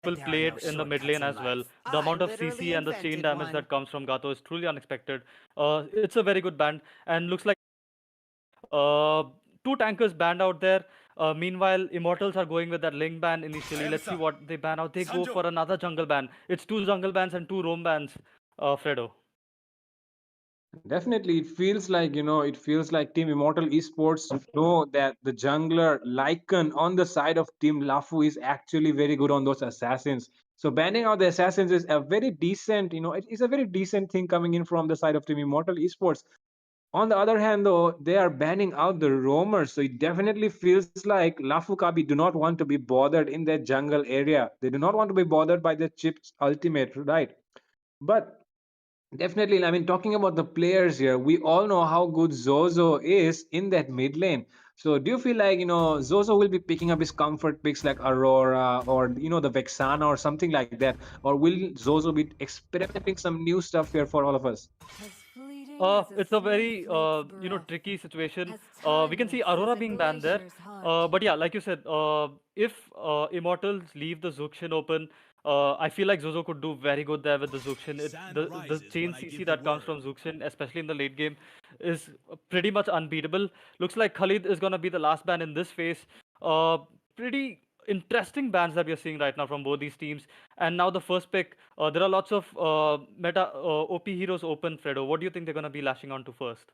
will play it in the mid lane as well. The amount of CC and the chain damage that comes from Gato is truly unexpected. It's a very good band, and looks like uh, two tankers banned out there. Meanwhile, Immortals are going with that Link ban initially. Let's see what they ban out. They go for another jungle ban. It's two jungle bans and two roam bans, Fredo. Definitely, it feels like, it feels like Team Immortal Esports know that the jungler Lycan on the side of Team Lafu is actually very good on those assassins. So banning out the assassins is a very decent, it is a very decent thing coming in from the side of Team Immortal Esports. On the other hand, though, they are banning out the roamers, so it definitely feels like Lafu Kabi do not want to be bothered in that jungle area. They do not want to be bothered by the chip's ultimate, right? But definitely, I mean, talking about the players here, we all know how good Zozo is in that mid lane. So, do you feel like, Zozo will be picking up his comfort picks like Aurora or, the Vexana or something like that? Or will Zozo be experimenting some new stuff here for all of us? It's a very tricky situation. We can see Aurora being banned there, but yeah, like you said, if Immortals leave the Zuxian open, I feel like Zozo could do very good there with the Zuxian. The chain CC that comes from Zuxian, especially in the late game, is pretty much unbeatable. Looks like Khalid is gonna be the last ban in this phase. Pretty interesting bans that we are seeing right now from both these teams. And now the first pick, there are lots of meta OP heroes open, Fredo. What do you think they're going to be lashing on to first?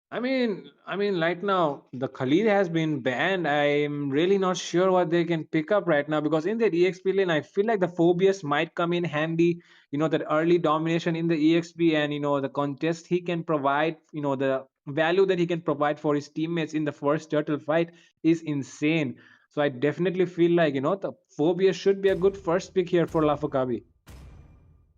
I mean, right now the Khalid has been banned. I'm really not sure what they can pick up right now because in that EXP lane, I feel like the Phobius might come in handy. That early domination in the EXP and the contest he can provide. The value that he can provide for his teammates in the first turtle fight is insane. So I definitely feel like the Phobius should be a good first pick here for Lafokabi.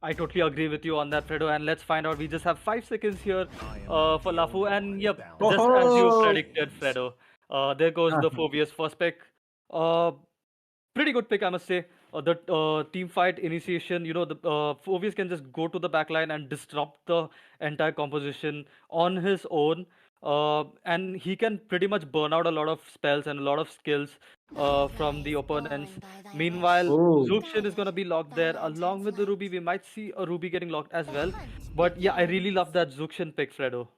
I totally agree with you on that, Fredo. And let's find out. We just have 5 seconds here for Lafu. And yep, just as you Oh, predicted, Fredo, there goes the Phobius first pick. Uh, Pretty good pick, I must say. The team fight initiation, the Phobius can just go to the backline and disrupt the entire composition on his own. And he can pretty much burn out a lot of spells and a lot of skills from the opponents. Meanwhile, oh. Zuxian is going to be locked there along with the Ruby. We might see a Ruby getting locked as well. But yeah, I really love that Zuxian pick, Fredo.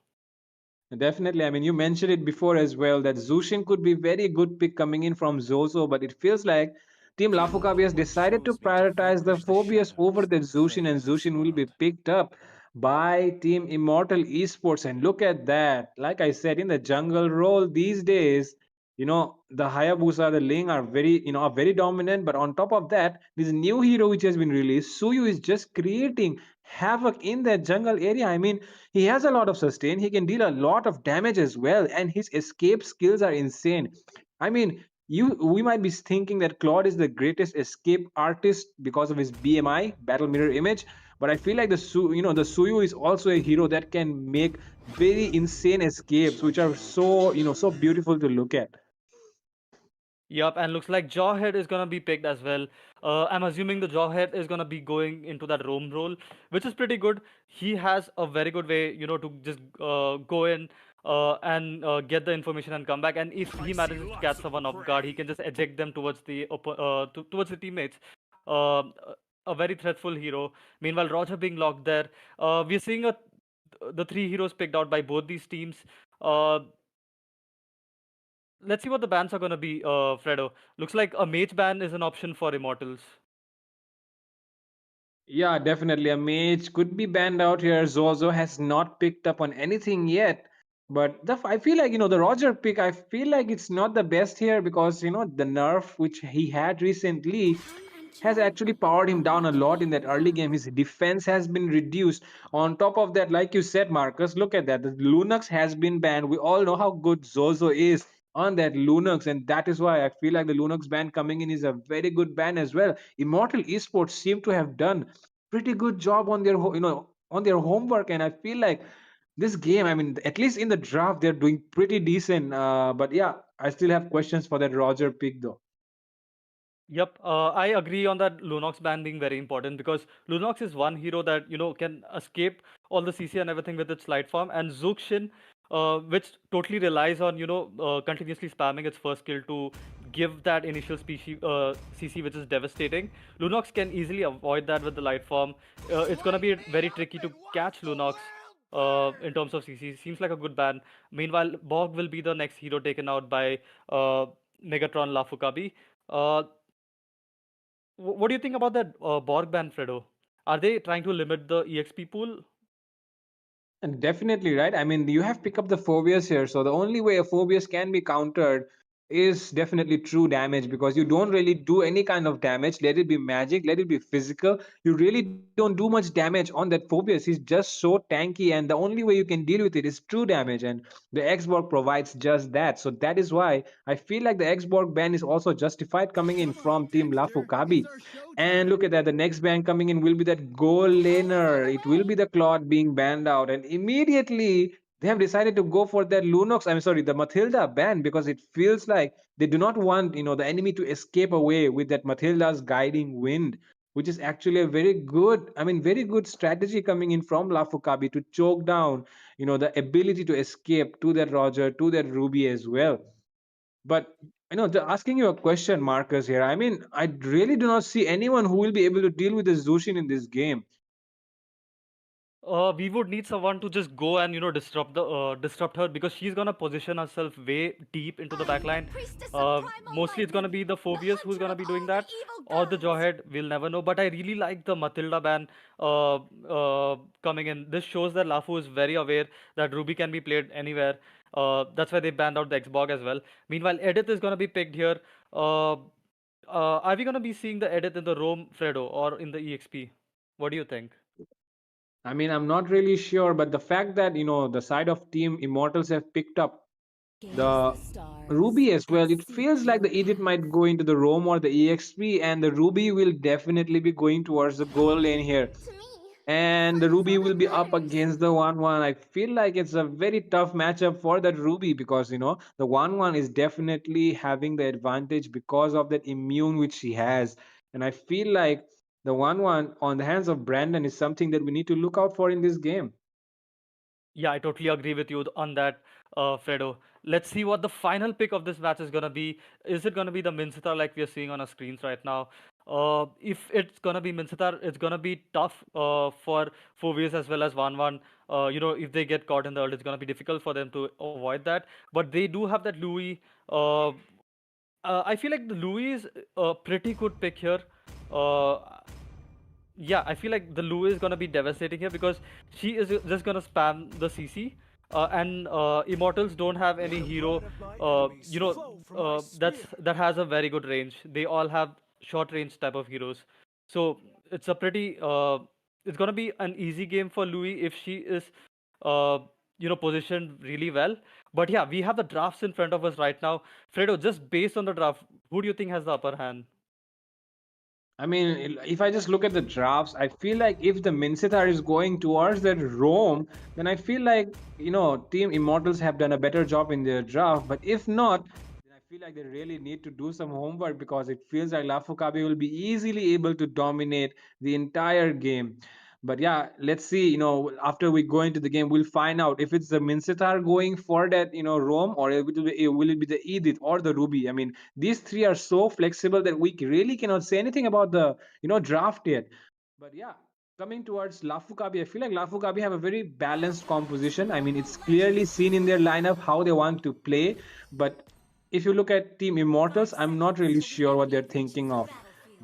Definitely. I mean, you mentioned it before as well that Zushin could be very good pick coming in from Zozo, but it feels like Team Lafukabi has decided to prioritize the Phobius over the Zushin, and Zushin will be picked up by Team Immortal Esports. And look at that. Like I said, in the jungle role these days, the Hayabusa, the Ling are very dominant. But on top of that, this new hero which has been released, Suyu, is just creating havoc in that jungle area. I mean, he has a lot of sustain. He can deal a lot of damage as well, and his escape skills are insane. I mean, we might be thinking that Claude is the greatest escape artist because of his BMI, Battle Mirror Image, but I feel like the Suyu is also a hero that can make very insane escapes, which are so beautiful to look at. Yup, and looks like Jawhead is gonna be picked as well. I'm assuming the Jawhead is gonna be going into that roam role, which is pretty good. He has a very good way, to just go in and get the information and come back. And if he manages to catch someone off guard, he can just eject them towards towards the teammates. Uh, a very threatful hero. Meanwhile, Roger being locked there. We're seeing the three heroes picked out by both these teams. Uh, Let's see what the bans are gonna be, Fredo. Looks like a mage ban is an option for Immortals. Yeah, definitely. A mage could be banned out here. Zozo has not picked up on anything yet. But I feel like, the Roger pick, I feel like it's not the best here because, the nerf which he had recently has actually powered him down a lot in that early game. His defense has been reduced. On top of that, like you said, Marcus, look at that. The Lunux has been banned. We all know how good Zozo is on that Lunux, and that is why I feel like the Lunux ban coming in is a very good ban as well. Immortal Esports seem to have done pretty good job on their on their homework, and I feel like this game, I mean, at least in the draft, they're doing pretty decent. But yeah, I still have questions for that Roger pick though. Yep, I agree on that Lunox ban being very important because Lunox is one hero that can escape all the CC and everything with its light form, and Zuxin, which totally relies on continuously spamming its first skill to give that initial species CC, which is devastating. Lunox can easily avoid that with the light form. It's gonna be very tricky to catch Lunox in terms of CC. Seems like a good ban. Meanwhile, Bog will be the next hero taken out by Megatron Lafu Kabi. Uh, what do you think about that Borg ban, Fredo? Are they trying to limit the EXP pool? And definitely, right? I mean, you have pick up the phobias here. So the only way a phobias can be countered is definitely true damage, because you don't really do any kind of damage. Let it be magic, let it be physical. You really don't do much damage on that phobias. He's just so tanky, and the only way you can deal with it is true damage. And the Xborg provides just that. So that is why I feel like the Xborg ban is also justified coming in from Team Lafu Kabi. And look at that. The next ban coming in will be that goal laner. It will be the Claude being banned out. And immediately they have decided to go for that Lunox, I'm sorry, the Matilda ban, because it feels like they do not want, the enemy to escape away with that Matilda's guiding wind, which is actually a very good, very good strategy coming in from Lafukabi to choke down, the ability to escape to that Roger, to that Ruby as well. But asking you a question, Marcus, here. I mean, I really do not see anyone who will be able to deal with the Zushin in this game. We would need someone to just go and disrupt her, because she's gonna position herself way deep into the backline. Mostly it's gonna be the Phobius who's gonna be doing that, or the Jawhead. We'll never know. But I really like the Matilda ban coming in. This shows that Lafu is very aware that Ruby can be played anywhere. That's why they banned out the Xbog as well. Meanwhile, Edith is gonna be picked here. Are we gonna be seeing the Edith in the Roam, Fredo, or in the EXP? What do you think? I mean, I'm not really sure, but the fact that, the side of Team Immortals have picked up the Ruby as well, it feels like the Edith might go into the Roam or the EXP, and the Ruby will definitely be going towards the goal lane here. And the Ruby will be up against the 1-1. I feel like it's a very tough matchup for that Ruby, because the 1-1 is definitely having the advantage because of that immune which she has. And I feel like the 1-1 on the hands of Brandon is something that we need to look out for in this game. Yeah, I totally agree with you on that, Fredo. Let's see what the final pick of this match is gonna be. Is it gonna be the Minsitar like we are seeing on our screens right now? If it's gonna be Minsitar, it's gonna be tough for Fovius as well as Van. If they get caught in the ult, it's gonna be difficult for them to avoid that. But they do have that Louis. I feel like the Louis is a pretty good pick here. Uh, yeah, I feel like the Lu is gonna be devastating here, because she is just gonna spam the CC, and Immortals don't have any hero, that has a very good range. They all have short range type of heroes, so it's a pretty it's gonna be an easy game for Louis if she is uh, positioned really well. But yeah, we have the drafts in front of us right now. Fredo, just based on the draft, who do you think has the upper hand? I mean, if I just look at the drafts, I feel like if the Minsitar is going towards that Rome, then I feel like, Team Immortals have done a better job in their draft. But if not, then I feel like they really need to do some homework, because it feels like Lafukabe will be easily able to dominate the entire game. But yeah, let's see. After we go into the game, we'll find out if it's the Minsitar going for that, Rome, or will it be the Edith or the Ruby. I mean, these three are so flexible that we really cannot say anything about the draft yet. But yeah, coming towards Lafukabi, I feel like Lafukabi have a very balanced composition. I mean, it's clearly seen in their lineup how they want to play. But if you look at Team Immortals, I'm not really sure what they're thinking of.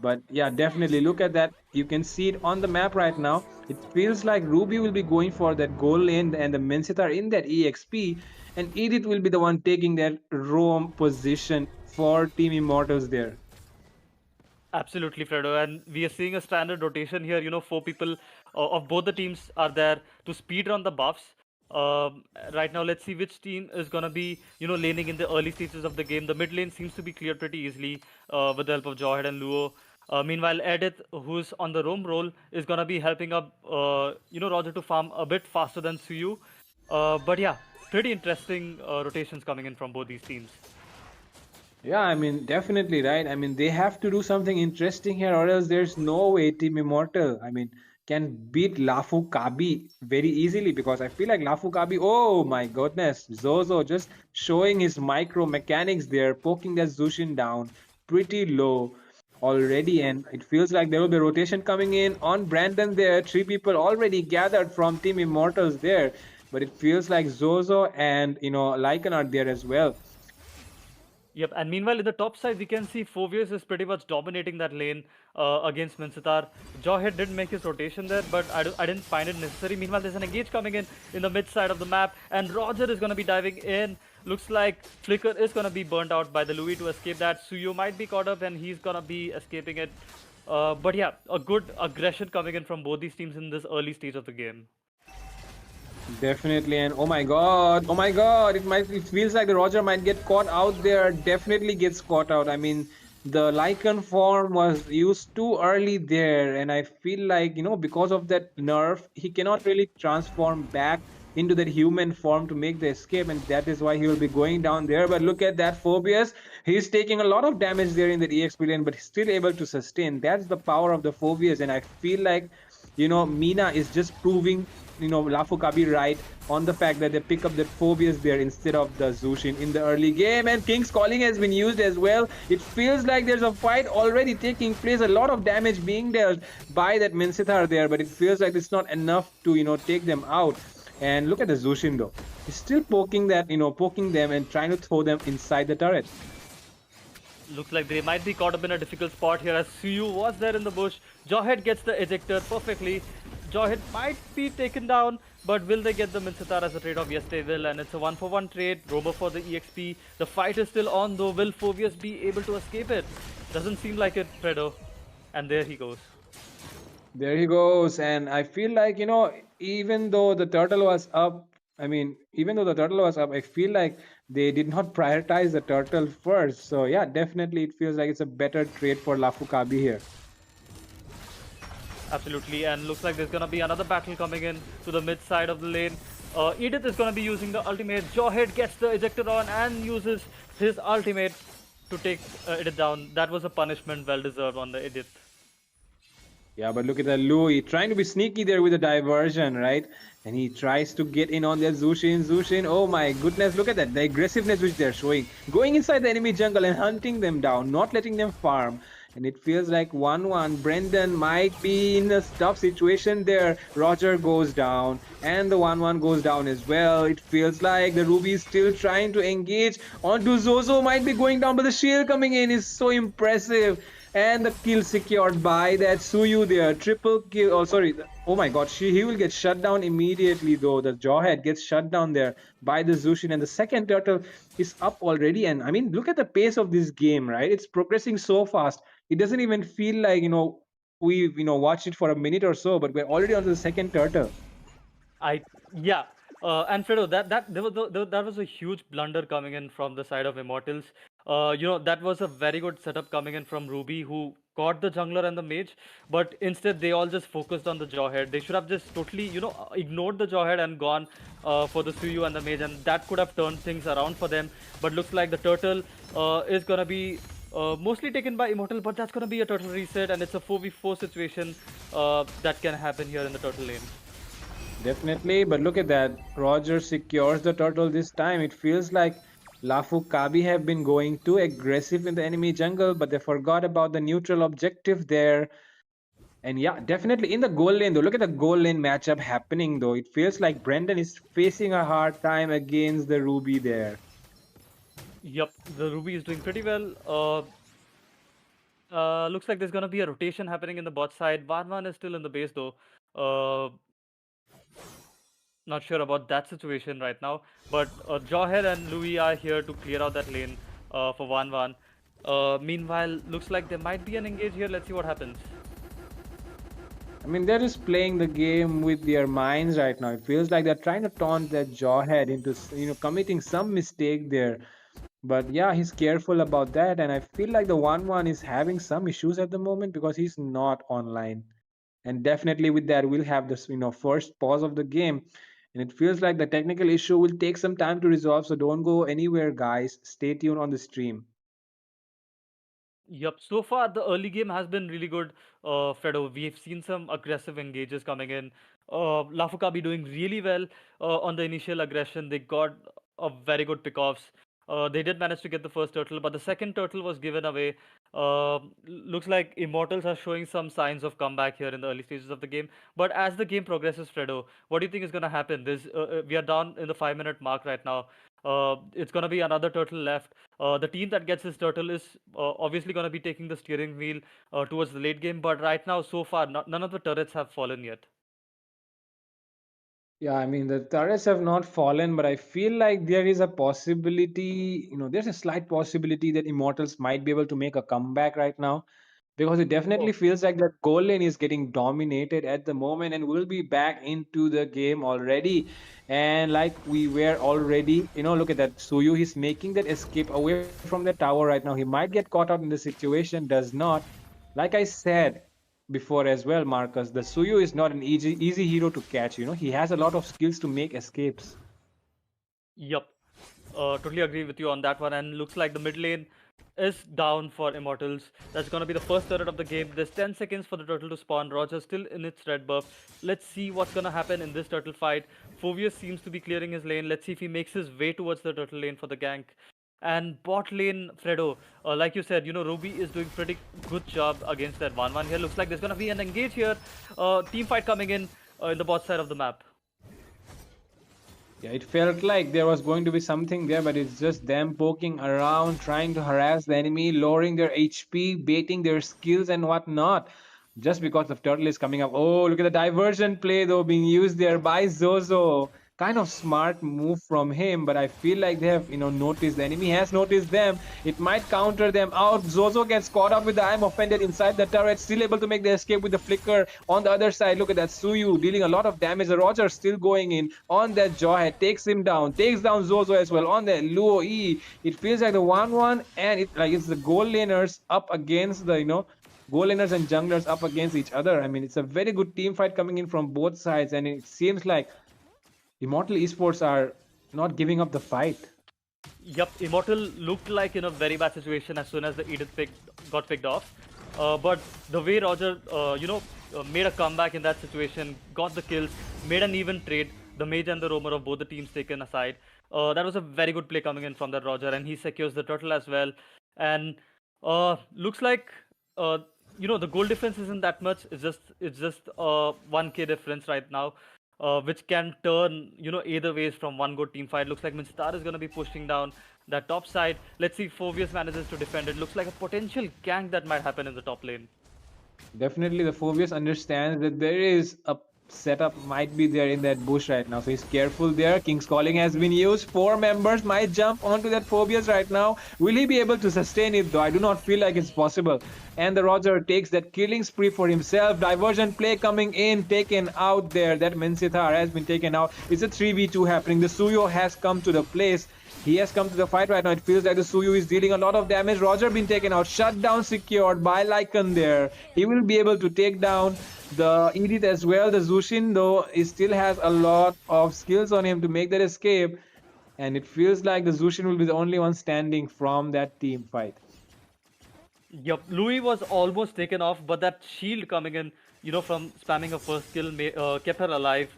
But yeah, definitely look at that. You can see it on the map right now. It feels like Ruby will be going for that goal lane, and the Mensit in that EXP, and Edith will be the one taking that roam position for Team Immortals there. Absolutely, Fredo. And we are seeing a standard rotation here. Four people of both the teams are there to speed run the buffs. Right now, let's see which team is going to be, laning in the early stages of the game. The mid lane seems to be cleared pretty easily with the help of Jawhead and Luo. Meanwhile, Edith, who's on the roam role, is going to be helping up, Roger to farm a bit faster than Suyu. But yeah, pretty interesting rotations coming in from both these teams. Yeah, I mean, definitely, right? I mean, they have to do something interesting here, or else there's no way Team Immortal. I mean, can beat Lafu Kabi very easily, because I feel like Lafu Kabi, oh my goodness, Zozo just showing his micro mechanics there, poking that Zushin down pretty low already. And it feels like there will be rotation coming in on Brandon there. Three people already gathered from Team Immortals there, but it feels like Zozo and Lycan are there as well. Yep, and meanwhile in the top side we can see Phoveus is pretty much dominating that lane against Mincetar. Jawhead did make his rotation there, but I didn't find it necessary. Meanwhile, there's an engage coming in the mid side of the map, and Roger is going to be diving in. Looks like Flicker is going to be burnt out by the Louis to escape that. Suyo might be caught up, and he's going to be escaping it. But yeah, a good aggression coming in from both these teams in this early stage of the game. Definitely, and oh my God, it feels like the Roger might get caught out there. Definitely gets caught out. I mean, the Lycan form was used too early there, and I feel like because of that nerf, he cannot really transform back into that human form to make the escape, and that is why he will be going down there. But look at that Phobius. He's taking a lot of damage there in the EXP lane, but he's still able to sustain. That's the power of the Phobius, and I feel like Mina is just proving Lafu Kabi right on the fact that they pick up that Phobius there instead of the Zushin in the early game. And King's Calling has been used as well. It feels like there's a fight already taking place, a lot of damage being dealt by that Minsithar there, but it feels like it's not enough to take them out. And look at the Zushin though. He's still poking them and trying to throw them inside the turret. Looks like they might be caught up in a difficult spot here as Suyu was there in the bush. Jawhead gets the ejector perfectly. Jawhead might be taken down, but will they get the Mincetar as a trade-off? Yes, they will, and it's a 1-for-1 trade. Robo for the EXP. The fight is still on though. Will Phobius be able to escape it? Doesn't seem like it, Fredo. And there he goes. There he goes. And I feel like, even though the turtle was up, even though the turtle was up, I feel like they did not prioritize the turtle first. So, yeah, definitely it feels like it's a better trade for Lafukabi here. Absolutely, and looks like there's gonna be another battle coming in to the mid side of the lane. Edith is gonna be using the ultimate. Jawhead gets the ejector on and uses his ultimate to take Edith down. That was a punishment well deserved on the Edith. Yeah, but look at that Louis trying to be sneaky there with a diversion, right? And he tries to get in on that Zushin. Zushin, oh my goodness, look at that. The aggressiveness which they're showing. Going inside the enemy jungle and hunting them down, not letting them farm. And it feels like 1-1. Brendan might be in a tough situation there. Roger goes down, and the 1-1 goes down as well. It feels like the Ruby is still trying to engage onto Zozo. Might be going down, but the shield coming in is so impressive. And the kill secured by that Suyu there. Triple kill. Oh, sorry. Oh my god. He will get shut down immediately, though. The Jawhead gets shut down there by the Zushin. And the second turtle is up already. And I mean, look at the pace of this game, right? It's progressing so fast. It doesn't even feel like, we've, watched it for a minute or so, but we're already on the second turtle. I yeah, and Fredo, that was a huge blunder coming in from the side of Immortals. That was a very good setup coming in from Ruby, who caught the jungler and the mage, but instead they all just focused on the Jawhead. They should have just totally, ignored the Jawhead and gone for the Suyu and the mage, and that could have turned things around for them. But looks like the turtle is gonna be mostly taken by Immortal, but that's gonna be a turtle reset, and it's a 4v4 situation that can happen here in the turtle lane. Definitely, but look at that. Roger secures the turtle this time. It feels like Lafu Kabi have been going too aggressive in the enemy jungle, but they forgot about the neutral objective there. And yeah, definitely in the goal lane though. Look at the goal lane matchup happening though. It feels like Brendan is facing a hard time against the Ruby there. Yep, the Ruby is doing pretty well. Looks like there's gonna be a rotation happening in the bot side. Varman is still in the base though. Uh, Not sure about that situation right now. But Jawhead and Louis are here to clear out that lane for 1-1. Meanwhile, looks like there might be an engage here. Let's see what happens. I mean, they're just playing the game with their minds right now. It feels like they're trying to taunt that Jawhead into, committing some mistake there. But yeah, he's careful about that, and I feel like the 1-1 is having some issues at the moment because he's not online. And definitely with that, we'll have this, first pause of the game. And it feels like the technical issue will take some time to resolve. So don't go anywhere, guys. Stay tuned on the stream. Yep. So far, the early game has been really good, Fredo. We've seen some aggressive engages coming in. Lafu Kabi doing really well on the initial aggression. They got a very good pickoffs. They did manage to get the first turtle, but the second turtle was given away. Looks like Immortals are showing some signs of comeback here in the early stages of the game. But as the game progresses, Fredo, what do you think is going to happen? We are down in the 5 minute mark right now. It's going to be another turtle left. The team that gets this turtle is obviously going to be taking the steering wheel towards the late game. But right now, so far, none of the turrets have fallen yet. Yeah, I mean, the turrets have not fallen, but I feel like there is a possibility, there's a slight possibility that Immortals might be able to make a comeback right now, because it definitely Oh, feels like that goal lane is getting dominated at the moment and we'll be back into the game already. And like we were already, look at that. Suyu, he's making that escape away from the tower right now. He might get caught out in the situation, does not. Like I said before as well, Marcus, the Suyu is not an easy hero to catch. He has a lot of skills to make escapes. yep. Totally agree with you on that one. And looks like the mid lane is down for Immortals. That's going to be the first turret of the game. There's 10 seconds for the turtle to spawn. Roger still in its red buff. Let's see what's going to happen in this turtle fight. Phoveus seems to be clearing his lane. Let's see if he makes his way towards the turtle lane for the gank. And bot lane, Fredo, like you said, Ruby is doing pretty good job against that 1-1 here. Looks like there's going to be an engage here. Team fight coming in the bot side of the map. Yeah, it felt like there was going to be something there, but it's just them poking around, trying to harass the enemy, lowering their HP, baiting their skills and whatnot. Just because the turtle is coming up. Oh, look at the diversion play though being used there by Zozo. Kind of smart move from him, but I feel like they have, noticed. The enemy has noticed them. It might counter them out. Zozo gets caught up with the I'm offended inside the turret, still able to make the escape with the flicker. On the other side, look at that Suyu dealing a lot of damage. The Roger still going in on that Jawhead, takes him down, takes down Zozo as well on the Luo E. It feels like the 1-1, and it's the goal laners up against the, goal laners and junglers up against each other. I mean, it's a very good team fight coming in from both sides, and it seems like Immortal Esports are not giving up the fight. Yep, Immortal looked like in a very bad situation as soon as the got picked off. But the way Roger, made a comeback in that situation, got the kills, made an even trade, the mage and the roamer of both the teams taken aside. That was a very good play coming in from that Roger, and he secures the turtle as well. And looks like the goal difference isn't that much. It's just 1K difference right now, which can turn either ways from one good team fight. Looks like Minstar is going to be pushing down that top side. Let's see if Phoveus manages to defend it. Looks like a potential gank that might happen in the top lane. Definitely, the Phobius understands that there is a setup might be there in that bush right now, so he's careful there. King's Calling has been used. 4 members might jump onto that Phobius right now. Will he be able to sustain it though? I do not feel like it's possible. And the Roger takes that killing spree for himself. Diversion play coming in, taken out there. That Mensitar has been taken out. It's a 3v2 happening. The Suyo has come to the place. He has come to the fight right now. It feels like the Suyu is dealing a lot of damage. Roger been taken out. Shutdown secured by Lycan there. He will be able to take down the Edith as well. The Zushin, though, he still has a lot of skills on him to make that escape. And it feels like the Zushin will be the only one standing from that team fight. Yep, Louis was almost taken off, but that shield coming in, from spamming a first kill, kept her alive,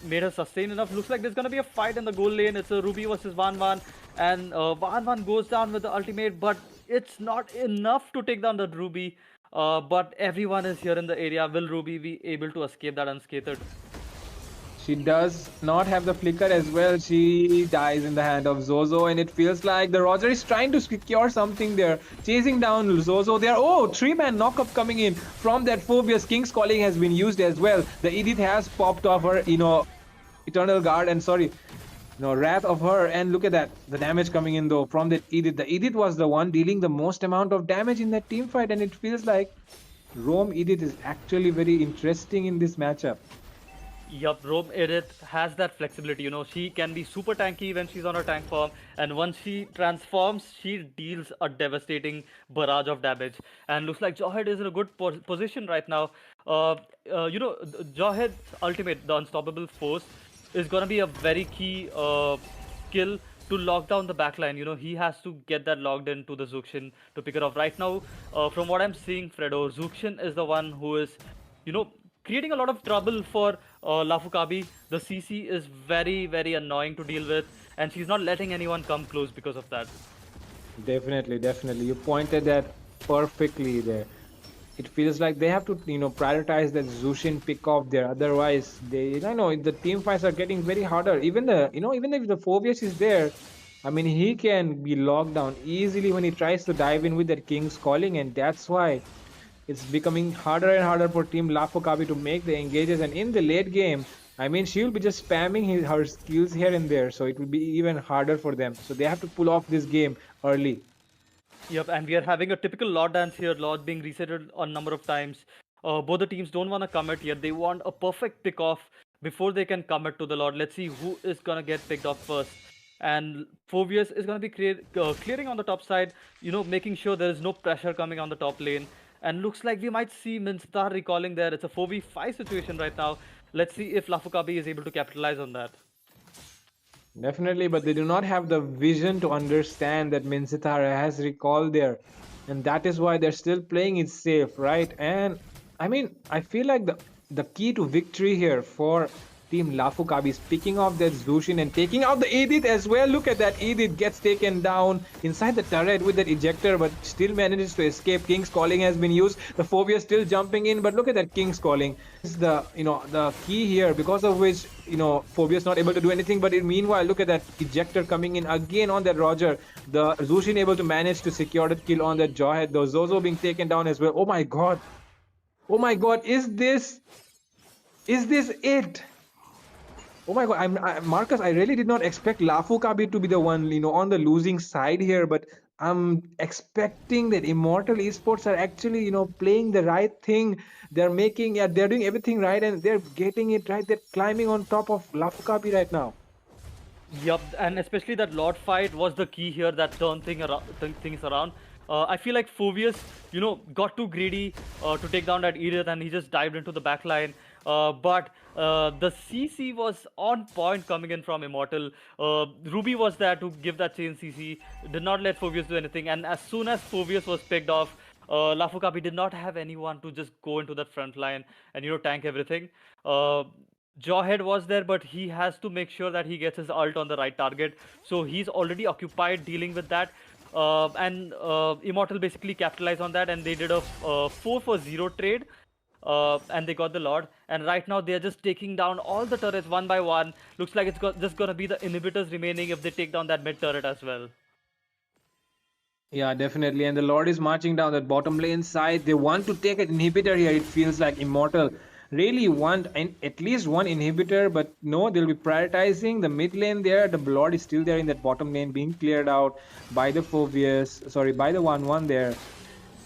made her sustain enough. Looks like there's gonna be a fight in the goal lane. It's a Ruby versus Van, and Van goes down with the ultimate, but it's not enough to take down the Ruby. But everyone is here in the area. Will Ruby be able to escape that unscathed? She does not have the flicker as well. She dies in the hand of Zozo, and it feels like the Roger is trying to secure something there. Chasing down Zozo there. Oh, 3-man knockup coming in from that Phobius. King's Calling has been used as well. The Edith has popped off her, Eternal Guard, and sorry, Wrath of her. And look at that. The damage coming in though from that Edith. The Edith was the one dealing the most amount of damage in that team fight, and it feels like Rome Edith is actually very interesting in this matchup. Yup, Rome Edith has that flexibility. She can be super tanky when she's on her tank form, and once she transforms, she deals a devastating barrage of damage. And looks like Jawhead is in a good position right now. Jawhead's ultimate, the Unstoppable Force, is gonna be a very key skill to lock down the backline. He has to get that logged into the Zuxian to pick it off. Right now, from what I'm seeing, Fredo, Zuxian is the one who is, you know, creating a lot of trouble for Lafu Kabi. The CC is very, very annoying to deal with, and she's not letting anyone come close because of that. Definitely, definitely. You pointed that perfectly there. It feels like they have to, prioritize that Zushin pick off there. Otherwise, the team fights are getting very harder. Even if the Phobius is there, I mean, he can be locked down easily when he tries to dive in with that King's Calling, and that's why it's becoming harder and harder for Team Lafokabi to make the engages. And in the late game, I mean, she'll be just spamming her skills here and there, so it will be even harder for them. So they have to pull off this game early. Yep, and we are having a typical Lord dance here, Lord being resetted a number of times. Both the teams don't want to commit yet. They want a perfect pick off before they can commit to the Lord. Let's see who is going to get picked off first. And Phobius is going to be clearing on the top side, making sure there is no pressure coming on the top lane. And looks like we might see Minstar recalling there. It's a 4v5 situation right now. Let's see if Lafukabi is able to capitalize on that. Definitely, but they do not have the vision to understand that Minsitara has recall there. And that is why they're still playing it safe, right? And I mean, I feel like the key to victory here for Team Lafukabi is picking off that Zushin and taking out the Edith as well. Look at that, Edith gets taken down inside the turret with that ejector, but still manages to escape. King's Calling has been used. The Phobia still jumping in, but look at that King's Calling. This is the key here, because of which Phobia is not able to do anything. But meanwhile, look at that ejector coming in again on that Roger. The Zushin able to manage to secure the kill on that Jawhead. The Zozo being taken down as well. Oh my god! Oh my god! Is this it? Oh my god, Marcus, I really did not expect Lafu Kabi to be the one, on the losing side here, but I'm expecting that Immortal Esports are actually, playing the right thing. They're doing everything right and they're getting it right. They're climbing on top of Lafu Kabi right now. Yup, and especially that Lord fight was the key here that turned things around. I feel like Phobius, got too greedy to take down that Edith, and he just dived into the backline. But the CC was on point coming in from Immortal. Ruby was there to give that chain CC, did not let Phobius do anything, and as soon as Phobius was picked off, Lafukabi did not have anyone to just go into that front line and tank everything. Jawhead was there, but he has to make sure that he gets his ult on the right target. So he's already occupied dealing with that. And Immortal basically capitalized on that, and they did a 4 for 0 trade. And they got the Lord. And right now they're just taking down all the turrets one by one. Looks like it's just gonna be the inhibitors remaining if they take down that mid turret as well. Yeah, definitely. And the Lord is marching down that bottom lane side. They want to take an inhibitor here. It feels like Immortal really want at least one inhibitor, but no, they'll be prioritizing the mid lane there. The Lord is still there in that bottom lane, being cleared out by the Phobius. Sorry, by the 1-1 there.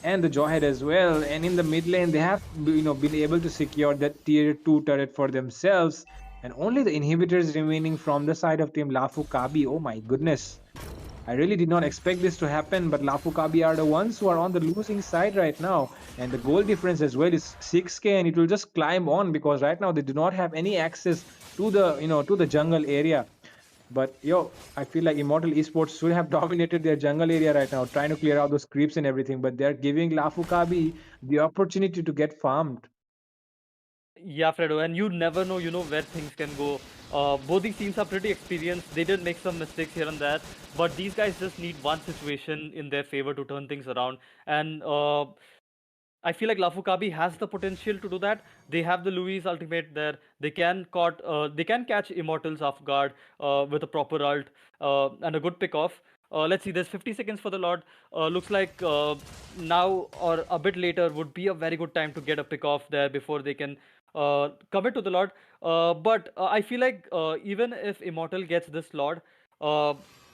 And the Jawhead as well. And in the mid lane, they have been able to secure that tier 2 turret for themselves. And only the inhibitors remaining from the side of Team Lafu Kabi. Oh my goodness. I really did not expect this to happen, but Lafu Kabi are the ones who are on the losing side right now. And the goal difference as well is 6k, and it will just climb on because right now they do not have any access to the jungle area. But I feel like Immortal Esports should have dominated their jungle area right now, trying to clear out those creeps and everything. But they're giving Lafu Kabi the opportunity to get farmed. Yeah, Fredo, and you never know, where things can go. Both these teams are pretty experienced. They did make some mistakes here and there, but these guys just need one situation in their favor to turn things around. And I feel like Lafukabi has the potential to do that. They have the Louis ultimate there. They can catch Immortals off guard with a proper ult and a good pick off. Let's see. There's 50 seconds for the Lord. Looks like now or a bit later would be a very good time to get a pick off there before they can commit to the Lord. But I feel like even if Immortal gets this Lord,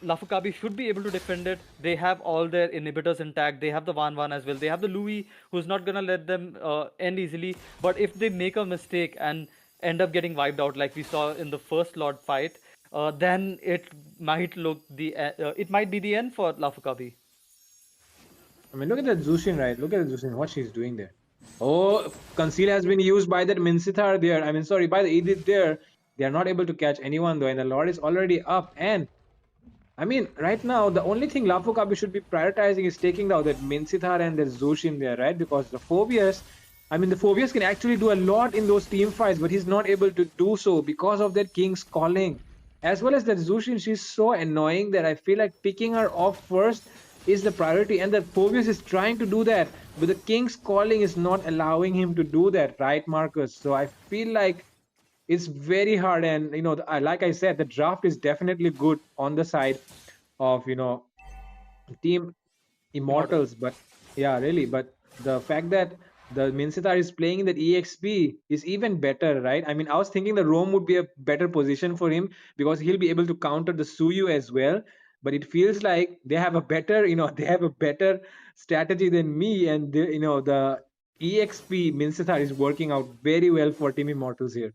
Lafukabi should be able to defend it. They have all their inhibitors intact. They have the 1-1 as well. They have the Louis, who's not gonna let them end easily. But if they make a mistake and end up getting wiped out, like we saw in the first Lord fight, then it might it might be the end for Lafukabi. I mean, look at that Zushin, right? Look at the Zushin, what she's doing there. Oh, Conceal has been used by that Minsithar there. I mean, sorry, by the Edith there. They are not able to catch anyone though, and the Lord is already up. And I mean, right now, the only thing Lafu Kabi should be prioritizing is taking out that Minsithar and the Zushin there, right? Because the Phobias, I mean, the Phobias can actually do a lot in those team fights, but he's not able to do so because of that King's calling. As well as that Zushin, she's so annoying that I feel like picking her off first is the priority. And that Phobias is trying to do that, but the King's calling is not allowing him to do that, right, Marcus? So I feel like it's very hard. And, like I said, the draft is definitely good on the side of team Immortals. immortals, but yeah, really, but the fact that the Minsitar is playing in that exp is even better, right? I mean, I was thinking the Rome would be a better position for him because he'll be able to counter the Suyu as well, but it feels like they have a better they have a better strategy than me. And the exp Minsitar is working out very well for team immortals here.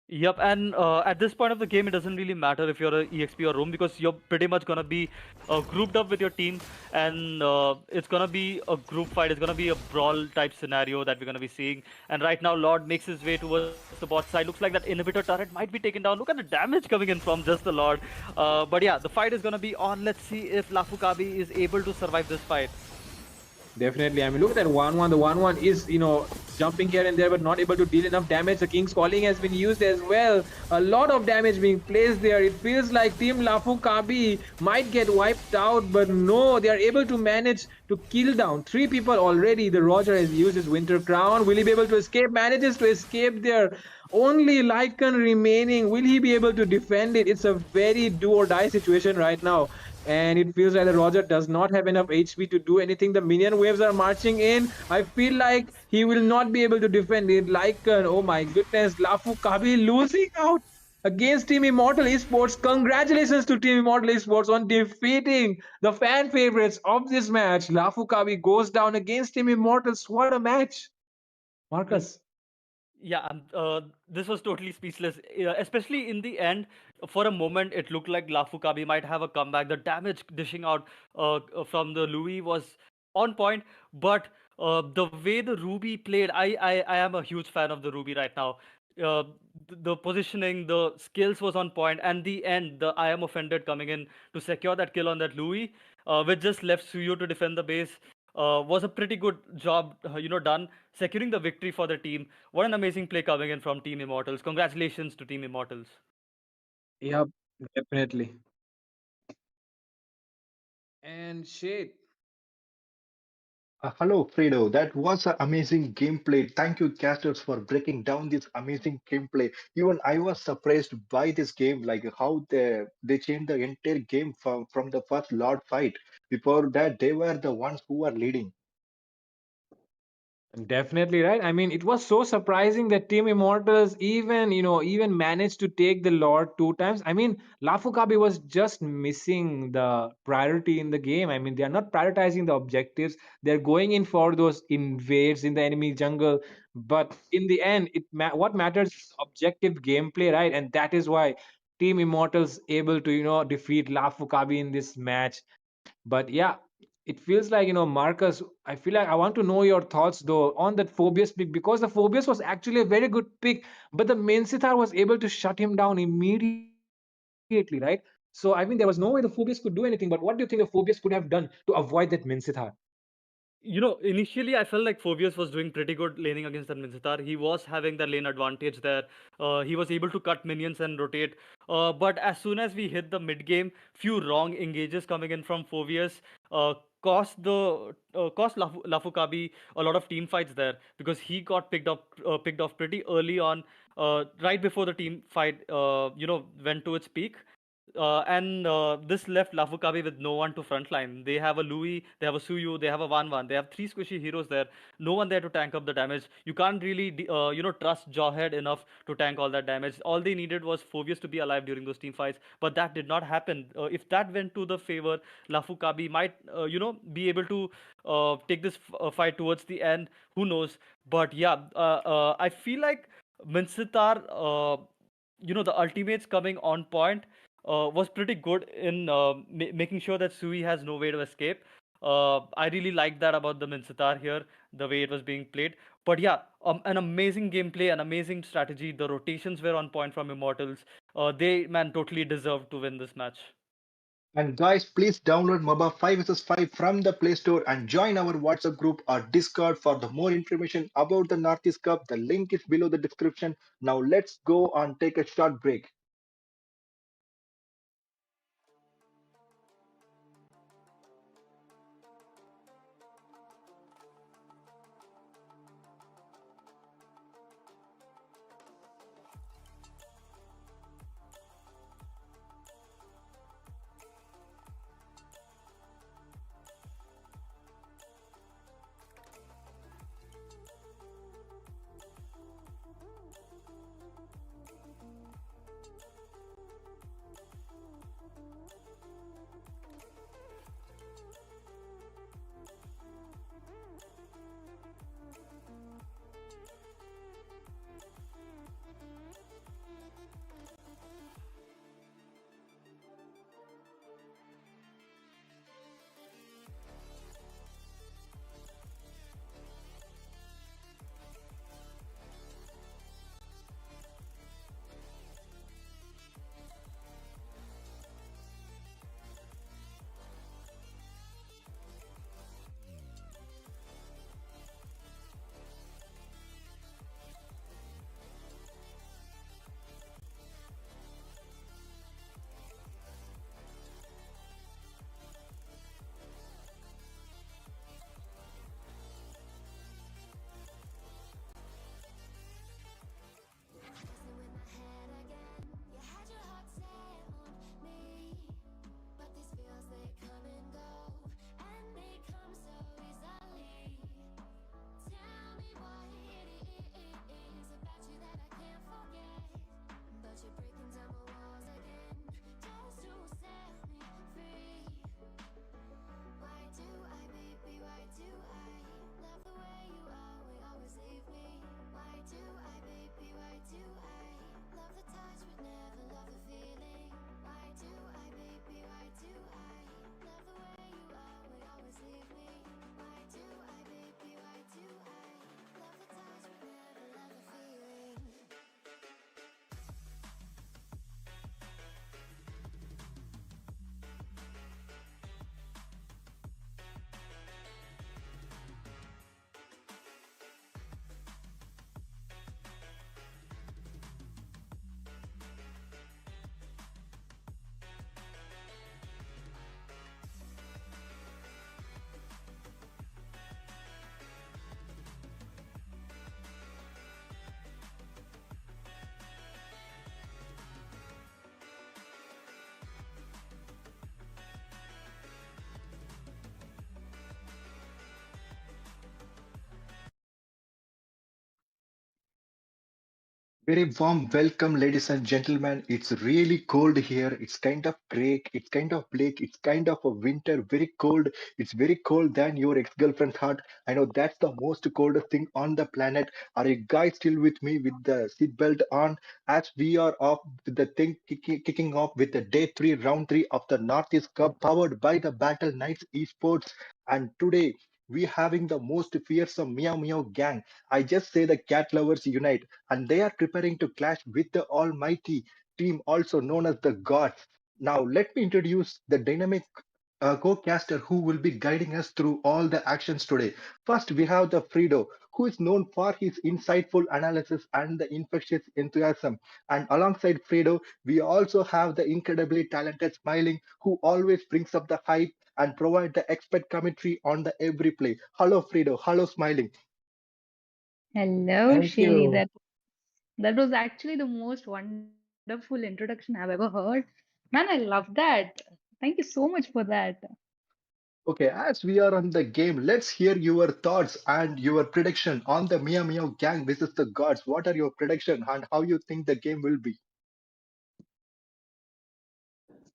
Yep, and at this point of the game, it doesn't really matter if you're a EXP or roam because you're pretty much gonna be grouped up with your team, and it's gonna be a group fight. It's gonna be a brawl type scenario that we're gonna be seeing. And right now, Lord makes his way towards the bot side. Looks like that inhibitor turret might be taken down. Look at the damage coming in from just the Lord. But yeah, the fight is gonna be on. Let's see if Lafukabi is able to survive this fight. Definitely. I mean, look at that 1-1. The 1-1 is, jumping here and there, but not able to deal enough damage. The King's Calling has been used as well. A lot of damage being placed there. It feels like Team Lafu Kabi might get wiped out, but no, they are able to manage to kill down 3 people already. The Roger has used his Winter Crown. Will he be able to escape? Manages to escape there. Only Lycan remaining. Will he be able to defend it? It's a very do or die situation right now. And it feels like the Roger does not have enough HP to do anything. The minion waves are marching in. I feel like he will not be able to defend it. Lycan, oh my goodness, Lafu Kabi losing out against Team Immortal Esports. Congratulations to Team Immortal Esports on defeating the fan favorites of this match. Lafu Kabi goes down against Team Immortals. What a match, Marcus. Yeah, this was totally speechless, especially in the end. For a moment, it looked like Lafukabi might have a comeback. The damage dishing out from the Louis was on point, but the way the Ruby played, I am a huge fan of the Ruby right now. The positioning, the skills was on point, and the end, the I am offended coming in to secure that kill on that Louis, which just left Suyo to defend the base. Was a pretty good job, done securing the victory for the team. What an amazing play coming in from Team Immortals. Congratulations to Team Immortals. Yep, definitely. And shit. Hello, Fredo. That was an amazing gameplay. Thank you, casters, for breaking down this amazing gameplay. Even I was surprised by this game, like how they changed the entire game from the first Lord fight. Before that, they were the ones who were leading. Definitely right. I mean, it was so surprising that Team Immortals even managed to take the Lord 2 times. I mean, Lafukabi was just missing the priority in the game. I mean, they are not prioritizing the objectives. They're going in for those invades in the enemy jungle. But in the end, what matters is objective gameplay, right? And that is why Team Immortals able to defeat Lafukabi in this match. But yeah, it feels like, Marcus, I feel like I want to know your thoughts though on that Phobius pick because the Phobius was actually a very good pick, but the Mensitar was able to shut him down immediately, right? So, I mean, there was no way the Phobius could do anything, but what do you think the Phobius could have done to avoid that Mensitar? Initially I felt like Phobius was doing pretty good laning against that Minzitar. He was having the lane advantage there. He was able to cut minions and rotate. But as soon as we hit the mid game, few wrong engages coming in from Phobius cost Lafukabi a lot of team fights there because he got picked off pretty early on, right before the team fight went to its peak. And this left Lafukabi with no one to frontline. They have a Louis, they have a Suyu, they have a Wan, they have three squishy heroes there. No one there to tank up the damage. You can't really, trust Jawhead enough to tank all that damage. All they needed was Phobius to be alive during those team fights, but that did not happen. If that went to the favor, Lafukabi might, be able to take this fight towards the end. Who knows? But yeah, I feel like Minsitar, the ultimates coming on point was pretty good in making sure that Sui has no way to escape. I really liked that about the Minsitar here, the way it was being played. But yeah, an amazing gameplay, an amazing strategy. The rotations were on point from Immortals. They, man, totally deserved to win this match. And guys, please download MOBA 5 vs 5 from the Play Store and join our WhatsApp group or Discord for the more information about the Northeast Cup. The link is below the description. Now let's go and take a short break. Very warm welcome, ladies and gentlemen. It's really cold here. It's kind of gray. It's kind of bleak. It's kind of a winter. Very cold. It's very cold than your ex-girlfriend's heart. I know that's the most coldest thing on the planet. Are you guys still with me with the seatbelt on? As we are off with the thing kicking off with the day three, round three of the Northeast Cup, powered by the Battle Knights Esports. And today we having the most fearsome Meow Meow gang. I just say the cat lovers unite and they are preparing to clash with the almighty team also known as the gods. Now let me introduce the dynamic co-caster who will be guiding us through all the actions today. First we have the Fredo who is known for his insightful analysis and the infectious enthusiasm, and alongside Fredo we also have the incredibly talented Smiling who always brings up the hype and provide the expert commentary on the every play. Hello Fredo, hello Smiling. Hello, Thank Shay. you. That was actually the most wonderful introduction I've ever heard. Man, I love that. Thank you so much for that. Okay, as we are on the game, let's hear your thoughts and your prediction on the Mia Mia gang versus the gods. What are your prediction and how you think the game will be?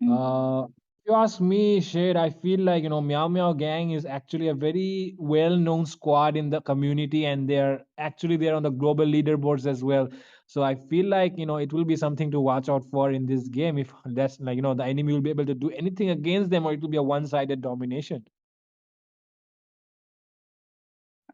Uh, if you ask me, Shade, I feel like Meow Meow Gang is actually a very well-known squad in the community, and they're actually there on the global leaderboards as well. So I feel like it will be something to watch out for in this game. If that's like the enemy will be able to do anything against them, or it will be a one-sided domination.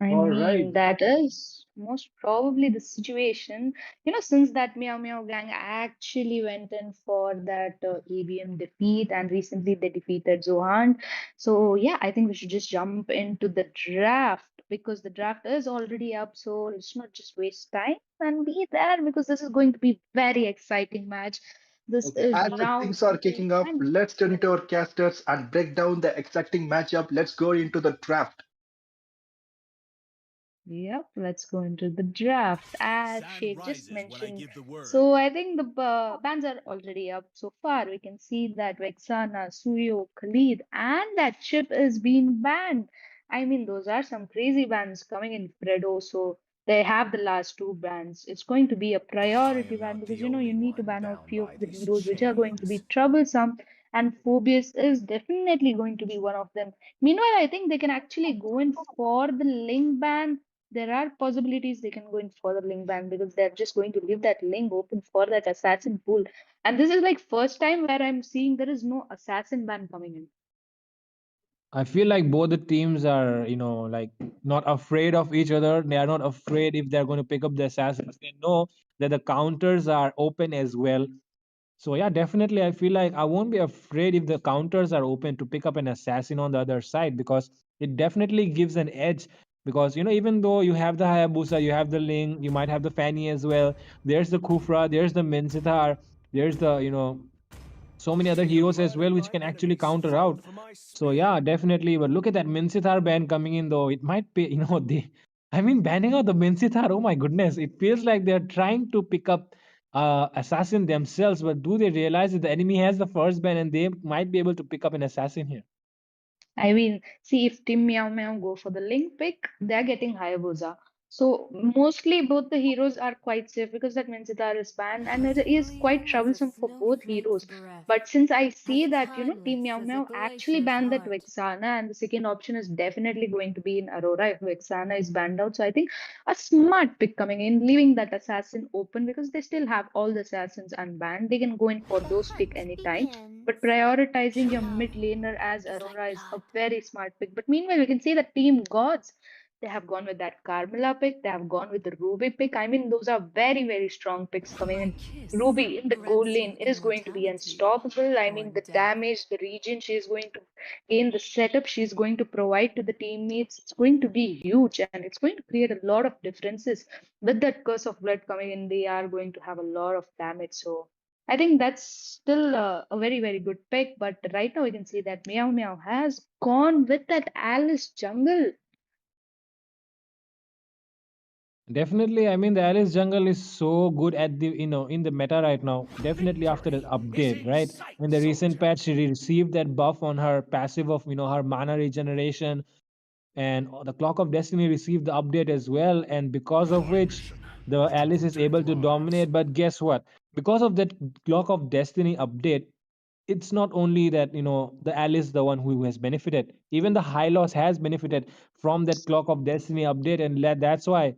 I All right. mean, that is most probably the situation. Since that Meow Meow gang actually went in for that EBM defeat, and recently they defeated Zohan. So, yeah, I think we should just jump into the draft because the draft is already up. So, let's not just waste time and be there because this is going to be very exciting match. This Okay, is as the round things are 8 kicking off, and let's turn into our casters and break down the exacting matchup. Let's go into the draft. yep, let's go into the draft as Sheikh just mentioned. So I think the bans are already up so far. We can see that Vexana, Suyo, Khalid, and that chip is being banned. I mean, those are some crazy bans coming in Fredo. So they have the last two bans. It's going to be a priority ban because you need to ban out few of the heroes which are going to be troublesome, and Phobius is definitely going to be one of them. Meanwhile, I think they can actually go in for the link ban. There are possibilities they can go in for the link ban because they're just going to leave that link open for that assassin pool. And this is like first time where I'm seeing there is no assassin ban coming in. I feel like both the teams are, like not afraid of each other. They are not afraid if they're going to pick up the assassins. They know that the counters are open as well. So yeah, definitely I feel like I won't be afraid if the counters are open to pick up an assassin on the other side because it definitely gives an edge. Because even though you have the Hayabusa, you have the Ling, you might have the Fanny as well. There's the Kufra, there's the Minsitar, there's the so many other heroes as well which can actually counter out. So yeah, definitely. But look at that Minsitar ban coming in though. It might be, the I mean banning out the Minsitar, oh my goodness. It feels like they're trying to pick up assassin themselves, but do they realize that the enemy has the first ban and they might be able to pick up an assassin here? I mean, see if Team Meow Meow go for the link pick, they're getting Hayabusa. So mostly both the heroes are quite safe because that Menzitar is banned and it is quite troublesome for both heroes. But since I see that, Team Meow Meow actually banned that Vexana and the second option is definitely going to be in Aurora if Vexana is banned out. So I think a smart pick coming in, leaving that assassin open because they still have all the assassins unbanned. They can go in for those pick anytime. But prioritizing your mid laner as Aurora is a very smart pick. But meanwhile, we can see the team gods. They have gone with that Carmela pick. They have gone with the Ruby pick. I mean, those are very, very strong picks coming in. Ruby in the gold lane is going to be unstoppable. I mean, the damage, the region she is going to gain, the setup she is going to provide to the teammates, it's going to be huge and it's going to create a lot of differences. With that Curse of Blood coming in, they are going to have a lot of damage. So I think that's still a very, very good pick. But right now, we can see that Meow Meow has gone with that Alice Jungle. Definitely, I mean the Alice Jungle is so good at the in the meta right now. Definitely after the update, right? In the recent patch, she received that buff on her passive of her mana regeneration, and the Clock of Destiny received the update as well, and because of which the Alice is able to dominate. But guess what? Because of that Clock of Destiny update, it's not only that the Alice the one who has benefited. Even the High Loss has benefited from that Clock of Destiny update, and that's why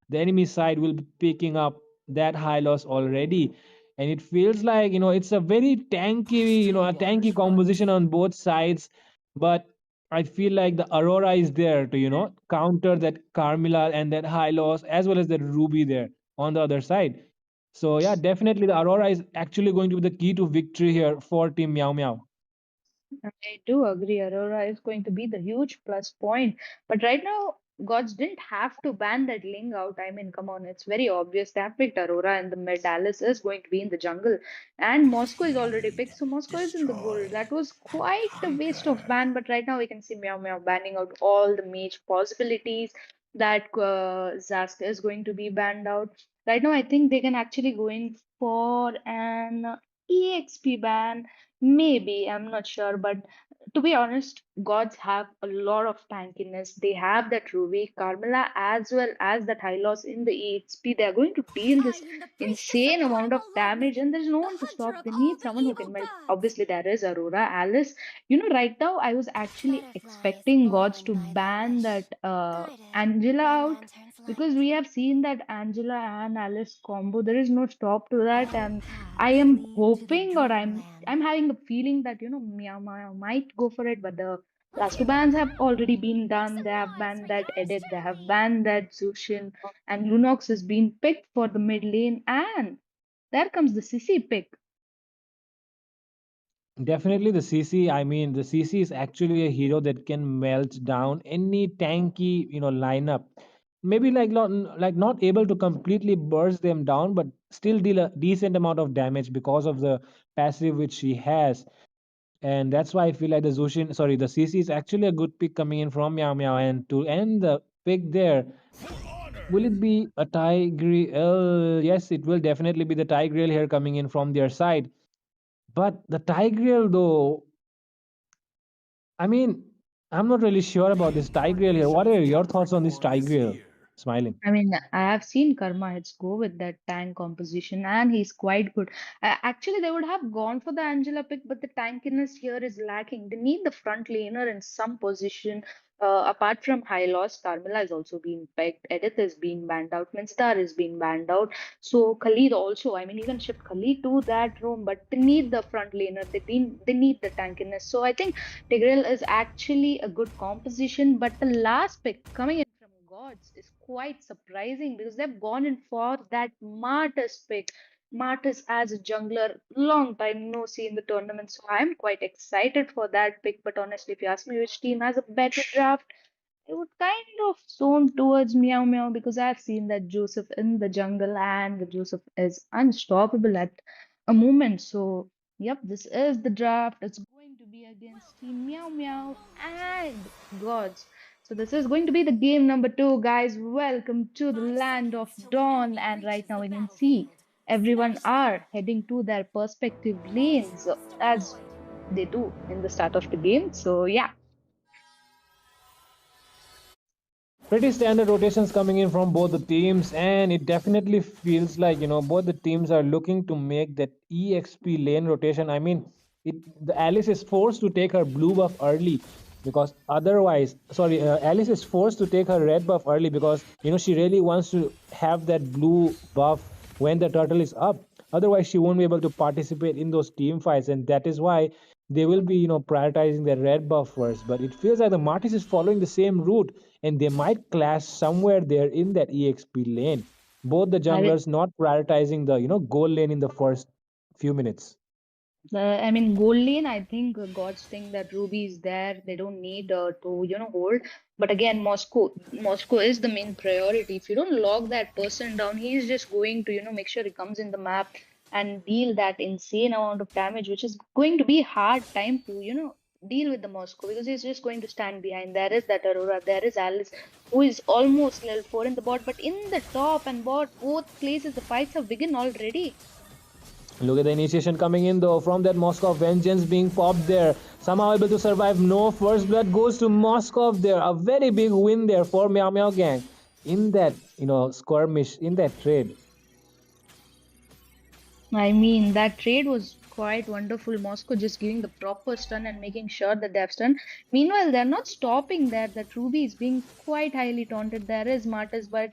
the enemy side will be picking up that high loss already. And it feels like it's a very tanky a tanky composition on both sides. But I feel like the Aurora is there to counter that Carmilla and that high loss as well as the Ruby there on the other side. So yeah, definitely the Aurora is actually going to be the key to victory here for Team Meow Meow. I do agree. Aurora is going to be the huge plus point. But right now, gods didn't have to ban that Ling out. I mean, come on, it's very obvious. They have picked Aurora and the mid Alice is going to be in the jungle. And Moscow is already picked, so Moscow is in the gold. That was quite a waste of ban. But right now, we can see Meow Meow banning out all the mage possibilities that Zask is going to be banned out. Right now, I think they can actually go in for an EXP ban. Maybe, I'm not sure, but to be honest, gods have a lot of tankiness. They have that Ruby, Carmela, as well as that Hylos in the EXP. They're going to deal this insane amount of damage, and there's no one to stop. They need someone who can melt. Obviously, there is Aurora, Alice. Right now, I was actually expecting gods to ban that Angela out because we have seen that Angela and Alice combo. There is no stop to that, and I am hoping or I'm having a feeling that Meow Meow might go for it, but the Last two bans have already been done. They have banned that Edit, they have banned that Zushin, and Lunox is being picked for the mid lane, and there comes the CC pick. Definitely the CC. I mean, the CC is actually a hero that can melt down any tanky, lineup. Maybe not able to completely burst them down, but still deal a decent amount of damage because of the passive which she has. And that's why I feel like the CC is actually a good pick coming in from Meow. And to end the pick there, will it be a Tigreal? Yes, it will definitely be the Tigreal here coming in from their side. But the Tigreal, though, I mean, I'm not really sure about this Tigreal here. What are your thoughts on this Tigreal? Smiling. I mean, I have seen Karma Hits go with that tank composition, and he's quite good. Actually, they would have gone for the Angela pick, but the tankiness here is lacking. They need the front laner in some position. Apart from High Loss, Carmilla is also being pegged. Edith is being banned out. Minstar is being banned out. So Khalid also. I mean, you can shift Khalid to that room, but they need the front laner. They need the tankiness. So I think Tigreal is actually a good composition, but the last pick coming in from Gods is quite surprising because they've gone in for that Martyrs pick. Martyrs as a jungler, long time no see in the tournament, so I'm quite excited for that pick. But honestly, if you ask me which team has a better draft, I would kind of zone towards Meow because I've seen that Joseph in the jungle and the Joseph is unstoppable at a moment. So, yep, this is the draft. It's going to be against Team Meow and Gods. So, this is going to be the game number two, guys. Welcome to the land of Dawn. And right now, we can see everyone are heading to their perspective lanes as they do in the start of the game. So, yeah. Pretty standard rotations coming in from both the teams, and it definitely feels like both the teams are looking to make that EXP lane rotation. I mean, the Alice is forced to take her blue buff early because otherwise, sorry, Alice is forced to take her red buff early because she really wants to have that blue buff when the turtle is up. Otherwise, she won't be able to participate in those team fights, and that is why they will be prioritizing the red buff first. But it feels like the Martis is following the same route, and they might clash somewhere there in that EXP lane. Both the I junglers not prioritizing the goal lane in the first few minutes. I mean, gold lane, I think Gods think that Ruby is there. They don't need to, hold. But again, Moscow is the main priority. If you don't lock that person down, he's just going to, make sure he comes in the map and deal that insane amount of damage, which is going to be hard time to, deal with the Moscow because he's just going to stand behind. There is that Aurora, there is Alice, who is almost level 4 in the bot, but in the top and bot, both places, the fights have begun already. Look at the initiation coming in though from that Moscow Vengeance being popped there. Somehow able to survive. No first blood goes to Moscow there. A very big win there for Meow gang in that skirmish, in that trade. I mean, that trade was quite wonderful. Moscow just giving the proper stun and making sure that they have stun. Meanwhile, they're not stopping there. That Ruby is being quite highly taunted. There is Martyrs, but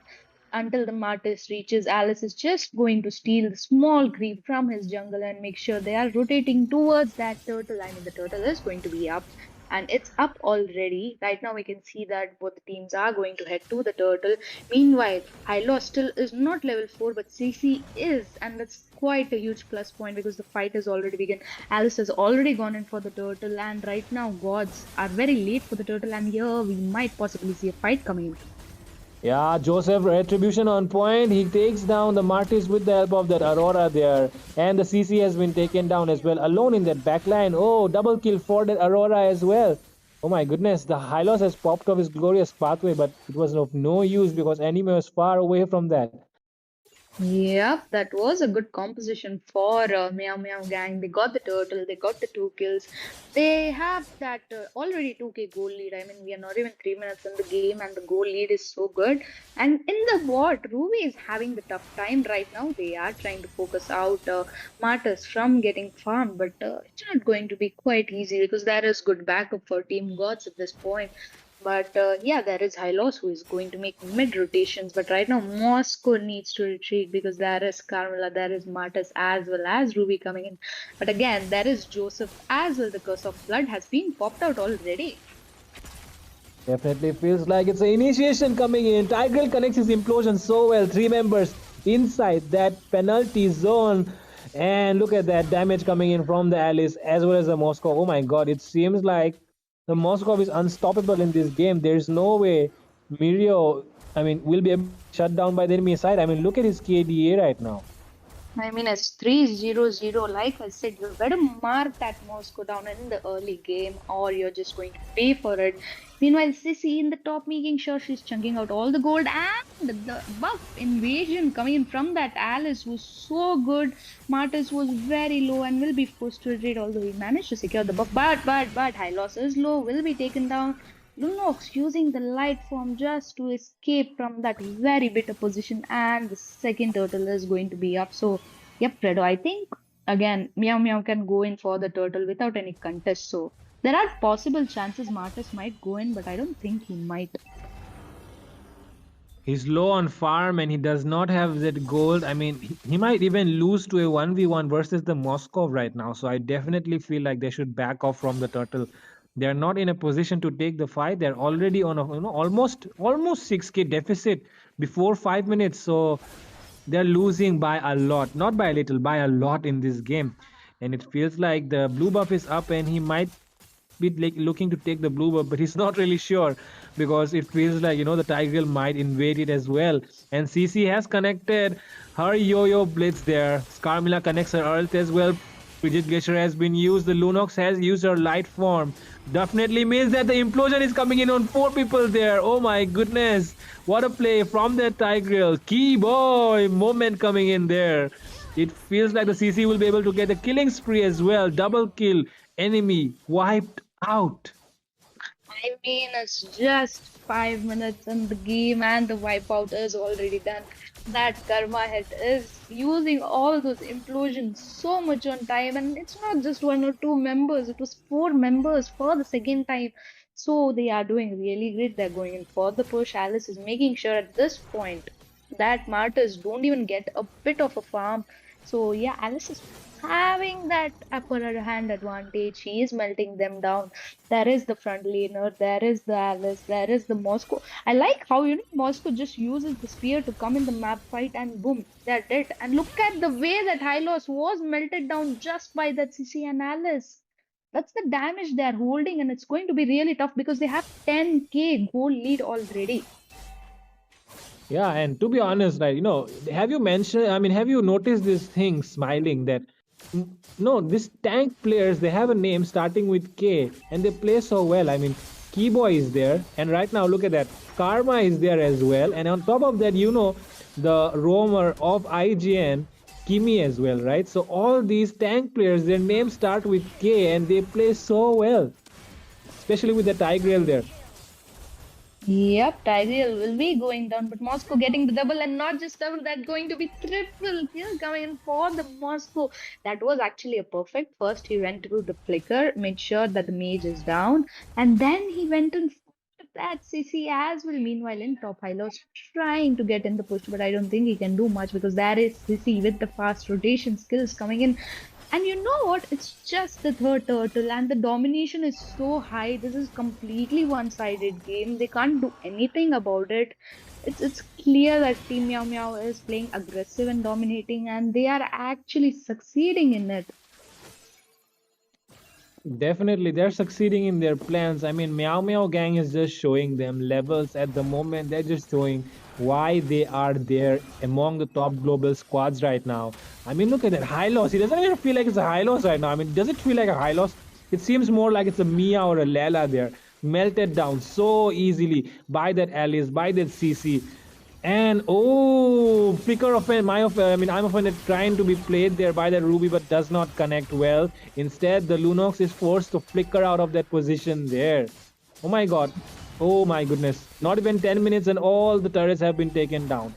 until the Martyrs reaches, Alice is just going to steal the small creep from his jungle and make sure they are rotating towards that turtle. I mean, the turtle is going to be up. And it's up already. Right now, we can see that both the teams are going to head to the turtle. Meanwhile, Hylo still is not level 4, but CC is, and that's quite a huge plus point because the fight has already begun. Alice has already gone in for the turtle, and right now, Gods are very late for the turtle, and here we might possibly see a fight coming in. Yeah, Joseph retribution on point. He takes down the Martis with the help of that Aurora there. And the CC has been taken down as well, alone in that backline. Oh, double kill for that Aurora as well. Oh my goodness, the Hylos has popped off his glorious pathway, but it was of no use because enemy was far away from that. Yep, that was a good composition for Meow gang. They got the turtle, they got the 2 kills. They have that already 2k goal lead. I mean, we are not even 3 minutes in the game, and the goal lead is so good. And in the bot, Ruby is having the tough time right now. They are trying to focus out Martyrs from getting farmed, but it's not going to be quite easy because there is good backup for Team Gods at this point. But yeah, there is Hylos who is going to make mid rotations. But right now, Moscow needs to retreat because there is Carmela, there is Martis as well as Ruby coming in. But again, there is Joseph as well. The Curse of Blood has been popped out already. Definitely feels like it's an initiation coming in. Tigreal connects his implosion so well. Three members inside that penalty zone. And look at that damage coming in from the Alice as well as the Moscow. Oh my god, it seems like the Moscow is unstoppable in this game. There's no way Mirio, will be able to get shut down by the enemy side. Look at his KDA right now. I mean, it's 3-0-0. Like I said, you better mark that Moscow down in the early game, or you're just going to pay for it. Meanwhile, Sissy in the top, making sure she's chunking out all the gold, and the buff invasion coming in from that Alice was so good. Martis was very low and will be forced to retreat, although he managed to secure the buff. But High Loss is low, will be taken down. Lunox using the light form just to escape from that very bitter position, and the second turtle is going to be up. So, yep, Fredo, I think again Meow can go in for the turtle without any contest. So, there are possible chances Martis might go in, but I don't think he might. He's low on farm and he does not have that gold. He might even lose to a 1v1 versus the Moscow right now. So I definitely feel like they should back off from the turtle. They're not in a position to take the fight. They're already on a almost 6k deficit before 5 minutes. So they're losing by a lot, not by a little, by a lot in this game. And it feels like the blue buff is up and he might be like looking to take the blue buff, but he's not really sure because it feels like the Tigreal might invade it as well. And CC has connected her yo-yo blitz there. Scarmilla connects her ult as well. Frigid Glacier has been used. The Lunox has used her light form. Definitely means that the implosion is coming in on 4 people there. Oh my goodness. What a play from that Tigreal. Key boy moment coming in there. It feels like the CC will be able to get a killing spree as well. Double kill. Enemy wiped out. I mean, it's just 5 minutes in the game, and the wipeout is already done. That Karma hit is using all those implosions so much on time, and it's not just one or two members, it was 4 members for the second time. So they are doing really great. They're going in for the push. Alice is making sure at this point that martyrs don't even get a bit of a farm. So yeah, Alice is having that upper hand advantage. She is melting them down. There is the front laner, there is the Alice, there is the Moscow. I like how Moscow just uses the spear to come in the map fight, and boom, they're dead. And look at the way that Hylos was melted down just by that CC and Alice. That's the damage they're holding, and it's going to be really tough because they have 10k goal lead already. Yeah, and to be honest, right, have you noticed this thing smiling that no, these tank players, they have a name starting with K and they play so well. Keyboy is there, and right now, look at that. Karma is there as well, and on top of that, the roamer of IGN, Kimi as well, right? So all these tank players, their names start with K and they play so well, especially with the Tigreal there. Yep, Tigreal will be going down, but Moscow getting the double, and not just double, that's going to be triple kill coming in for the Moscow. That was actually a perfect. First, he went through the flicker, made sure that the mage is down, and then he went in for that CC as well. Meanwhile, in top, Hylos trying to get in the push, but I don't think he can do much because there is CC with the fast rotation skills coming in. And you know what? It's just the third turtle, and the domination is so high. This is completely one-sided game. They can't do anything about it. It's clear that Team Meow is playing aggressive and dominating, and they are actually succeeding in it. Definitely, they're succeeding in their plans. Meow Gang is just showing them levels at the moment. They're just showing why they are there among the top global squads right now. Look at that high loss. It doesn't even feel like it's a high loss right now. Does it feel like a high loss? It seems more like it's a Mia or a Lela there, melted down so easily by that Alice, by that CC. And oh, flicker of I'm offended trying to be played there by the Ruby, but does not connect well. Instead, the Lunox is forced to flicker out of that position there. Oh my god. Oh my goodness. Not even 10 minutes and all the turrets have been taken down.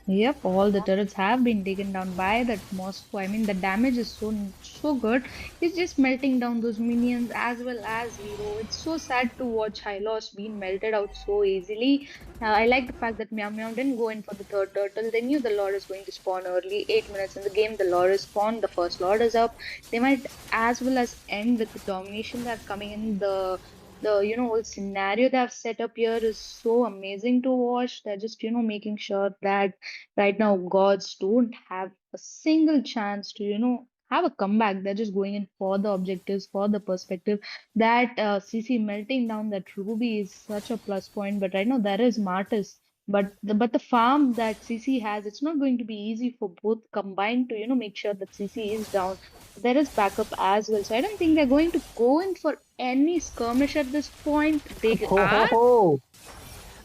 Yep, all the turrets have been taken down by that Moscow. I mean, the damage is so good. It's just melting down those minions as well as Hero. It's so sad to watch Hylos being melted out so easily. I like the fact that Meow didn't go in for the third turtle. They knew the Lord is going to spawn early. 8 minutes in the game, the Lord is spawned. The first Lord is up. They might as well as end with the domination that's coming in the the whole scenario they have set up here is so amazing to watch. They're just making sure that right now gods don't have a single chance to have a comeback. They're just going in for the objectives, for the perspective. That CC melting down that ruby is such a plus point. But right now there is Martis. But the farm that CC has, it's not going to be easy for both combined to make sure that CC is down. There is backup as well. So I don't think they're going to go in for any skirmish at this point. They Ho ho are. ho!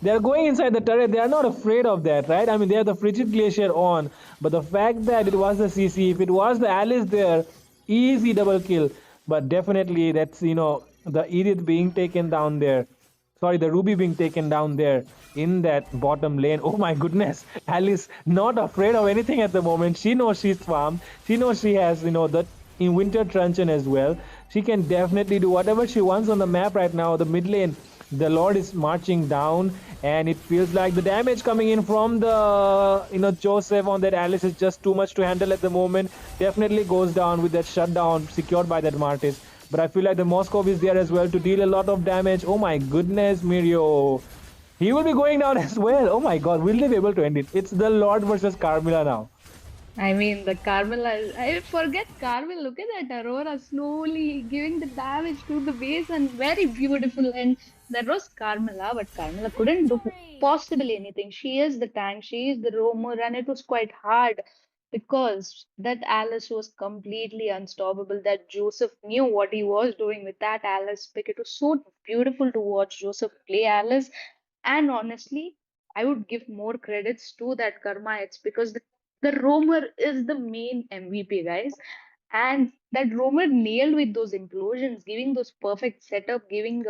They're going inside the turret. They are not afraid of that, right? I mean, they have the frigid glacier on, but the fact that it was the CC, if it was the Alice there, easy double kill. But definitely, that's the Edith being taken down there. Sorry, the Ruby being taken down there in that bottom lane. Oh my goodness, Alice not afraid of anything at the moment. She knows she's farmed. She knows she has the in winter truncheon as well. She can definitely do whatever she wants on the map right now. The mid lane, the Lord is marching down, and it feels like the damage coming in from the Joseph on that Alice is just too much to handle at the moment. Definitely goes down with that shutdown secured by that Martis. But I feel like the Moskov is there as well to deal a lot of damage. Oh my goodness, Mirio. He will be going down as well. Oh my god, will they be able to end it? It's the Lord versus Carmilla now. I mean, the Carmel, I forget Carmel. Look at that Aurora slowly giving the damage to the base and very beautiful. And that was Carmela, but Carmela couldn't do possibly anything. She is the tank, she is the roamer, and it was quite hard because that Alice was completely unstoppable. That Joseph knew what he was doing with that Alice pick. It was so beautiful to watch Joseph play Alice. And honestly, I would give more credits to that Karma. It's because the roamer is the main MVP, guys. And that roamer nailed with those implosions, giving those perfect setup, giving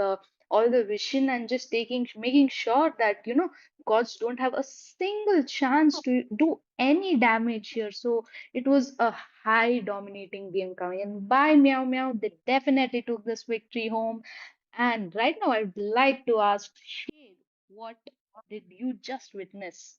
all the vision, and just making sure that gods don't have a single chance to do any damage here. So it was a high dominating game coming in by Meow Meow. They definitely took this victory home. And right now, I'd like to ask Shade, what did you just witness?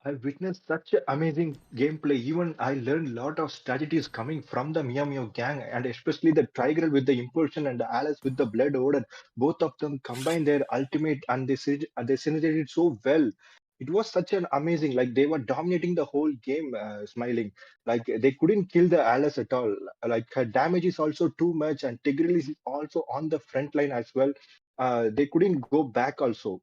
I witnessed such a amazing gameplay. Even I learned a lot of strategies coming from the Meowmeow gang, and especially the Trigal with the impulsion and the Alice with the Blood Order. Both of them combined their ultimate, and they synergized so well. It was such an amazing, like they were dominating the whole game, smiling. Like they couldn't kill the Alice at all. Like her damage is also too much, and Tigreal is also on the front line as well. They couldn't go back also.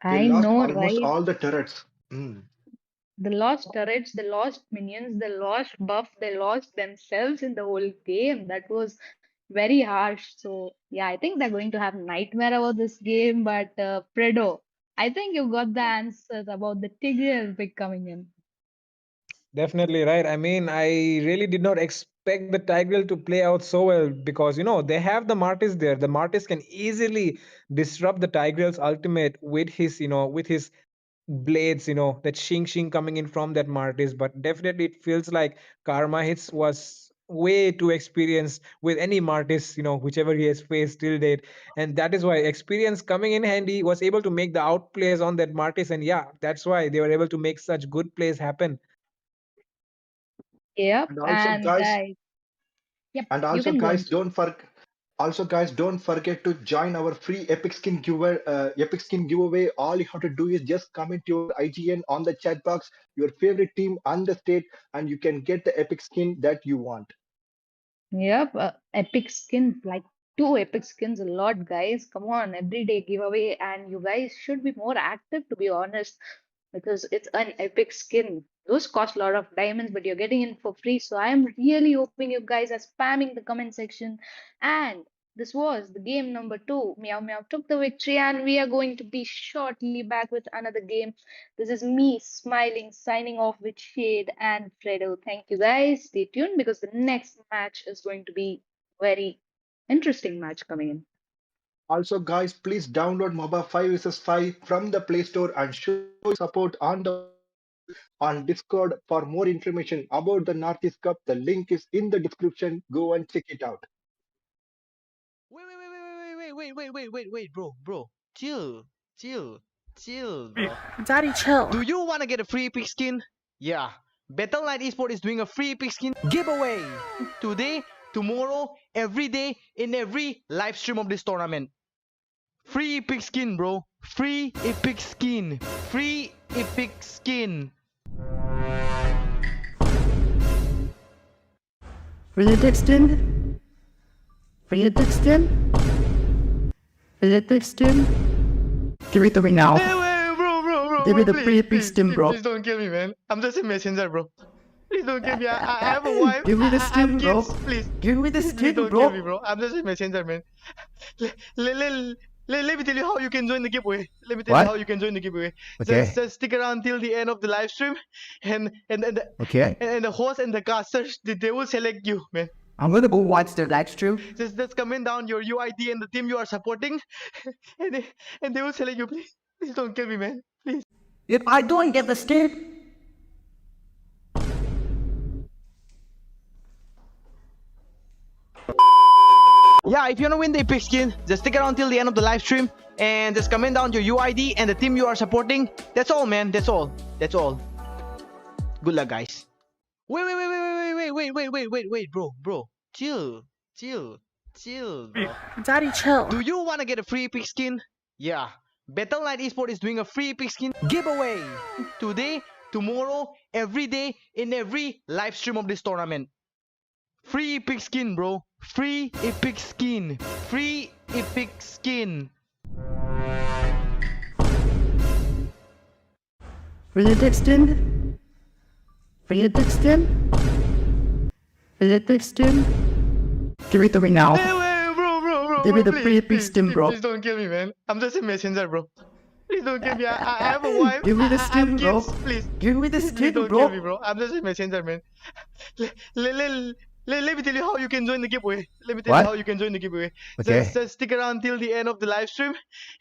They I lost know, almost right? all the turrets. The lost turrets, the lost minions, the lost buff, they lost themselves in the whole game. That was very harsh. So, yeah, I think they're going to have nightmare about this game. But, Fredo, I think you got the answers about the Tigreal pick coming in. Definitely right. I mean, I really did not expect the Tigreal to play out so well because they have the Martis there. The Martis can easily disrupt the Tigreal's ultimate with his blades, that shing coming in from that Martis. But definitely it feels like Karma Hits was way too experienced with any Martis, whichever he has faced till date. And that is why experience coming in handy was able to make the outplays on that Martis. And yeah, that's why they were able to make such good plays happen. Yep. And also, And, guys, yep, and you also, can go guys, on. don't forget. Also, guys, don't forget to join our free Epic Skin giveaway. All you have to do is just comment your IGN on the chat box, your favorite team and the state, and you can get the epic skin that you want. Yep, epic skin, like two epic skins a lot, guys. Come on, everyday giveaway, and you guys should be more active, to be honest, because it's an epic skin. Those cost a lot of diamonds, but you're getting it for free. So I am really hoping you guys are spamming the comment section. And this was the game number two. Meow Meow took the victory, and we are going to be shortly back with another game. This is me smiling, signing off with Shade and Fredo. Thank you guys. Stay tuned because the next match is going to be very interesting match coming in. Also, guys, please download MOBA 5 vs 5 from the Play Store and show support on the on Discord for more information about the Northeast Cup. The link is in the description. Go and check it out. Wait, bro. Chill, bro. Daddy, chill. Do you want to get a free epic skin? Yeah. Battle Knight Esport is doing a free epic skin giveaway. Today, tomorrow, every day, in every live stream of this tournament. Free epic skin, bro. Free epic skin. Free epic skin. Will it extend? Will it extend? Will it extend? Give it to me now. Hey, wait, bro, Give me the please, free epic please, stim, please, bro. please don't kill me, man. I'm just a messenger, bro. Please don't kill me. I have a wife. Give me the I have stim, bro. kids. Please, Give me the please stim, don't kill me, bro. bro. I'm just a messenger, man. Let me tell you how you can join the giveaway. Let me tell you What? how you can join the giveaway. Okay. Just stick around till the end of the live stream, and Okay. the host and the casters they will select you, man. I'm gonna go watch the live stream. Just comment down your UID and the team you are supporting, and they will select you. Please don't kill me, man. Please. If I don't get the skin, Yeah, if you want to win the epic skin, just stick around till the end of the live stream and just comment down your UID and the team you are supporting. That's all, man. That's all. That's all. Good luck, guys. Wait, bro. Chill. Bro. Daddy, chill. Do you want to get a free epic skin? Yeah. Battle Night Esport is doing a free epic skin giveaway today, tomorrow, every day, in every live stream of this tournament. Free epic skin, bro. Free epic skin. Free epic skin. Will it extend? Will it extend? Will it extend? Give it to me now. Hey, wait, bro. Give me the please, free epic please, stim, please, bro. Please don't kill me, man. I'm just a messenger, bro. Please don't kill me. I have a wife. Give me the I have stim, bro. kids. Please. Give me the Please skin, don't kill me, bro. bro. I'm just a messenger, man. Let me tell you how you can join the giveaway. Let me tell What? you how you can join the giveaway. Okay. Just stick around till the end of the live stream,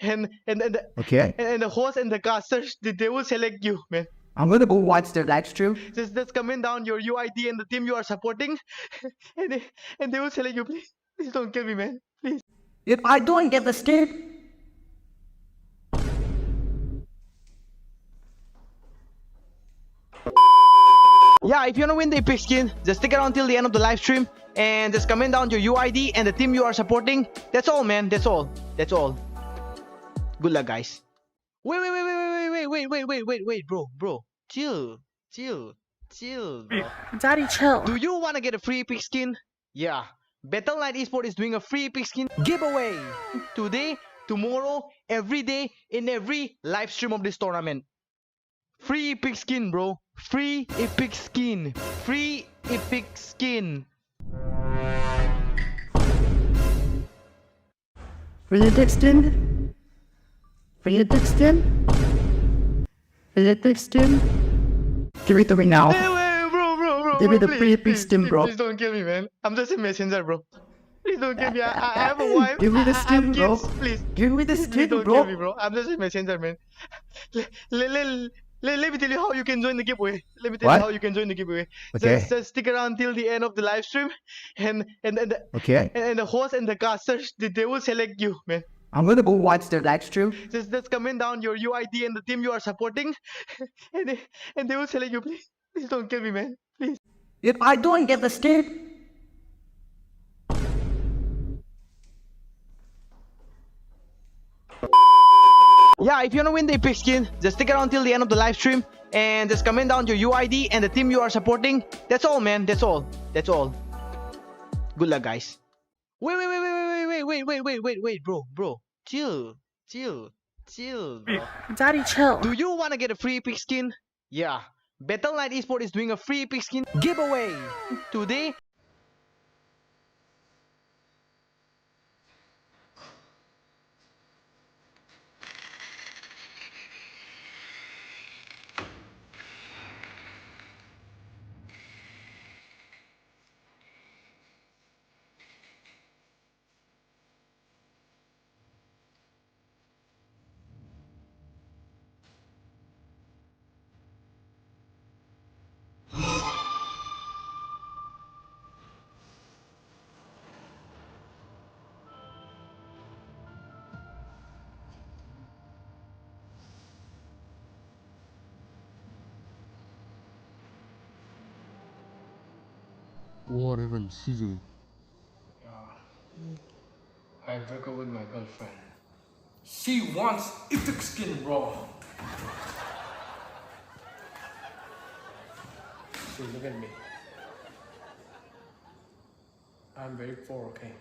Okay. and the host and the casters they will select you, man. I'm gonna go watch the live stream. Just comment down your UID and the team you are supporting, and they will select you. Please don't kill me, man. Please. If I don't get the skin, Yeah, if you want to win the epic skin, just stick around till the end of the live stream and just comment down your UID and the team you are supporting. That's all, man. That's all. That's all. Good luck, guys. Wait, bro. Chill. Bro. Daddy, chill. Do you want to get a free epic skin? Yeah. Battle Night Esport is doing a free epic skin giveaway today, tomorrow, every day, in every live stream of this tournament. Free epic skin, bro. Free epic skin. Free epic skin. Will it extend? Will it extend? Will it extend? Give it to me now. Hey, wait, bro. Give me the please, free epic please, stim, please, bro. Please don't kill me, man. I'm just a messenger, bro. Please don't kill me. I have a wife. Give me the I have stim, bro. kids. Please. Give me the Please skin, don't kill me, bro. bro. I'm just a messenger, man. Let me tell you how you can join the giveaway. Let me tell What? you how you can join the giveaway. Okay. Just stick around till the end of the live stream, and Okay. the host and the casters they will select you, man. I'm gonna go watch the live stream. Just comment down your UID and the team you are supporting, and they will select you. Please don't kill me, man. Please. If I don't get the skin, Yeah, if you want to win the epic skin, just stick around till the end of the live stream and just comment down your UID and the team you are supporting. That's all, man. That's all. That's all. Good luck, guys. Wait, bro. Chill. Bro. Daddy, chill. Do you want to get a free epic skin? Yeah. Battle Night Esport is doing a free epic skin giveaway today. What even season? I broke up with my girlfriend. She wants epic skin raw. So look at me. I'm very poor, okay?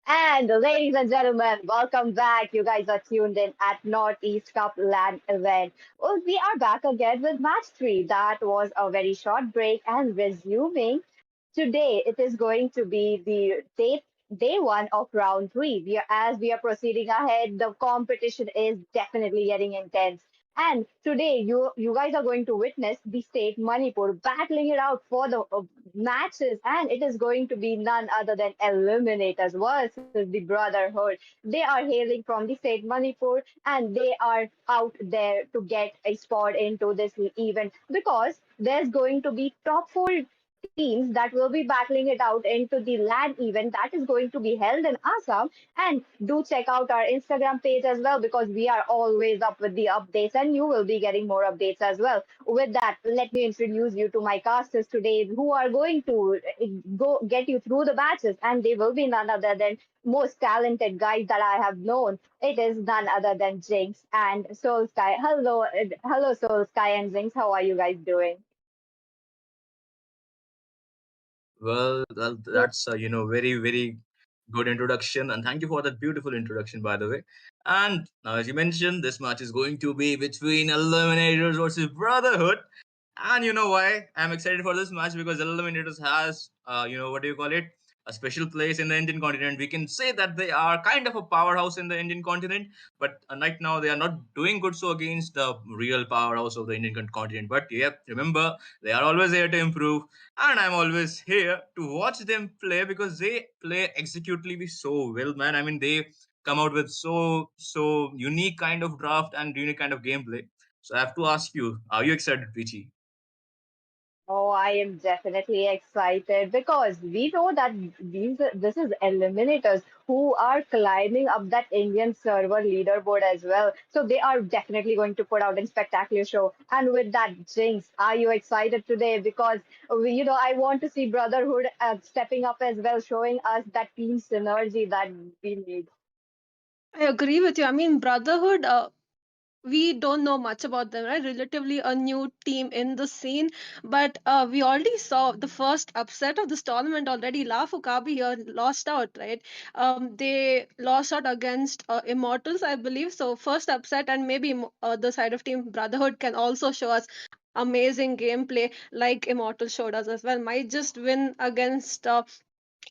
And ladies and gentlemen, welcome back. You guys are tuned in at Northeast Cup LAN event. Well, we are back again with match three. That was a very short break and resuming. Today it is going to be the day one of round three. As we are proceeding ahead, the competition is definitely getting intense. And today, you guys are going to witness the state Manipur battling it out for the matches, and it is going to be none other than Eliminators versus the Brotherhood. They are hailing from the state Manipur, and they are out there to get a spot into this event because there's going to be top four teams that will be battling it out into the LAN event that is going to be held in Assam. And do check out our Instagram page as well because we are always up with the updates and you will be getting more updates as well. With that, let me introduce you to my casters today who are going to go get you through the matches, and they will be none other than most talented guys that I have known. It is none other than Jinx and Soul Sky. Hello, Soul Sky and Jinx. How are you guys doing? Well, that's very very good introduction, and thank you for that beautiful introduction, by the way. And now, as you mentioned, this match is going to be between Eliminators versus Brotherhood. And you know why I'm excited for this match? Because Eliminators has, what do you call it? A special place in the Indian continent. We can say that they are kind of a powerhouse in the Indian continent, but right now they are not doing good so against the real powerhouse of the Indian continent. But yep, remember, they are always here to improve, and I'm always here to watch them play because they play executively so well, man. I mean, they come out with so unique kind of draft and unique kind of gameplay. So I have to ask you, are you excited, Peachy? Oh, I am definitely excited because we know that this is Eliminators who are climbing up that Indian server leaderboard as well. So they are definitely going to put out a spectacular show. And with that, Jinx, are you excited today? Because I want to see Brotherhood stepping up as well, showing us that team synergy that we need. I agree with you. I mean, Brotherhood, we don't know much about them, right? Relatively a new team in the scene, but we already saw the first upset of this tournament already. Lafu Kabi here lost out, right? They lost out against Immortals, I believe. So first upset, and maybe the side of Team Brotherhood can also show us amazing gameplay like Immortal showed us as well. Might just win against ET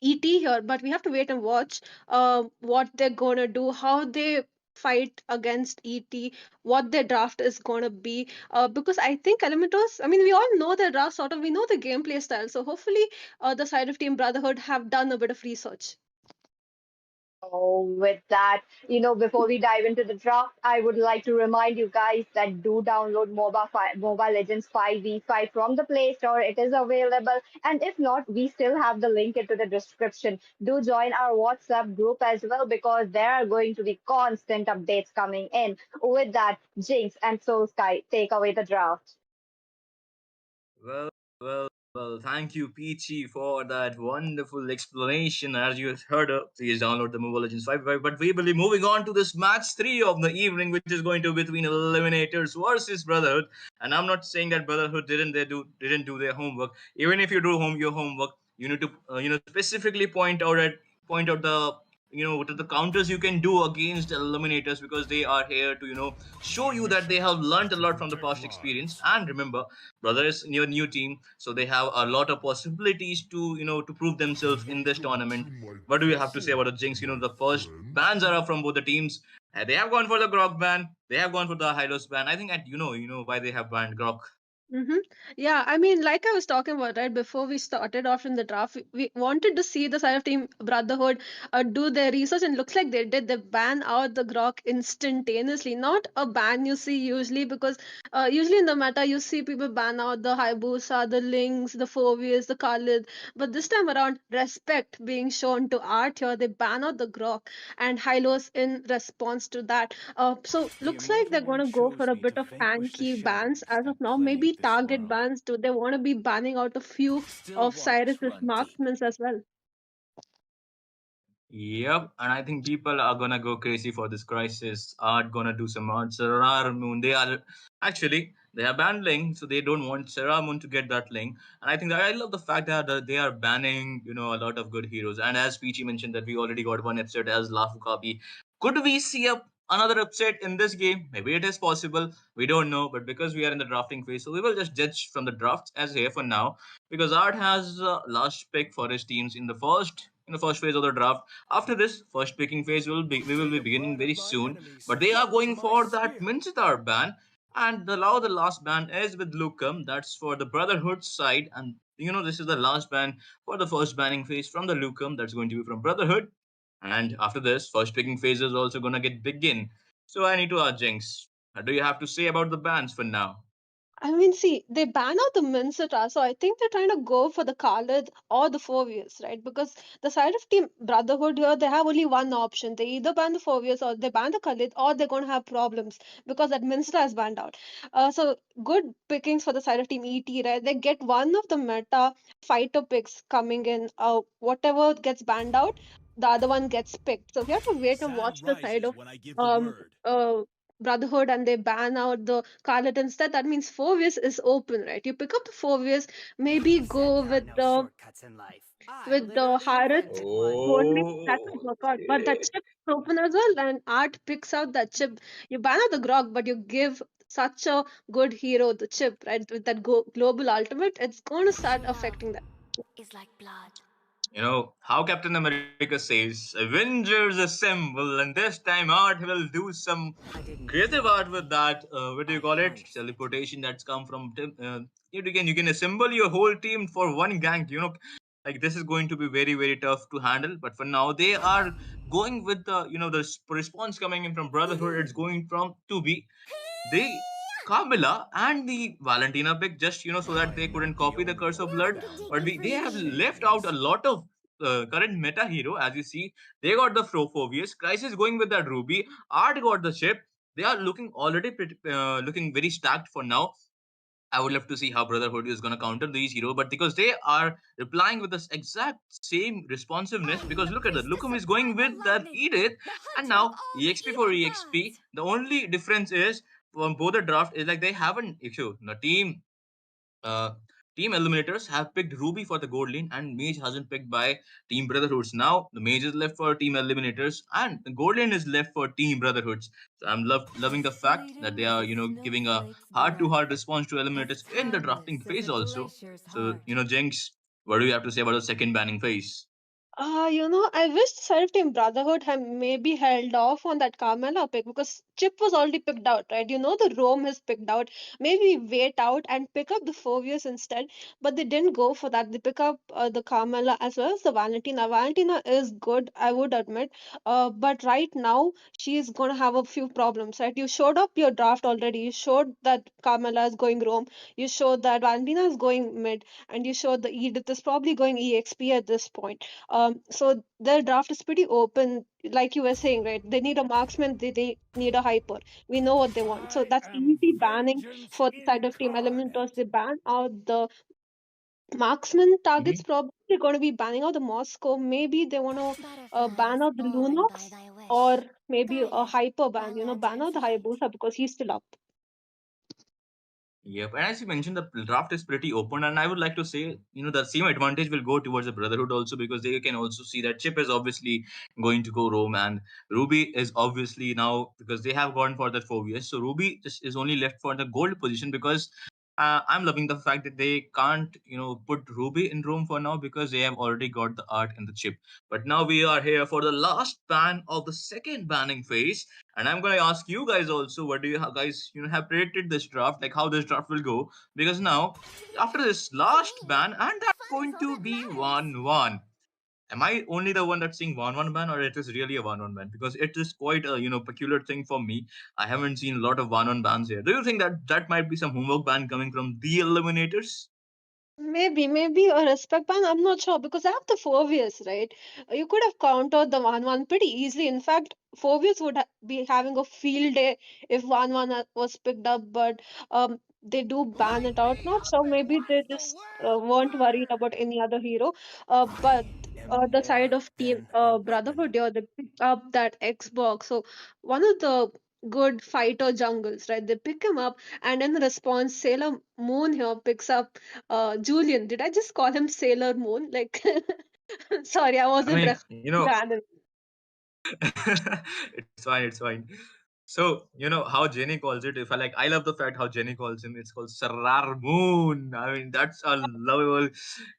here, but we have to wait and watch what they're gonna do, how they fight against ET, what their draft is gonna be. Because I think Elementals, I mean, we all know their draft sort of, we know the gameplay style. So hopefully, the side of Team Brotherhood have done a bit of research. Oh, with that, before we dive into the draft, I would like to remind you guys that do download Mobile Legends 5v5 from the Play Store. It is available. And if not, we still have the link into the description. Do join our WhatsApp group as well because there are going to be constant updates coming in. With that, Jinx and Soul Sky, take away the draft. Well, well, thank you, Peachy, for that wonderful explanation. As you heard, please download the Mobile Legends 5. But we will be moving on to this match 3 of the evening, which is going to be between Eliminators versus Brotherhood. And I'm not saying that Brotherhood didn't do their homework. Even if you do your homework, you need to specifically point out the what are the counters you can do against Eliminators because they are here to show you that they have learned a lot from the past experience. And remember, Brother is in your new team, so they have a lot of possibilities to to prove themselves in this tournament. What do you have to say about the Jinx? The first bans are up from both the teams. They have gone for the Grok ban. They have gone for the Hylos ban. I think that you know why they have banned Grok. Mm-hmm. Yeah, I mean, like I was talking about, right, before we started off in the draft, we wanted to see the side of Team Brotherhood do their research, and looks like they did. They ban out the Grok instantaneously, not a ban you see usually, because usually in the meta you see people ban out the Hayabusa, the Lynx, the Phobius, the Khalid, but this time around, respect being shown to Art here, they ban out the Grok and Hylos in response to that. So looks like they're gonna go for a bit of tanky bans as of now. Maybe target bans. Do they want to be banning out a few of Cyrus's marksmen as well? Yep, and I think people are gonna go crazy for this crisis. Are gonna do some art. Sarah Moon, they are actually they are banning, so they don't want Sarah Moon to get that link. And I think that I love the fact that they are banning, a lot of good heroes. And as Peachy mentioned, that we already got one episode as Lafu Kabi. Could we see another upset in this game? Maybe it is possible. We don't know, but because we are in the drafting phase, so we will just judge from the drafts as here for now. Because Art has last pick for his teams in the first phase of the draft. After this first picking phase, we will be beginning very soon. But they are going for that Minchitar ban, and the last ban is with Lucum. That's for the Brotherhood side, and this is the last ban for the first banning phase from the Lucum. That's going to be from Brotherhood, and after this, first picking phase is also gonna get begin. So I need to ask Jinx, what do you have to say about the bans for now? I mean, see, they ban out the Minnesota, so I think they're trying to go for the Khalid or the Fovius, right? Because the side of Team Brotherhood here, they have only one option. They either ban the Fovius or they ban the Khalid, or they're going to have problems because that Minnesota is banned out. So good pickings for the side of Team ET, right? They get one of the meta fighter picks coming in. Whatever gets banned out, the other one gets picked. So we have to wait and watch the side of um uh Brotherhood, and they ban out the Scarlet instead. That means Fovius is open, right? You pick up the Fovius, maybe go with the Harith Goldlink. That might work out. But that Okay. chip is open as well, and Art picks out that chip. You ban out the Grog, but you give such a good hero the chip, right? With that global ultimate, it's going to start affecting that. How Captain America says, Avengers assemble, and this time Art will do some creative art with that. What do you call it? Teleportation that's come from. You can assemble your whole team for one gang. Like this is going to be very very tough to handle. But for now, they are going with the response coming in from Brotherhood. It's going from to be the Carmilla and the Valentina pick, just so that they couldn't copy the Curse of Blood. But they have left out a lot of current meta hero. As you see, they got the Phobius. Crisis going with that Ruby. Art got the chip. They are looking already looking very stacked for now. I would love to see how Brotherhood is going to counter these heroes, but because they are replying with this exact same responsiveness, because look at that, Lukum is going with that Edith, and now EXP for EXP. The only difference is from both the draft is like they haven't issue. The uh, team eliminators have picked Ruby for the gold lane, and Mage hasn't picked by Team Brotherhoods. Now the Mage is left for Team Eliminators, and the gold lane is left for Team Brotherhoods. So I'm loving the fact that they are giving a heart-to-heart response to Eliminators in the drafting phase also. So Jinx, what do you have to say about the second banning phase? I wish the side of Team Brotherhood had maybe held off on that Carmella pick because Chip was already picked out, right? The Rome is picked out. Maybe wait out and pick up the Fovius instead, but they didn't go for that. They pick up the Carmella as well as the Valentina. Valentina is good, I would admit, but right now she's gonna have a few problems, right? You showed up your draft already. You showed that Carmella is going Rome. You showed that Valentina is going mid, and you showed the Edith is probably going EXP at this point. So their draft is pretty open, like you were saying, right? They need a marksman, they need a hyper. We know what they want. So that's easy banning for the side of Team Elementals. They ban out the marksman targets, Mhm. probably going to be banning out the Moscow. Maybe they want to ban out the Lunox, or maybe a hyper ban, ban out the Hayabusa because he's still up. Yep, and as you mentioned, the draft is pretty open, and I would like to say, the same advantage will go towards the Brotherhood also because they can also see that Chip is obviously going to go Rome, and Ruby is obviously now because they have gone for that 4 years, so Ruby just is only left for the gold position because I'm loving the fact that they can't, put Ruby in Rome for now because they have already got the art and the chip. But now we are here for the last ban of the second banning phase, and I'm gonna ask you guys also, what do you guys, have predicted this draft, like how this draft will go? Because now, after this last ban, and that's going to be 1-1. Am I only the one that's seeing 1-1 ban, or it is really a 1-1 ban? Because it is quite a peculiar thing for me. I haven't seen a lot of 1-1 bans here. Do you think that that might be some homework ban coming from the Eliminators? Maybe a respect ban. I'm not sure because I have the Phobius, right? You could have countered the 1-1 pretty easily. In fact, Phobius would be having a field day if 1-1 was picked up, but they do ban it out. Not sure. Maybe they just weren't worried about any other hero. But the side of team Brotherhood here, they picked up that Xbox. So one of the good fighter jungles, right? They pick him up, and in response, Sailor Moon here picks up Julian. Did I just call him Sailor Moon? Like, sorry, I I wasn't mean, referring to the anime. it's fine, it's fine. So, how Jenny calls it. If I love the fact how Jenny calls him. It's called Sarar Moon. I mean, that's a lovable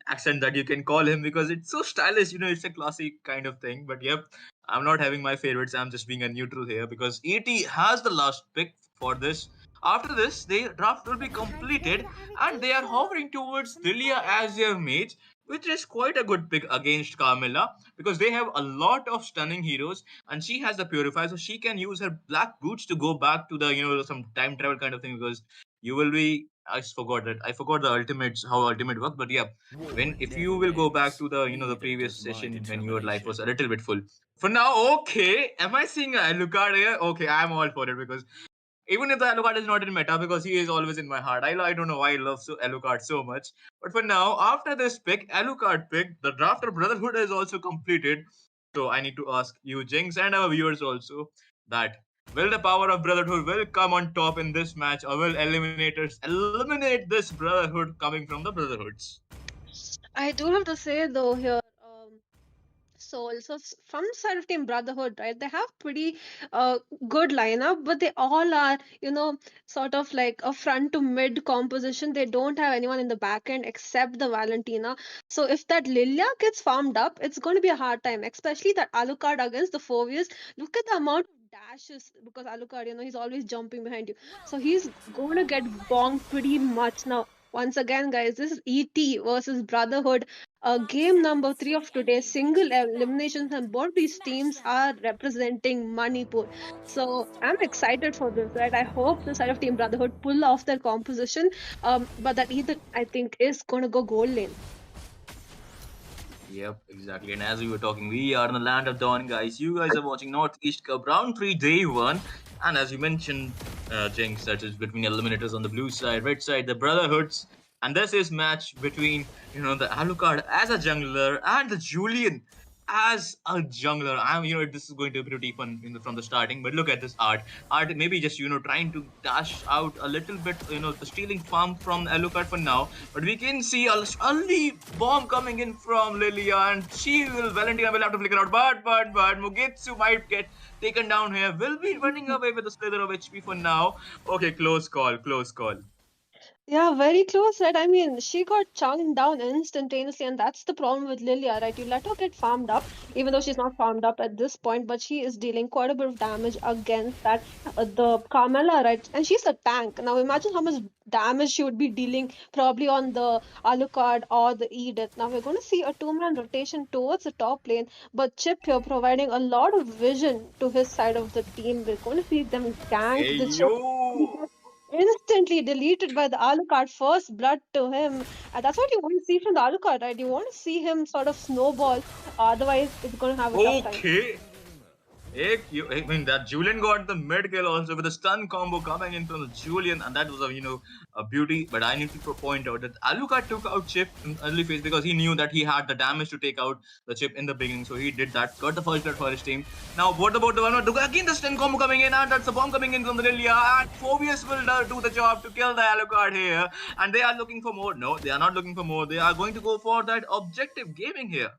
accent that you can call him because it's so stylish. It's a classic kind of thing. But yep, I'm not having my favorites. I'm just being a neutral here because ET has the last pick for this. After this, the draft will be completed and they are hovering towards Lilia as their mage, which is quite a good pick against Carmilla because they have a lot of stunning heroes and she has the purify, so she can use her black boots to go back to the some time travel kind of thing because you will be. I forgot the ultimates, how ultimate work, but yeah, when if you will go back to the the previous session when your life was a little bit full. For now, okay, am I seeing a Alucard here? Okay, I'm all for it because even if the Alucard is not in meta, because he is always in my heart. I don't know why I love Alucard so much. But for now, after this pick, Alucard pick, the draft of Brotherhood is also completed. So I need to ask you, Jinx, and our viewers also, that will the power of Brotherhood will come on top in this match, or will Eliminators eliminate this Brotherhood coming from the Brotherhoods? I do have to say though here, from the side of Team Brotherhood, right? They have pretty uh, good lineup, but they all are, sort of like a front to mid composition. They don't have anyone in the back end except the Valentina. So if that Lilia gets farmed up, it's going to be a hard time, especially that Alucard against the Phobius. Look at the amount of dashes because Alucard, he's always jumping behind you. So he's going to get bonked pretty much now. Once again, guys, this is ET versus Brotherhood, game number 3 of today's single eliminations, and both these teams are representing Manipur. So I'm excited for this, right? I hope the side of Team Brotherhood pull off their composition, but that either I think is going to go gold lane. Yep, exactly. And as we were talking, we are in the land of dawn, guys. You guys are watching Northeast Cup Round 3, Day 1. And as you mentioned, Jinx, that is between Eliminators on the blue side, red side, the Brotherhoods. And this is match between, the Alucard as a jungler and the Julian as a jungler. This is going to be pretty fun from the starting. But look at this art. Art maybe just, trying to dash out a little bit, the stealing farm from Alucard for now. But we can see a early bomb coming in from Lilia, and Valentina will have to flicker out. But Mugetsu might get taken down here. Will be running away with a slither of HP for now. Okay, close call, close call. Yeah, very close, right? I mean, she got chunked down instantaneously, and that's the problem with Lilia, right? You let her get farmed up, even though she's not farmed up at this point, but she is dealing quite a bit of damage against that the Carmela, right? And she's a tank. Now imagine how much damage she would be dealing probably on the Alucard or the Edith. Now we're going to see a two-man rotation towards the top lane, but Chip here providing a lot of vision to his side of the team. We're going to see them gank Hey the Chip yo! instantly deleted by the Alucard. First blood to him. That's what you want to see from the Alucard, right? You want to see him sort of snowball. Otherwise, it's going to have a tough time. Okay. I mean that Julian got the mid kill also with a stun combo coming in from the Julian, and that was a beauty. But I need to point out that Alucard took out Chip in early phase because he knew that he had the damage to take out the Chip in the beginning, so he did that. Got the first blood for his team. Now what about the one? Again the stun combo coming in, and that's the bomb coming in from the Lilia, and Phobius will do the job to kill the Alucard here. And they are looking for more. No, they are not looking for more. They are going to go for that objective gaming here.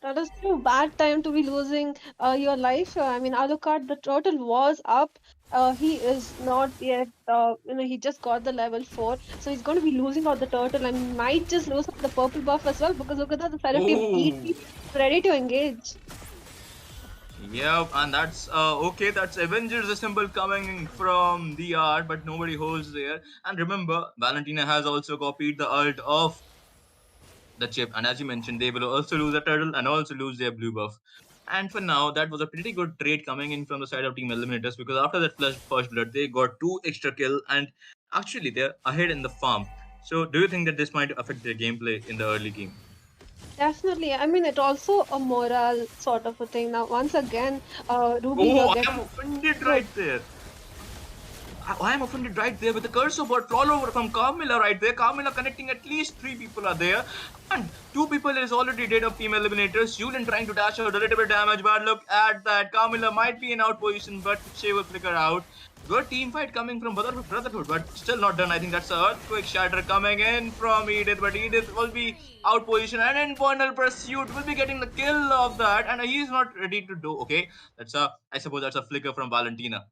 That is too bad time to be losing your life. I mean, Alucard, the total was up. he is not yet, he just got the level 4, so he's going to be losing out the turtle and might just lose out the purple buff as well because look at that, the side of team Oh, ET is ready to engage. yeah, and that's okay. That's Avengers symbol coming from the art, but nobody holds there. And remember, Valentina has also copied the ult of the chip, and as you mentioned, they will also lose a turtle and also lose their blue buff. And for now, that was a pretty good trade coming in from the side of Team Eliminators because after that first blood, they got 2 extra kill and actually they're ahead in the farm. So, do you think that this might affect their gameplay in the early game? Definitely. I mean, it also a moral sort of a thing. Now, once again, Ruby here Oh, I gets am offended good. right there. I am offended right there with the cursor bot fall over from Carmilla right there. Carmilla connecting at least 3 people are there. And 2 people is already dead of team eliminators. Julian trying to dash out a little bit damage, but look at that. Carmilla might be in out position, but she will flicker out. Good team fight coming from Brotherhood, but still not done. I think that's an earthquake shatter coming in from Edith, but Edith will be out position and Infernal Pursuit will be getting the kill of that, and he's not ready to do. Okay, I suppose that's a flicker from Valentina.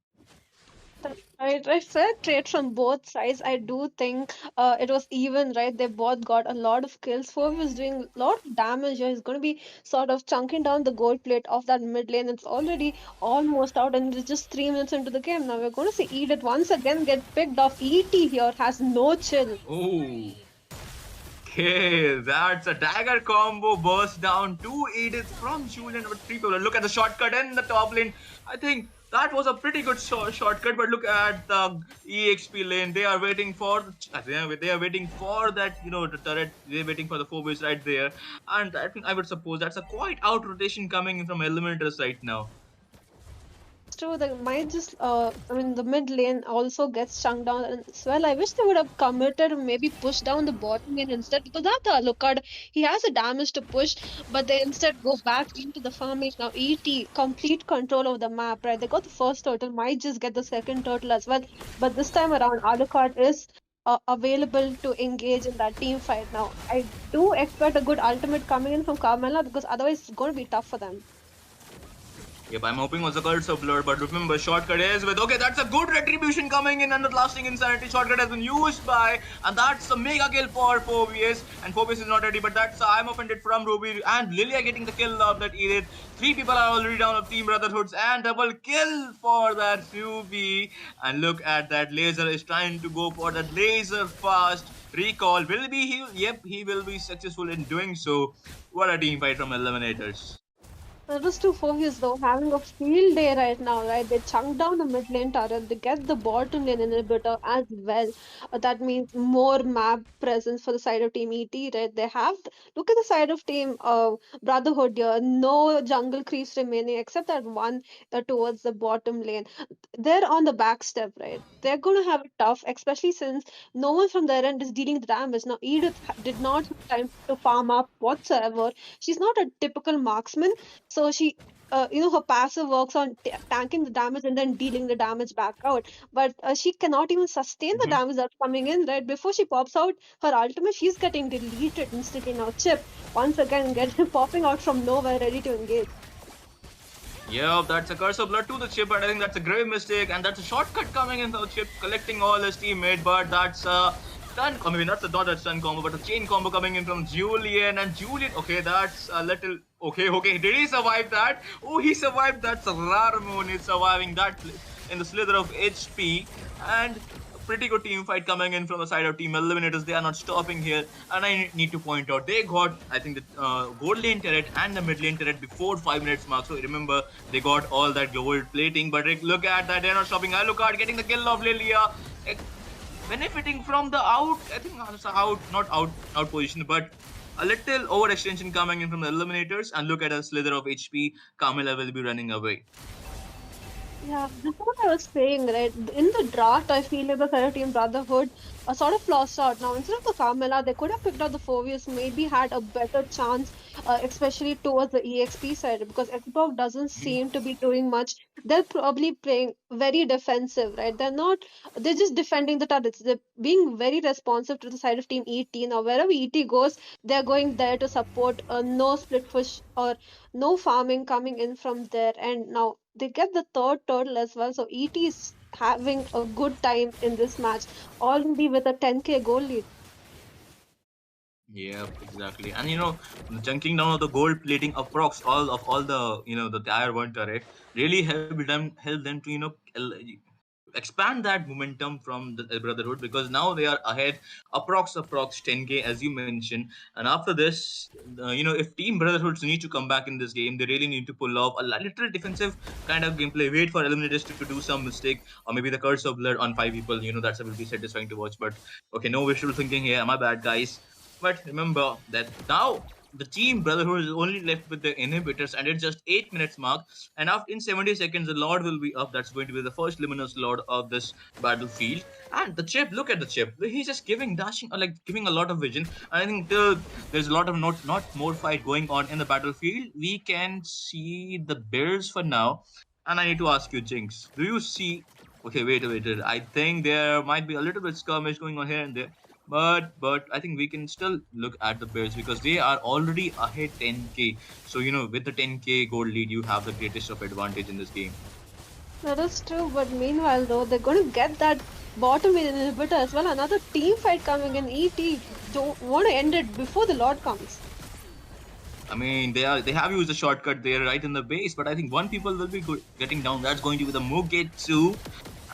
I fair trade from both sides. I do think it was even, right? They both got a lot of kills. Four was doing a lot of damage here. He's going to be sort of chunking down the gold plate of that mid lane. It's already almost out, and it's just 3 minutes into the game. Now we're going to see Edith once again get picked off. ET here has no chill. Oh. Okay, that's a dagger combo burst down to Edith from Julian with 3 people. Look at the shortcut in the top lane. I think that was a pretty good shortcut, but look at the EXP lane. They are waiting for they are waiting for that the turret. They're waiting for the Phobos right there, and I think I would suppose that's a quite out rotation coming in from Eliminators right now. True, they might just I mean the mid lane also gets chunked down as well. I wish they would have committed and maybe pushed down the bottom lane instead because that Alucard, he has a damage to push, but they instead go back into the farming. Now ET complete control of the map, right? They got the first turtle, might just get the second turtle as well. But this time around Alucard is available to engage in that team fight. Now I do expect a good ultimate coming in from Carmela because otherwise it's going to be tough for them. Yep, I'm hoping was a curse of blur, but remember, shortcut is with okay, that's a good retribution coming in under lasting insanity. Shortcut has been used by, and that's a mega kill for Phobius. And Phobius is not ready, but that's I'm offended from Ruby and Lilia getting the kill of that Edith. 3 people are already down of Team Brotherhoods and double kill for that Ruby. And look at that laser is trying to go for that laser fast recall. Will be he? Yep, he will be successful in doing so. What a team fight from Eliminators. Those two Phobias though having a field day right now, right? They chunk down the mid lane turret, they get the bottom lane inhibitor as well. That means more map presence for the side of Team ET, right? They have look at the side of Team Brotherhood here. No jungle creeps remaining except that one towards the bottom lane. They're on the back step, right? They're gonna have it tough, especially since no one from their end is dealing the damage. Now Edith did not have time to farm up whatsoever. She's not a typical marksman, so she her passive works on tanking the damage and then dealing the damage back out, but she cannot even sustain the damage that's coming in, right? Before she pops out her ultimate, she's getting deleted instantly. Now Chip once again getting popping out from nowhere ready to engage. Yeah, that's a curse of blood to the chip, but I think that's a grave mistake, and that's a shortcut coming in for the chip, collecting all his teammate, but that's a stun combo. I mean, that's not a stun combo, but a chain combo coming in from Julian, and Julian, okay, that's a little, okay, did he survive that? Oh, he survived, that's a Raramon is surviving that in the slither of HP, and pretty good team fight coming in from the side of Team Eliminators. They are not stopping here, and I need to point out they got I think the gold lane turret and the mid lane turret before 5 minutes mark. So remember they got all that gold plating. But look at that, they're not stopping. Alucard getting the kill of Lilia, benefiting from the out. I think it's a not out position, but a little overextension coming in from the Eliminators. And look at a slither of HP. Carmilla will be running away. Yeah, this is what I was saying, right? In the draft, I feel like the Sarah Team Brotherhood sort of lost out. Now, instead of the Carmela, they could have picked out the Phobius, maybe had a better chance, especially towards the EXP side, because Xbox doesn't seem to be doing much. They're probably playing very defensive, right? They're just defending the turrets. They're being very responsive to the side of Team ET. Now, wherever ET goes, they're going there to support no split push or no farming coming in from there. And now they get the third turtle as well. So ET is having a good time in this match, already with a 10K goal lead. Yep, exactly. And the chunking down of the gold plating approx all the the tier one turret really helped them to expand that momentum from the Brotherhood, because now they are ahead approx 10k as you mentioned. And after this, if Team Brotherhoods need to come back in this game, they really need to pull off a little defensive kind of gameplay. Wait for Eliminators to do some mistake, or maybe the Curse of Blood on 5 people. That's will be satisfying to watch. But okay, no wishful thinking here. My bad, guys. But remember that now the Team Brotherhood is only left with the inhibitors, and it's just 8 minutes mark. And after in 70 seconds, the Lord will be up. That's going to be the first Luminous Lord of this battlefield. And the chip, look at the chip. He's just giving dashing, like giving a lot of vision. And I think till there's a lot of not more fight going on in the battlefield, we can see the builds for now. And I need to ask you, Jinx, do you see? Okay, wait. I think there might be a little bit skirmish going on here and there. But I think we can still look at the Bears because they are already ahead 10k. So with the 10k gold lead, you have the greatest of advantage in this game. That is true, but meanwhile, though, they're going to get that bottom inhibitor as well. Another team fight coming in. ET don't want to end it before the Lord comes. I mean, they have used a shortcut there right in the base, but I think one people will be getting down. That's going to be the Mugetsu,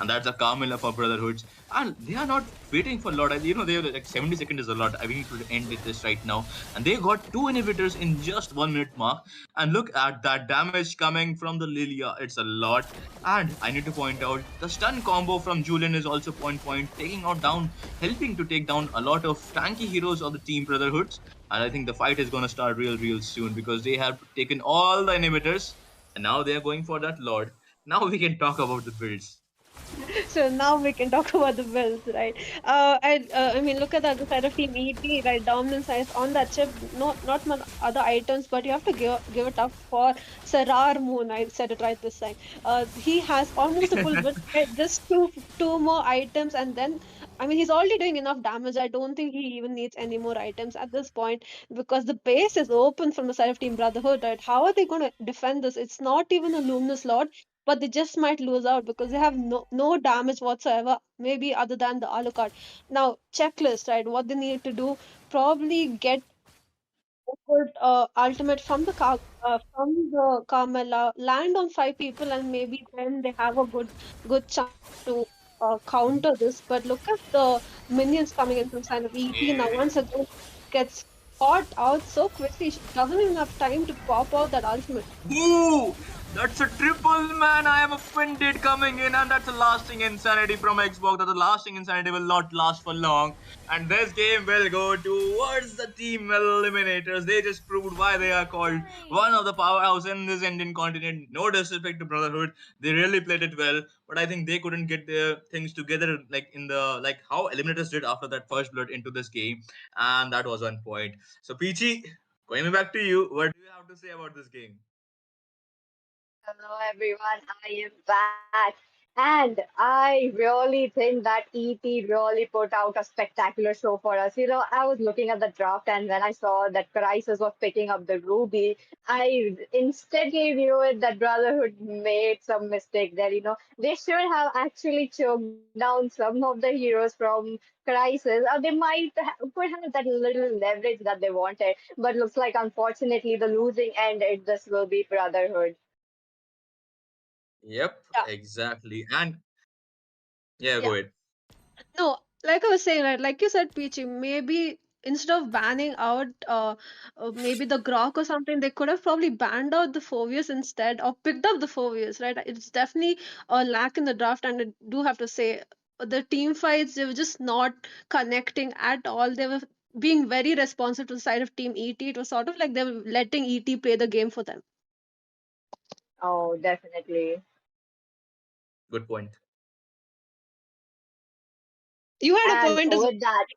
and that's a Carmilla for Brotherhoods. And they are not waiting for a lot. They have like 70 seconds is a lot. We need to end with this right now. And they got two inhibitors in just 1 minute mark. And look at that damage coming from the Lilia. It's a lot. And I need to point out the stun combo from Julian is also point, taking out down, helping to take down a lot of tanky heroes of the Team Brotherhoods. And I think the fight is gonna start real soon because they have taken all the inhibitors and now they are going for that Lord. Now we can talk about the builds. So now we can talk about the builds, right? I mean, look at the other side of Team ET, right? Dominant size on that chip. Not much other items, but you have to give it up for Sarar Moon. I said it right this time. He has almost a full build, right? Just two more items, and then I mean, he's already doing enough damage. I don't think he even needs any more items at this point because the base is open from the side of Team Brotherhood, right? How are they going to defend this? It's not even a Luminous Lord, but they just might lose out because they have no damage whatsoever, maybe other than the Alucard. Now, checklist, right? What they need to do, probably get a good ultimate from the Carmella, land on 5 people, and maybe then they have a good chance to counter this. But look at the minions coming in from side of ET now. Once again, gets caught out so quickly, she doesn't even have time to pop out that ultimate. Ooh, that's a triple, man. I am offended coming in, and that's a lasting insanity from Xbox. That the lasting insanity will not last for long. And this game will go towards the Team Eliminators. They just proved why they are called one of the powerhouse in this Indian continent. No disrespect to Brotherhood. They really played it well, but I think they couldn't get their things together like in the like how Eliminators did after that first blood into this game, and that was one point. So Peachy, going back to you, what do you have to say about this game? Hello everyone, I am back. And I really think that ET really put out a spectacular show for us. I was looking at the draft, and when I saw that Crisis was picking up the Ruby, I instantly knew it that Brotherhood made some mistake there. They should have actually choked down some of the heroes from Crisis, or they could have that little leverage that they wanted. But looks like, unfortunately, the losing end, this will be Brotherhood. Yep, Yeah. exactly. And yeah, Yeah. go ahead. No, like I was saying, right, like you said, Peachy, maybe instead of banning out maybe the Grok or something, they could have probably banned out the Fovius instead or picked up the Fovius, right? It's definitely a lack in the draft, and I do have to say, the team fights, they were just not connecting at all. They were being very responsive to the side of Team ET. It was sort of like they were letting ET play the game for them. Oh, definitely. Good point. You had a And point as well. with that,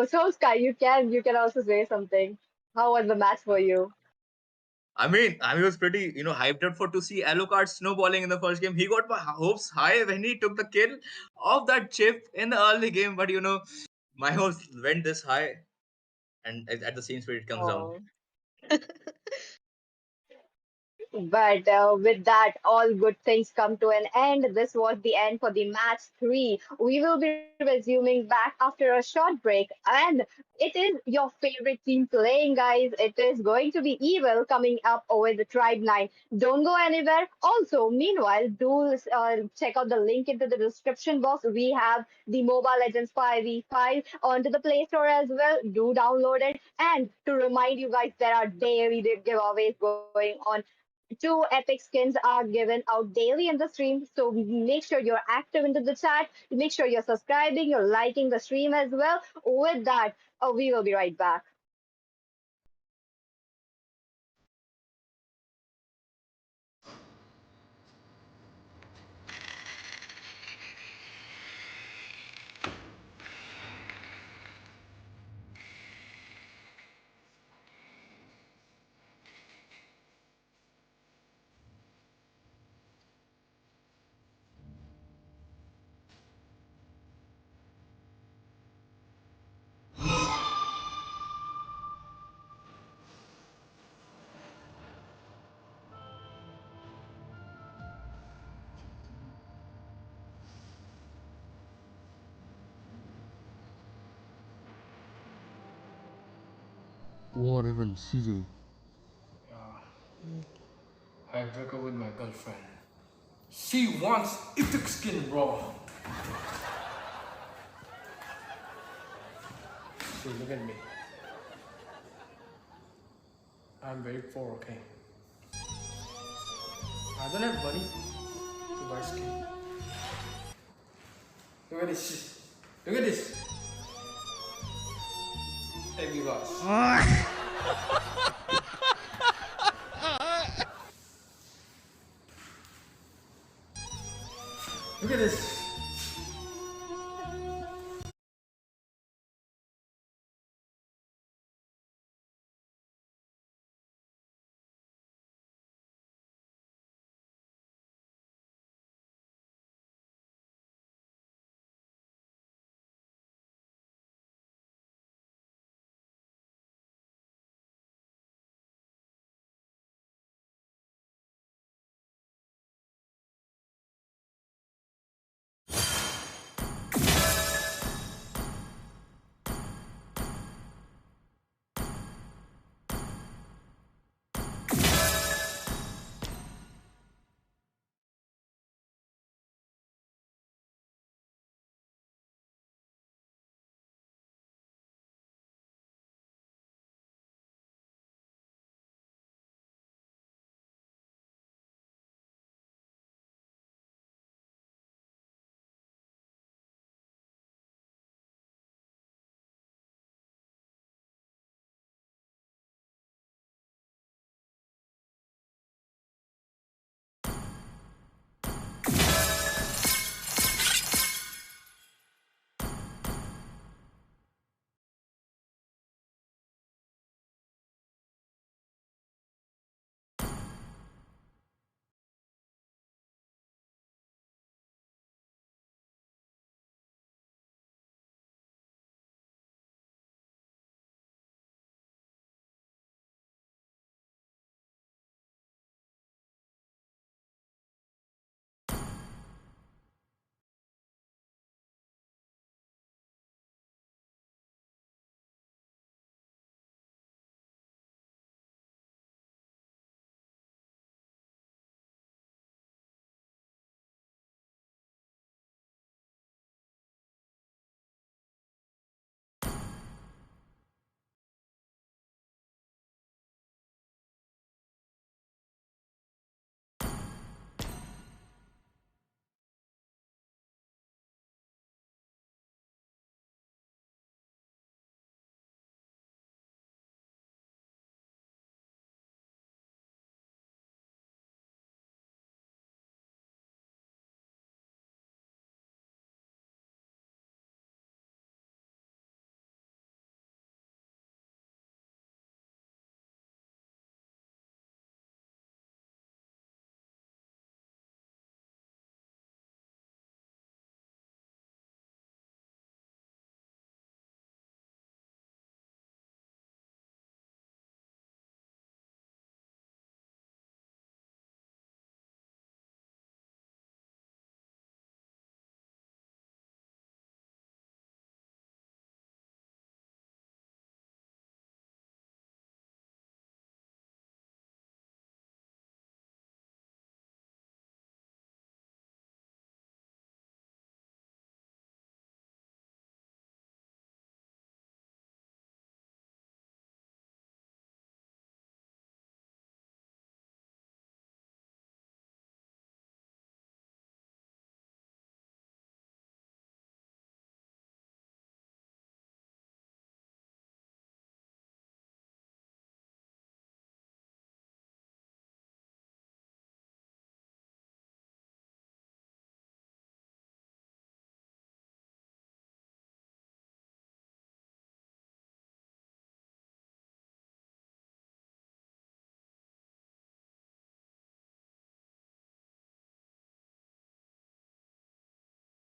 so Sky, you can also say something. How was the match for you? I was pretty, hyped up for to see Alucard snowballing in the first game. He got my hopes high when he took the kill of that chip in the early game, but my hopes went this high, and at the same speed it comes down. Oh, But with that, all good things come to an end. This was the end for the match three. We will be resuming back after a short break, and it is your favorite team playing, guys. It is going to be Evil coming up with the Tribe 9. Don't go anywhere. Also, meanwhile, do check out the link into the description box. We have the Mobile Legends 5v5 onto the Play Store as well. Do download it. And to remind you guys, there are daily giveaways going on. Two epic skins are given out daily in the stream, so make sure you're active into the chat. Make sure you're subscribing, you're liking the stream as well. With that, we will be right back. What even city? I broke up with my girlfriend. She wants Ittic skin raw. See, look at me. I'm very poor, okay? I don't have money to buy skin. Look at this. Look at this. Hey, you guys. Look at this.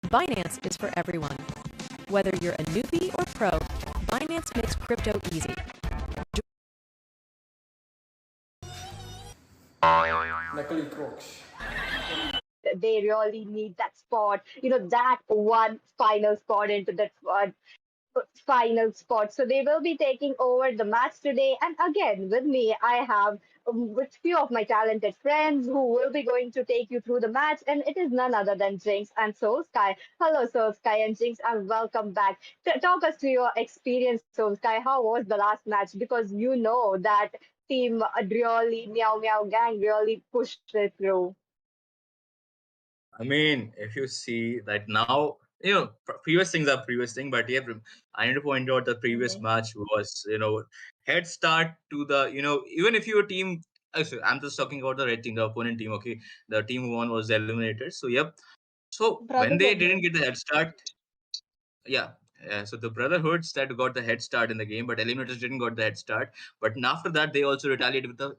Binance is for everyone. Whether you're a newbie or pro, Binance makes crypto easy. Luckily, Crocs. They really need that spot, that one final spot into that final spot. So they will be taking over the match today. And again, with me, I have with few of my talented friends who will be going to take you through the match. And it is none other than Jinx and Soul Sky. Hello, Soul Sky and Jinx, and welcome back. Talk us through your experience, Soul Sky. How was the last match? Because you know that team really Meow Meow gang really pushed it through. I mean, if you see that now, previous things are previous thing, but yeah, I need to point out the previous Mhm. match was, head start to the, even if your team, actually, I'm just talking about the red team, the opponent team, okay, the team who won was the Eliminators. So, yep. So when they Brotherhood, didn't right? get the head start, yeah, so the Brotherhoods that got the head start in the game, but Eliminators didn't got the head start. But after that, they also retaliated with the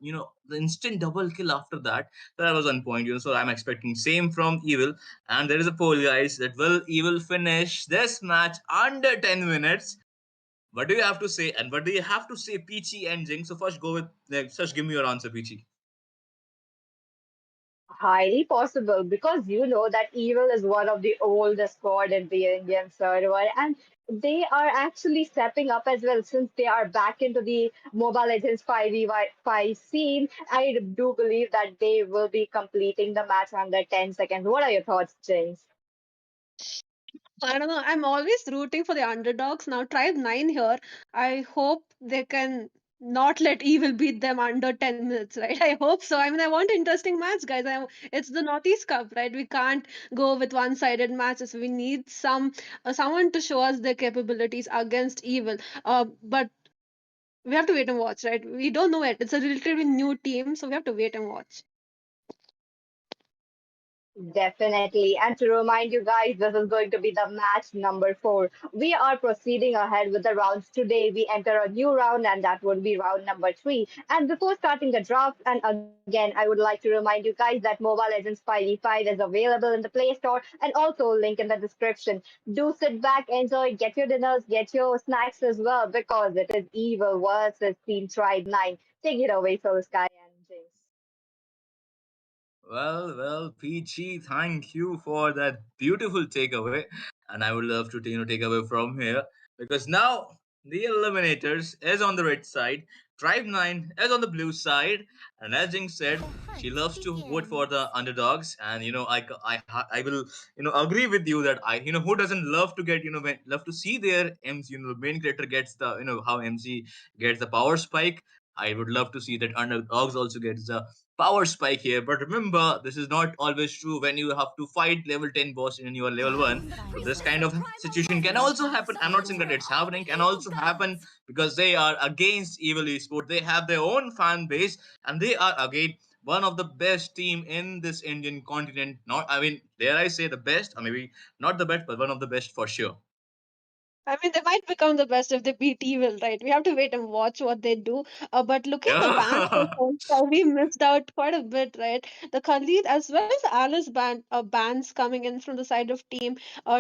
the instant double kill after that. That was on point. So I'm expecting same from Evil. And there is a poll, guys, that will Evil finish this match under 10 minutes? What do you have to say? And what do you have to say, Peachy and Jing? So first, go with first. Give me your answer, Peachy. Highly possible because you know that Evil is one of the oldest squad in the Indian server, and they are actually stepping up as well since they are back into the Mobile Legends 5v5 scene. I do believe that they will be completing the match under 10 seconds. What are your thoughts, James? I don't know. I'm always rooting for the underdogs. Now, Tribe 9 here. I hope they can not let Evil beat them under 10 minutes, right? I hope so. I mean, I want interesting match, guys. It's the Northeast Cup, right? We can't go with one-sided matches. We need someone to show us their capabilities against Evil. But we have to wait and watch, right? We don't know it. It's a relatively new team, so we have to wait and watch. Definitely. And to remind you guys, this is going to be the match number 4. We are proceeding ahead with the rounds today. We enter a new round, and that would be round number 3. And before starting the draft, and again, I would like to remind you guys that Mobile Legends 5v5 is available in the Play Store and also link in the description. Do sit back, enjoy, get your dinners, get your snacks as well, because it is Evil versus Team Tribe 9. Take it away, Soul Sky and James. Well, Peachy, thank you for that beautiful takeaway. And I would love to, take away from here because now the Eliminators is on the red side, Tribe 9 is on the blue side, and as Jing said, she loves to vote for the underdogs. And I will, agree with you that who doesn't love to get, love to see their MC, the main character gets the, how MC gets the power spike. I would love to see that underdogs also gets the power spike here. But remember, this is not always true when you have to fight level 10 boss in your level 1. So this kind of situation can also happen. I'm not saying that it's happening, can also happen because they are against Evil Esport. They have their own fan base and they are again one of the best team in this Indian continent. Not, I mean, dare I say the best, or maybe not the best, but one of the best for sure. I mean, they might become the best if they beat Evil, right? We have to wait and watch what they do. But looking at the bans so Yeah. far, we missed out quite a bit, right? The Khalid as well as the Alice bans coming in from the side of Team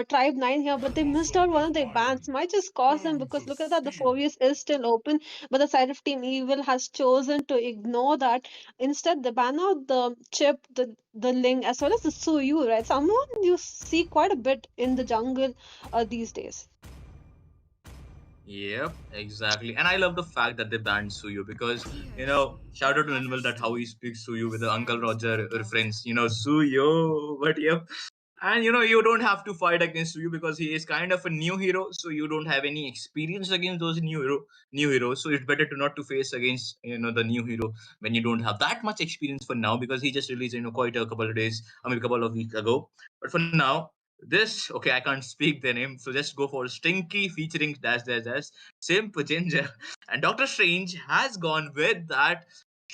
Tribe 9 here, but they missed out one of their bans. Might just cost them because look at that, the 4vs is still open, but the side of Team Evil has chosen to ignore that. Instead, they ban out the Chip, the Ling, as well as the Suyu, right? Someone you see quite a bit in the jungle these days. Yep, exactly. And I love the fact that they banned Suyu because, shout out to Animal that how he speaks Suyu with the Uncle Roger reference, Suyu. But yep. And you don't have to fight against Suyu because he is kind of a new hero, so you don't have any experience against those new heroes. So it's better to not to face against the new hero when you don't have that much experience for now because he just released quite a couple of days, I mean a couple of weeks ago. But for now, this okay, I can't speak their name, so just go for Stinky featuring dash dash dash Simp Ginger. And Doctor Strange has gone with that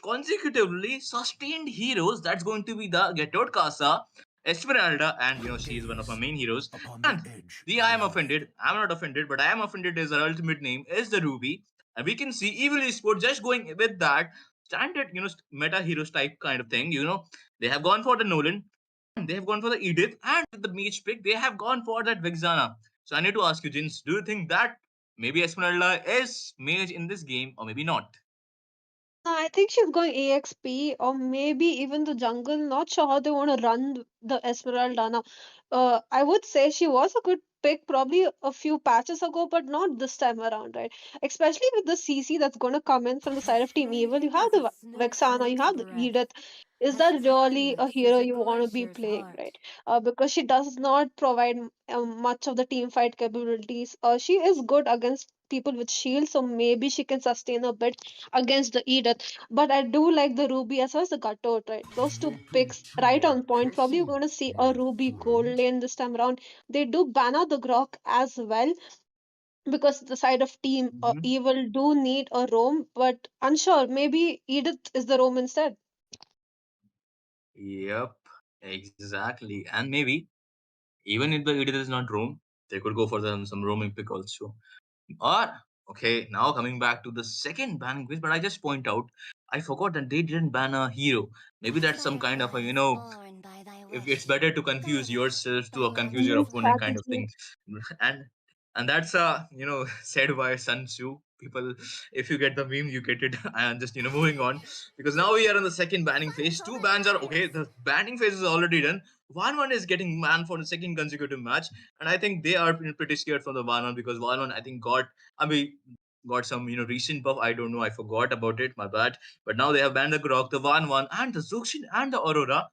consecutively sustained heroes. That's going to be the Get Out Casa, Esmeralda, and she is one of my main heroes. And the I am offended. I'm not offended, but I am offended is her ultimate name is the Ruby. And we can see Evil Esport just going with that standard, meta heroes type kind of thing. They have gone for the Nolan. They have gone for the Edith, and with the mage pick, they have gone for that Vexana. So I need to ask you, Jins, do you think that maybe Esmeralda is mage in this game, or maybe not? I think she's going EXP or maybe even the jungle. Not sure how they want to run the Esmeralda now. I would say she was a good pick probably a few patches ago, but not this time around, right? Especially with the CC that's going to come in from the side of Team Evil. You have the Vexana, you have the Edith. Is that really a hero you want to be playing, right? Because she does not provide much of the team fight capabilities. She is good against people with shield, so maybe she can sustain a bit against the Edith. But I do like the Ruby as well as the Gatot, right? Those two picks right on point. Probably you're going to see a Ruby gold lane this time around. They do ban out the Grok as well because the side of Team Mhm. Evil do need a roam, but unsure. Maybe Edith is the roam instead. Yep, exactly. And maybe even if the Edith is not roam, they could go for some roaming pick also. Or okay, now coming back to the second banning quiz, but I just point out I forgot that they didn't ban a hero. Maybe that's some kind of a if it's better to confuse yourself to confuse your New opponent kind of strategy. thing. and and that's said by Sun Tzu. People, if you get the meme, you get it. And just moving on, because now we are in the second banning phase. Two bans are okay. The banning phase is already done. One is getting banned for the second consecutive match, and I think they are pretty scared from the one because one I think got some recent buff. I don't know. I forgot about it. My bad. But now they have banned the Grok, the one, and the Zuxin and the Aurora.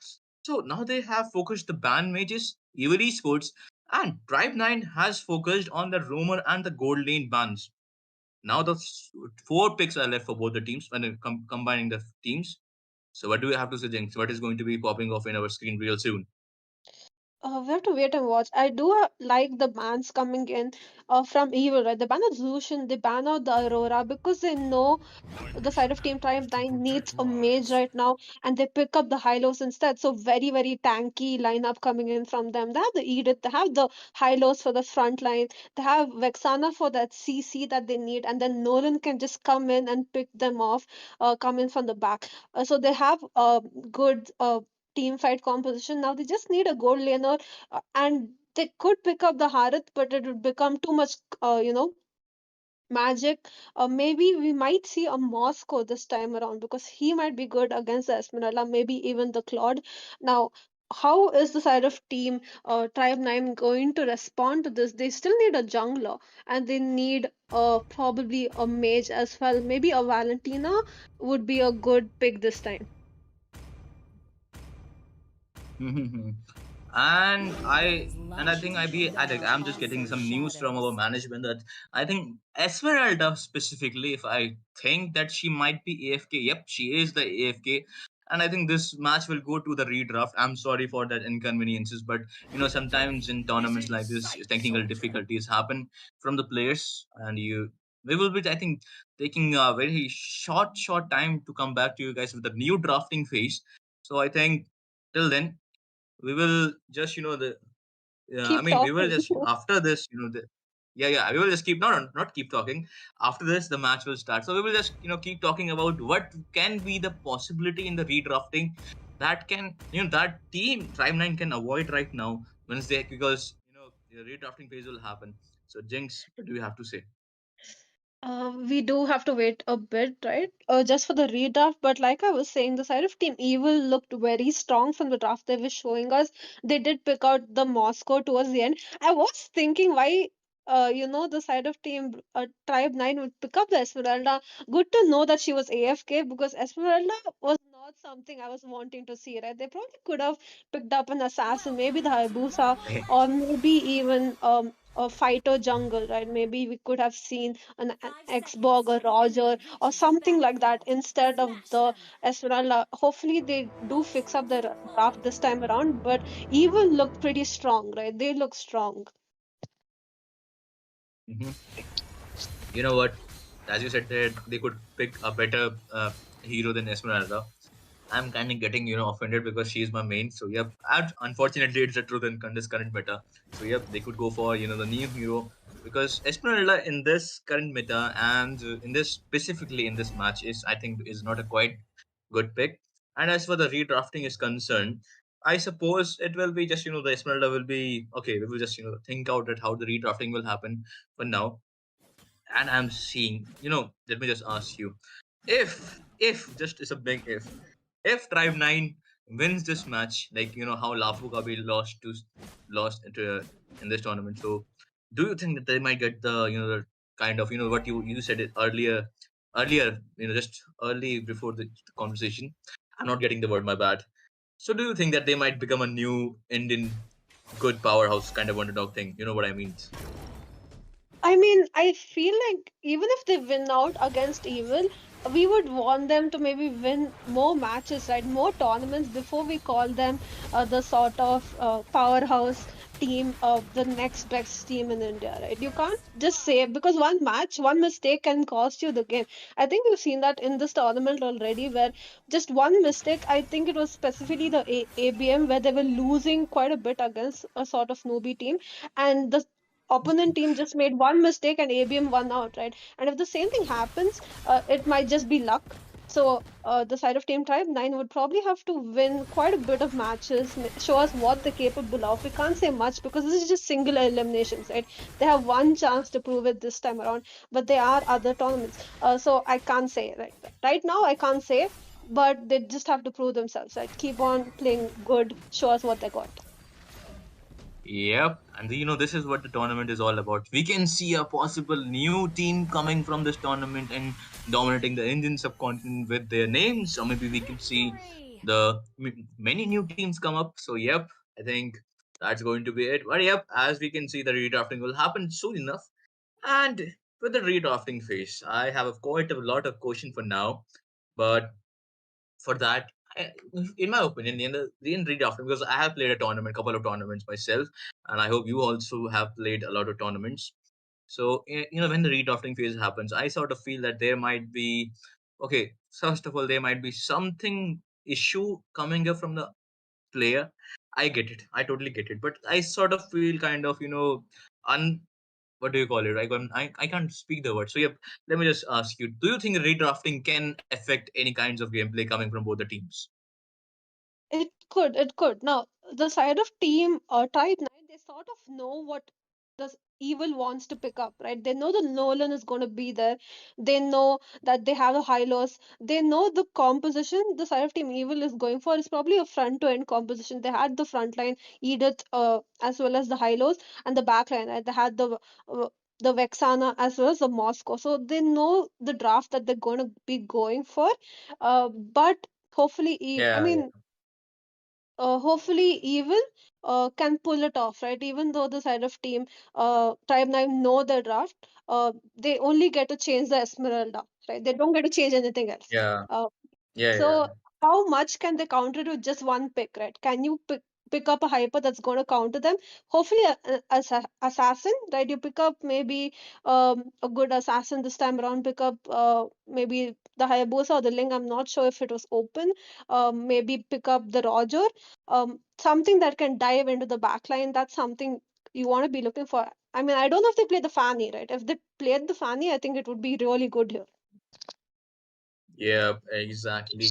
So now they have focused the band mages, evil esports, and Tribe 9 has focused on the Roamer and the Gold Lane bans. Now the four picks are left for both the teams when combining the teams. So what do we have to say, Jinx? What is going to be popping off in our screen real soon? We have to wait and watch. I do like the bans coming in from Evil, right? The ban out Zushin, they ban out the Aurora because they know the side of Team Triumph 9 needs a mage right now, and they pick up the Hylos instead. So very, very tanky lineup coming in from them. They have the Edith, they have the Hylos for the front line, they have Vexana for that CC that they need, and then Nolan can just come in and pick them off, come in from the back. So they have a good team fight composition. Now they just need a gold laner, and they could pick up the Harith, but it would become too much, magic. Maybe we might see a Moscow this time around because he might be good against the Esmeralda, maybe even the Claude. Now, how is the side of Team Tribe 9 going to respond to this? They still need a jungler and they need probably a mage as well. Maybe a Valentina would be a good pick this time. And I think I'm just getting some news from our management that I think Esmeralda specifically, if I think that she might be AFK, yep, she is the AFK. And I think this match will go to the redraft. I'm sorry for that inconveniences, but sometimes in tournaments like this, technical difficulties happen from the players, and we will be, I think, taking a very short time to come back to you guys with the new drafting phase. So I think till then we will just I Keep mean, we will talking. just after this, yeah, we will just keep not keep talking. After this, the match will start. So we will just keep talking about what can be the possibility in the redrafting that can that team Tribe 9 can avoid right now Wednesday because the redrafting phase will happen. So Jinx, what do you have to say? We do have to wait a bit, right? Just for the redraft. But like I was saying, the side of Team Evil looked very strong from the draft they were showing us. They did pick out the Moscow towards the end. I was thinking why, the side of Team Tribe 9 would pick up the Esmeralda. Good to know that she was AFK because Esmeralda was not something I was wanting to see, right? They probably could have picked up an assassin, maybe the Hayabusa, or maybe even a fighter jungle, right? Maybe we could have seen an Xborg or Roger or something like that instead of the Esmeralda. Hopefully they do fix up the draft this time around, but Evil looked pretty strong, right? They look strong. Mhm. You know what? As you said, that they could pick a better hero than Esmeralda. I'm kind of getting offended because she's my main. So yep, and unfortunately it's the truth in this current meta. So yep, they could go for the new hero because Esmeralda in this current meta and in this specifically in this match is I think is not a quite good pick. And as for the redrafting is concerned, I suppose it will be just the Esmeralda will be okay. We will just think out at how the redrafting will happen for now. And I'm seeing, let me just ask you, if just it's a big if Tribe 9 wins this match, like how Lafu Kabi lost in this tournament. So do you think that they might get the kind of what you said it earlier, just early before the conversation. I'm not getting the word, my bad. So do you think that they might become a new Indian good powerhouse kind of underdog thing? You know what I mean? I mean, I feel like even if they win out against Evil, we would want them to maybe win more matches, right? More tournaments before we call them the sort of powerhouse team of the next best team in India, right? You can't just say because one match, one mistake can cost you the game. I think we've seen that in this tournament already, where just one mistake, I think it was specifically the ABM, where they were losing quite a bit against a sort of newbie team, and the opponent team just made one mistake and ABM won out, right? And if the same thing happens, it might just be luck. So the side of Team Tribe 9 would probably have to win quite a bit of matches, show us what they're capable of. We can't say much because this is just single eliminations, right? They have one chance to prove it this time around, but there are other tournaments. So I can't say right now. I can't say, but they just have to prove themselves, right? Keep on playing good, show us what they got. Yep, and this is what the tournament is all about. We can see a possible new team coming from this tournament and dominating the Indian subcontinent with their names, or maybe we can see the many new teams come up. So, yep, I think that's going to be it. But yep, as we can see, the redrafting will happen soon enough. And with the redrafting phase, I have quite a lot of question for now, but for that, in my opinion, in redrafting, because I have played couple of tournaments myself, and I hope you also have played a lot of tournaments. So when the redrafting phase happens, I sort of feel that there might be, okay, first of all, there might be something issue coming up from the player. I get it, I totally get it, but I sort of feel kind of un what do you call it? I can't speak the word. So yep, let me just ask you: do you think redrafting can affect any kinds of gameplay coming from both the teams? It could. Now, the side of team Tribe 9, they sort of know what the evil wants to pick up, right? They know the Nolan is going to be there. They know that they have a high loss. They know the composition the side of team evil is going for is probably a front to end composition. They had the front line, Edith, as well as the high lows, and the back line, right? They had the Vexana as well as the Moscow. So they know the draft that they're going to be going for. But hopefully, I Yeah, mean, hopefully evil can pull it off, right? Even though the side of team Tribe 9 know the draft, they only get to change the Esmeralda, right? They don't get to change anything else. yeah, Uh, yeah, yeah, so how much can they counter with just one pick, right? Can you pick up a hyper that's going to counter them? Hopefully, assassin, right? You pick up maybe a good assassin this time around. Pick up maybe the Hayabusa or the Ling. I'm not sure if it was open. Maybe pick up the Roger. Something that can dive into the backline. That's something you want to be looking for. I mean, I don't know if they play the Fanny, right? If they played the Fanny, I think it would be really good here. yeah, exactly.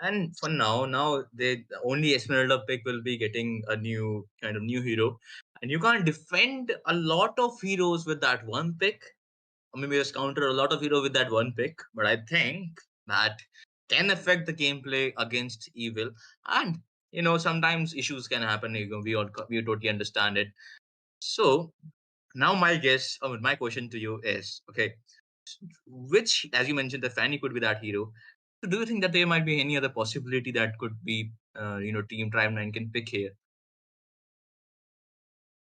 And for now the only Esmeralda pick will be getting a new hero, and you can't defend a lot of heroes with that one pick. Or maybe just counter a lot of hero with that one pick. But I think that can affect the gameplay against evil, and sometimes issues can happen. We totally understand it. So now my question to you is, okay, which, as you mentioned, the Fanny could be that hero. So do you think that there might be any other possibility that could be, Team Tribe 9 can pick here?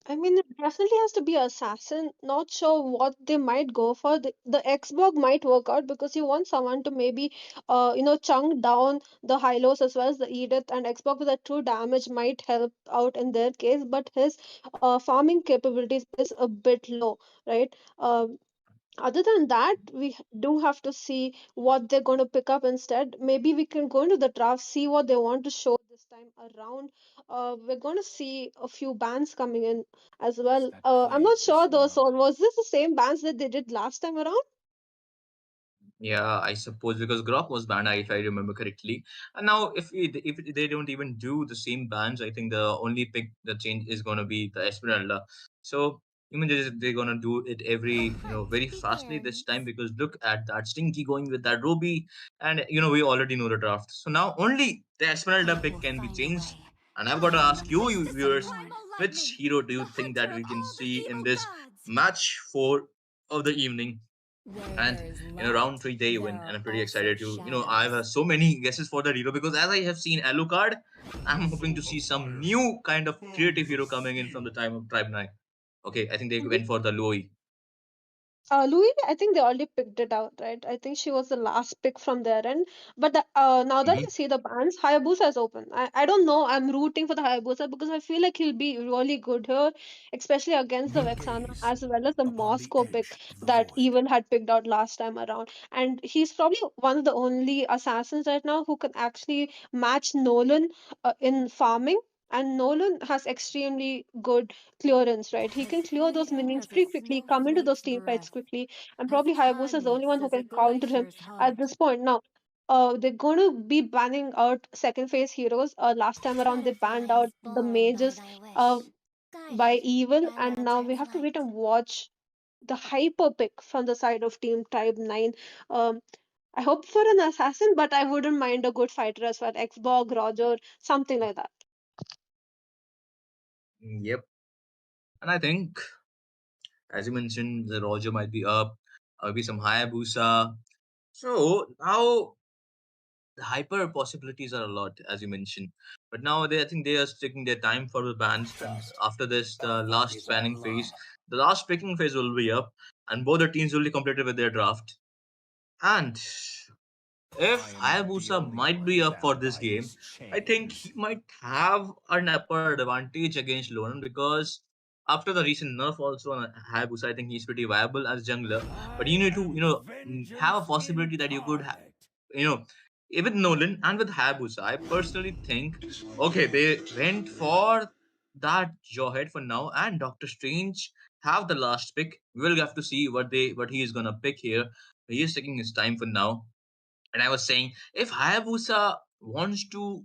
I mean, it definitely has to be assassin. Not sure what they might go for. The Xbox might work out because you want someone to maybe, chunk down the Hylos as well as the Edith, and Xbox with that true damage might help out in their case. But his farming capabilities is a bit low, right? Other than that, we do have to see what they're going to pick up instead. Maybe we can go into the draft, see what they want to show this time around. We're going to see a few bands coming in as well. I'm not sure though. So was this the same bands that they did last time around? Yeah, I suppose because Grok was banned, if I remember correctly. And now, if they don't even do the same bans, I think the only pick the change is gonna be the Esmeralda. So even they're gonna do it every very fastly this time because look at that Stinky going with that Ruby, and we already know the draft. So now only the Esmeralda pick can be changed. And I've got to ask you, you viewers, which hero do you think that we can see in this match 4 of the evening? And round 3 they win, and I'm pretty excited to I have so many guesses for the hero because as I have seen Alucard, I'm hoping to see some new kind of creative hero coming in from the time of Tribe 9. Okay, I think they went for the Louis. Louis, I think they already picked it out, right? I think she was the last pick from their end. But now that I see the bans, Hayabusa is open. I don't know. I'm rooting for the Hayabusa because I feel like he'll be really good here, especially against the Vexana as well as the Moscow pick that Evil had picked out last time around. And he's probably one of the only assassins right now who can actually match Nolan in farming. And Nolan has extremely good clearance, right? He can clear those minions pretty quickly, come into those team fights quickly, and probably Hayabusa is the only one who can counter him at this point. Now, they're going to be banning out second phase heroes. Last time around, they banned out the mages uh, by Evil, and now we have to wait and watch the hyper pick from the side of Team Tribe 9. Um, I hope for an assassin, but I wouldn't mind a good fighter as well. Xbog, Roger, something like that. Yep. And I think, as you mentioned, the Roger might be up, maybe some Hayabusa. So now the hyper possibilities are a lot, as you mentioned. But now I think they are taking their time for the bans, and after this, the last banning phase, the last picking phase will be up, and both the teams will be completed with their draft. And if Hayabusa might be up for this game, I think he might have an upper advantage against Lonan because after the recent nerf also on Hayabusa, I think he's pretty viable as jungler. But you need to, have a possibility that you could have, you know, with Nolan and with Hayabusa. I personally think, okay, they went for that Jawhead for now, and Doctor Strange have the last pick. We will have to see what he is gonna pick here. He is taking his time for now, and I was saying, if Hayabusa wants to,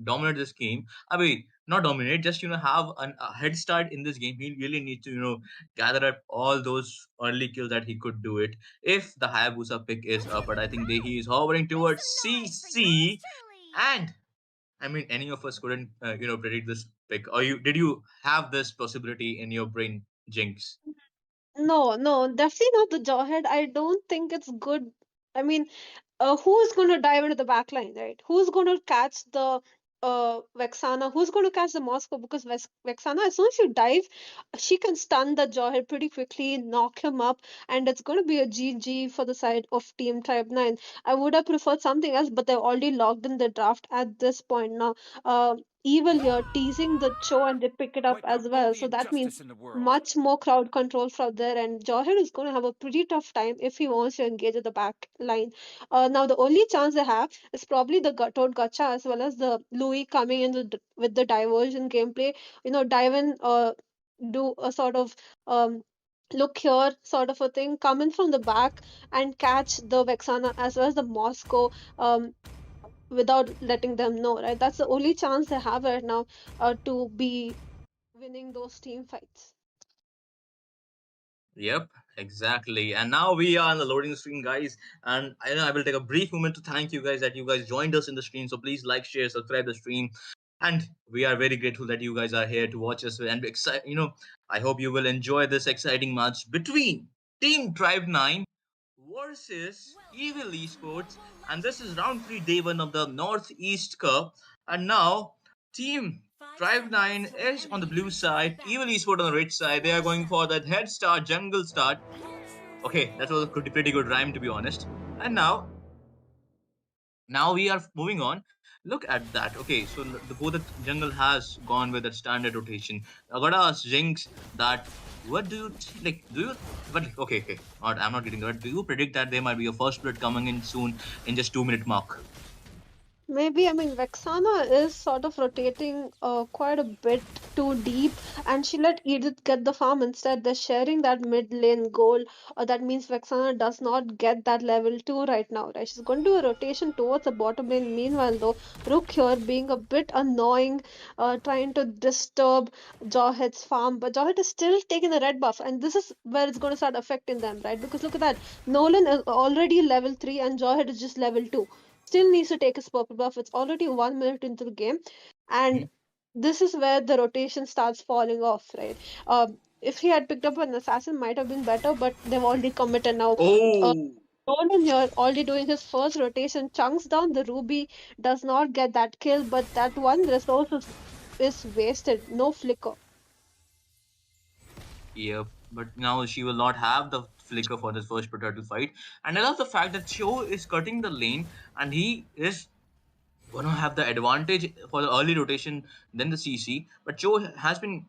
dominate this game, I mean, not dominate, just, have a head start in this game, he really needs to, gather up all those early kills that he could do it if the Hayabusa pick is up. But I think he is hovering towards CC, and I mean, any of us couldn't, predict this pick. Or did you have this possibility in your brain, Jinx? No, no, definitely not the Jawhead. I don't think it's good. I mean, who's going to dive into the back line, right? Who's going to catch the Vexana? Who's going to catch the Moscow? Because Vexana, as soon as you dive, she can stun the Jawhead pretty quickly, knock him up, and it's going to be a GG for the side of Team Tribe 9. I would have preferred something else, but they've already logged in the draft at this point now. Evil here teasing the show, and they pick it up as well. So that means much more crowd control from there, and Jawhead is going to have a pretty tough time if he wants to engage at the back line. Now, the only chance they have is probably the Toad Gacha as well as the Louis coming in with the diversion gameplay. Dive in, do a sort of look here sort of a thing, come in from the back and catch the Vexana as well as the Moscow without letting them know, right? That's the only chance they have right now to be winning those team fights. Yep, exactly. And now we are on the loading screen, guys. And I know I will take a brief moment to thank you guys that you guys joined us in the stream. So please like, share, subscribe the stream. And we are very grateful that you guys are here to watch us. And I hope you will enjoy this exciting match between Team Tribe 9 versus Evil Esports. And this is round 3, day 1 of the Northeast Cup. And now, Team Tribe 9 is on the blue side, Evil Esport on the red side. They are going for that head start, jungle start. Okay, that was a pretty good rhyme, to be honest. And now we are moving on. Look at that. Okay, so both the jungle has gone with a standard rotation. I gotta ask Jinx that what do you like? Do you? But okay. I'm not getting that. Do you predict that there might be a first split coming in soon in just 2 minute mark? Maybe, I mean, Vexana is sort of rotating quite a bit too deep, and she let Edith get the farm instead. They're sharing that mid lane goal, or that means Vexana does not get that level 2 right now, right? She's going to do a rotation towards the bottom lane. Meanwhile, though, Rook here being a bit annoying, trying to disturb Jawhead's farm, but Jawhead is still taking the red buff, and this is where it's going to start affecting them, right? Because look at that, Nolan is already level 3, and Jawhead is just level 2, still needs to take his purple buff. It's already 1 minute into the game, and this is where the rotation starts falling off, right? If he had picked up an assassin, might have been better, but they've already committed now. Uh, Oh, Nolan here already doing his first rotation, chunks down the Ruby, does not get that kill, but that one resource is wasted. No flicker. yep. But now she will not have the flicker for this first turtle fight. And I love the fact that Cho is cutting the lane and he is gonna have the advantage for the early rotation than the CC. But Cho has been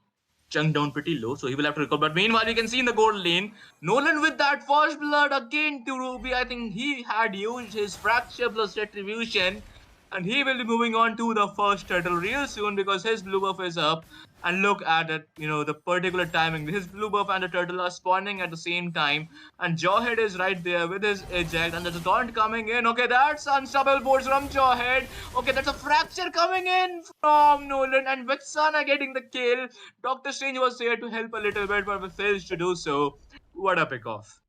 chunked down pretty low, so he will have to recover. But meanwhile, we can see in the gold lane, Nolan with that first blood again to Ruby. I think he had used his fracture plus retribution, and he will be moving on to the first turtle real soon because his blue buff is up. And look at it, the particular timing. His blue buff and the turtle are spawning at the same time, and Jawhead is right there with his eject, and there's a taunt coming in. Okay, that's unstoppable force from Jawhead. Okay, that's a fracture coming in from Nolan, and Vexana getting the kill. Doctor Strange was there to help a little bit, but fails to do so. What a pick off.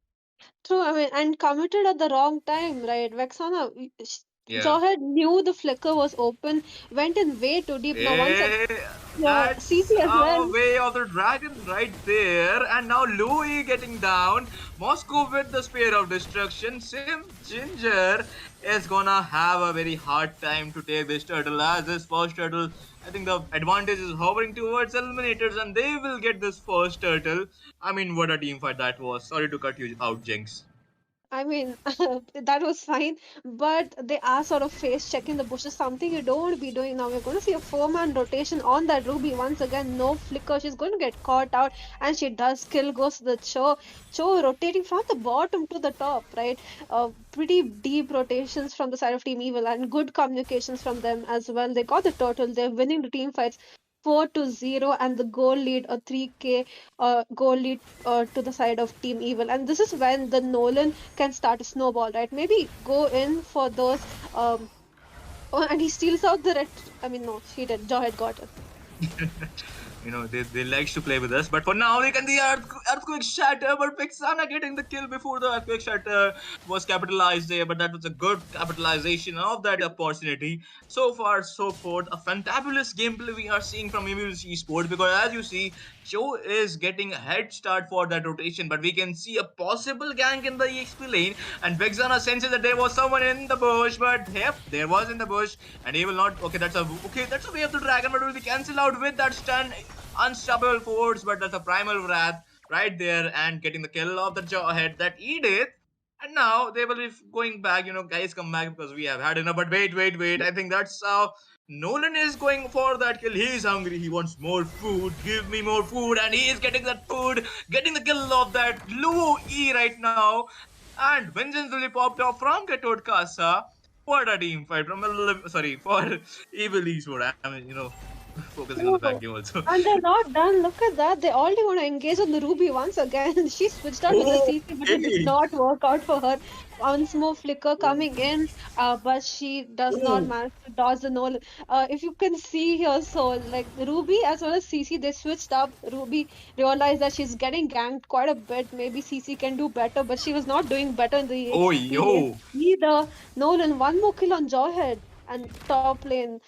True, I mean, and committed at the wrong time, right? Vexana, Yeah. Jawhead knew the flicker was open, went in way too deep. Now, once again, Eh, CC that's as our well. way of the dragon right there. And now Louis getting down. Moscow with the spear of destruction. Sim Ginger is gonna have a very hard time to take this turtle. As this first turtle, I think the advantage is hovering towards Eliminators, and they will get this first turtle. I mean, what a team fight that was. Sorry to cut you out, Jinx. I mean, that was fine, but they are sort of face checking the bushes, something you don't want to be doing now. We're going to see a 4-man rotation on that Ruby once again. No flicker. She's going to get caught out, and she does kill, goes to the Cho. Cho rotating from the bottom to the top, right? Pretty deep rotations from the side of Team Evil, and good communications from them as well. They got the turtle. They're winning the team fights 4-0, and the goal lead, a 3K goal lead to the side of Team Evil. And this is when the Nolan can start a snowball, right? Maybe go in for those. Oh, and he steals out the red. I mean, no, he did. Jawhead got it. They likes to play with us. But for now, we can the earthquake shatter. But Vexana getting the kill before the earthquake shatter was capitalized there. But that was a good capitalization of that opportunity. So far, so forth, a fantabulous gameplay we are seeing from Evil's Esports. Because as you see, Joe is getting a head start for that rotation. But we can see a possible gank in the EXP lane. And Vexana senses that there was someone in the bush. But yep, there was in the bush. And he will not. Okay, that's a way of the dragon. But will be cancelled out with that stun. Unstoppable force, but that's a primal wrath right there and getting the kill of the Jawhead that Edith. And now they will be going back, guys come back because we have had enough. But wait. I think that's how Nolan is going for that kill. He is hungry. He wants more food. Give me more food. And he is getting that food, getting the kill of that Luo E right now. And Vengeance will be popped off from Ketod Casa. What a team fight from for Evil Eastwood. I mean, focusing on the back Oh, game also. and they're not done. Look at that. They already want to engage on the Ruby once again. She switched out to the CC, but it did Okay. not work out for her. Once more flicker coming in, but she does not Oh, manage to dodge the null. If you can see here, so like Ruby as well as CC, they switched up. Ruby realized that she's getting ganked quite a bit. Maybe CC can do better, but she was not doing better in the oh, EXP lane yo. either. Nolan, one more kill on Jawhead, and top lane.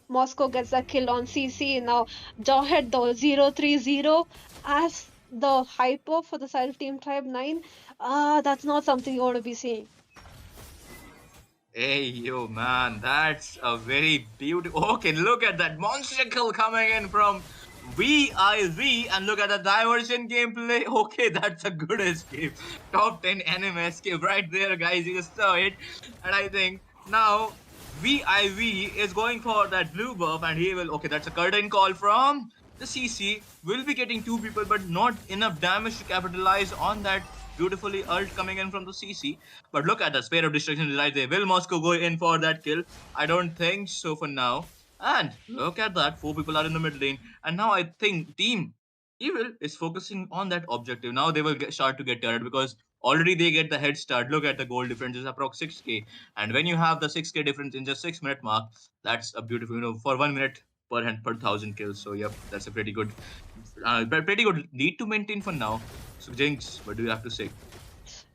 Moscow gets that kill on CC. Now Jawhead though 0-3-0 as the hyper for the side of Team Tribe 9. That's not something you want to be seeing. Hey, yo, man, that's a very beautiful. Okay, look at that monster kill coming in from VIV, and look at the diversion gameplay. Okay, that's a good escape. Top 10 anime escape right there, guys. You saw it, and I think now VIV is going for that blue buff, and he will. Okay, that's a curtain call from the CC. Will be getting two people, but not enough damage to capitalize on that beautifully ult coming in from the CC. But look at the Spear of Destruction is right there. Will Moscow go in for that kill? I don't think so for now. And look at that, 4 people are in the mid lane. And now I think Team Evil is focusing on that objective. Now they will start to get turret because already they get the head start. Look at the goal difference is approx 6k. And when you have the 6k difference in just 6 minute mark, that's a beautiful, for 1 minute per hand per thousand kills. So yep, that's a pretty good lead to maintain for now. So Jinx, what do you have to say?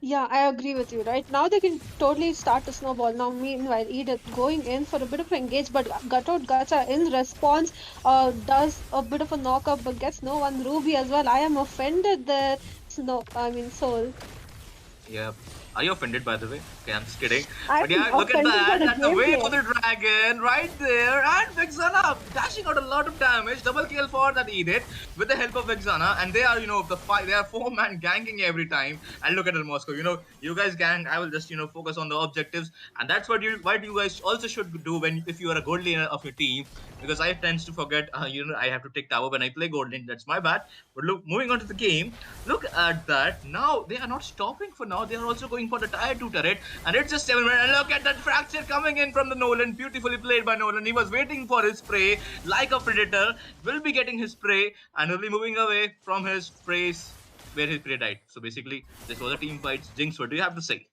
Yeah, I agree with you. Right now, they can totally start to snowball. Now, meanwhile, Edith going in for a bit of engage, but Gatot Gacha in response does a bit of a knockup, but gets no one. Ruby as well. I am offended there. Snow, I mean, Soul. Yeah. Are you offended, by the way? Okay, I'm just kidding. I'm But yeah, look at offended by that. the That's the way for gameplay. the dragon right there. And Vexana dashing out a lot of damage. Double kill for that Edith with the help of Vexana. And they are, they are 4-man ganking every time. And look at the Moscow. You guys gang. I will just, focus on the objectives. And that's what you guys also should do if you are a gold laner of your team. Because I tend to forget, I have to take tower when I play gold lane. That's my bad. But look, moving on to the game. Look at that. Now they are not stopping for now. They are also going for the tier 2 turret. And it's just 7 minutes. And look at that fracture coming in from the Nolan. Beautifully played by Nolan. He was waiting for his prey like a predator. Will be getting his prey and will be moving away from his prey where his prey died. So basically, this was a team fight. Jinx, what do you have to say?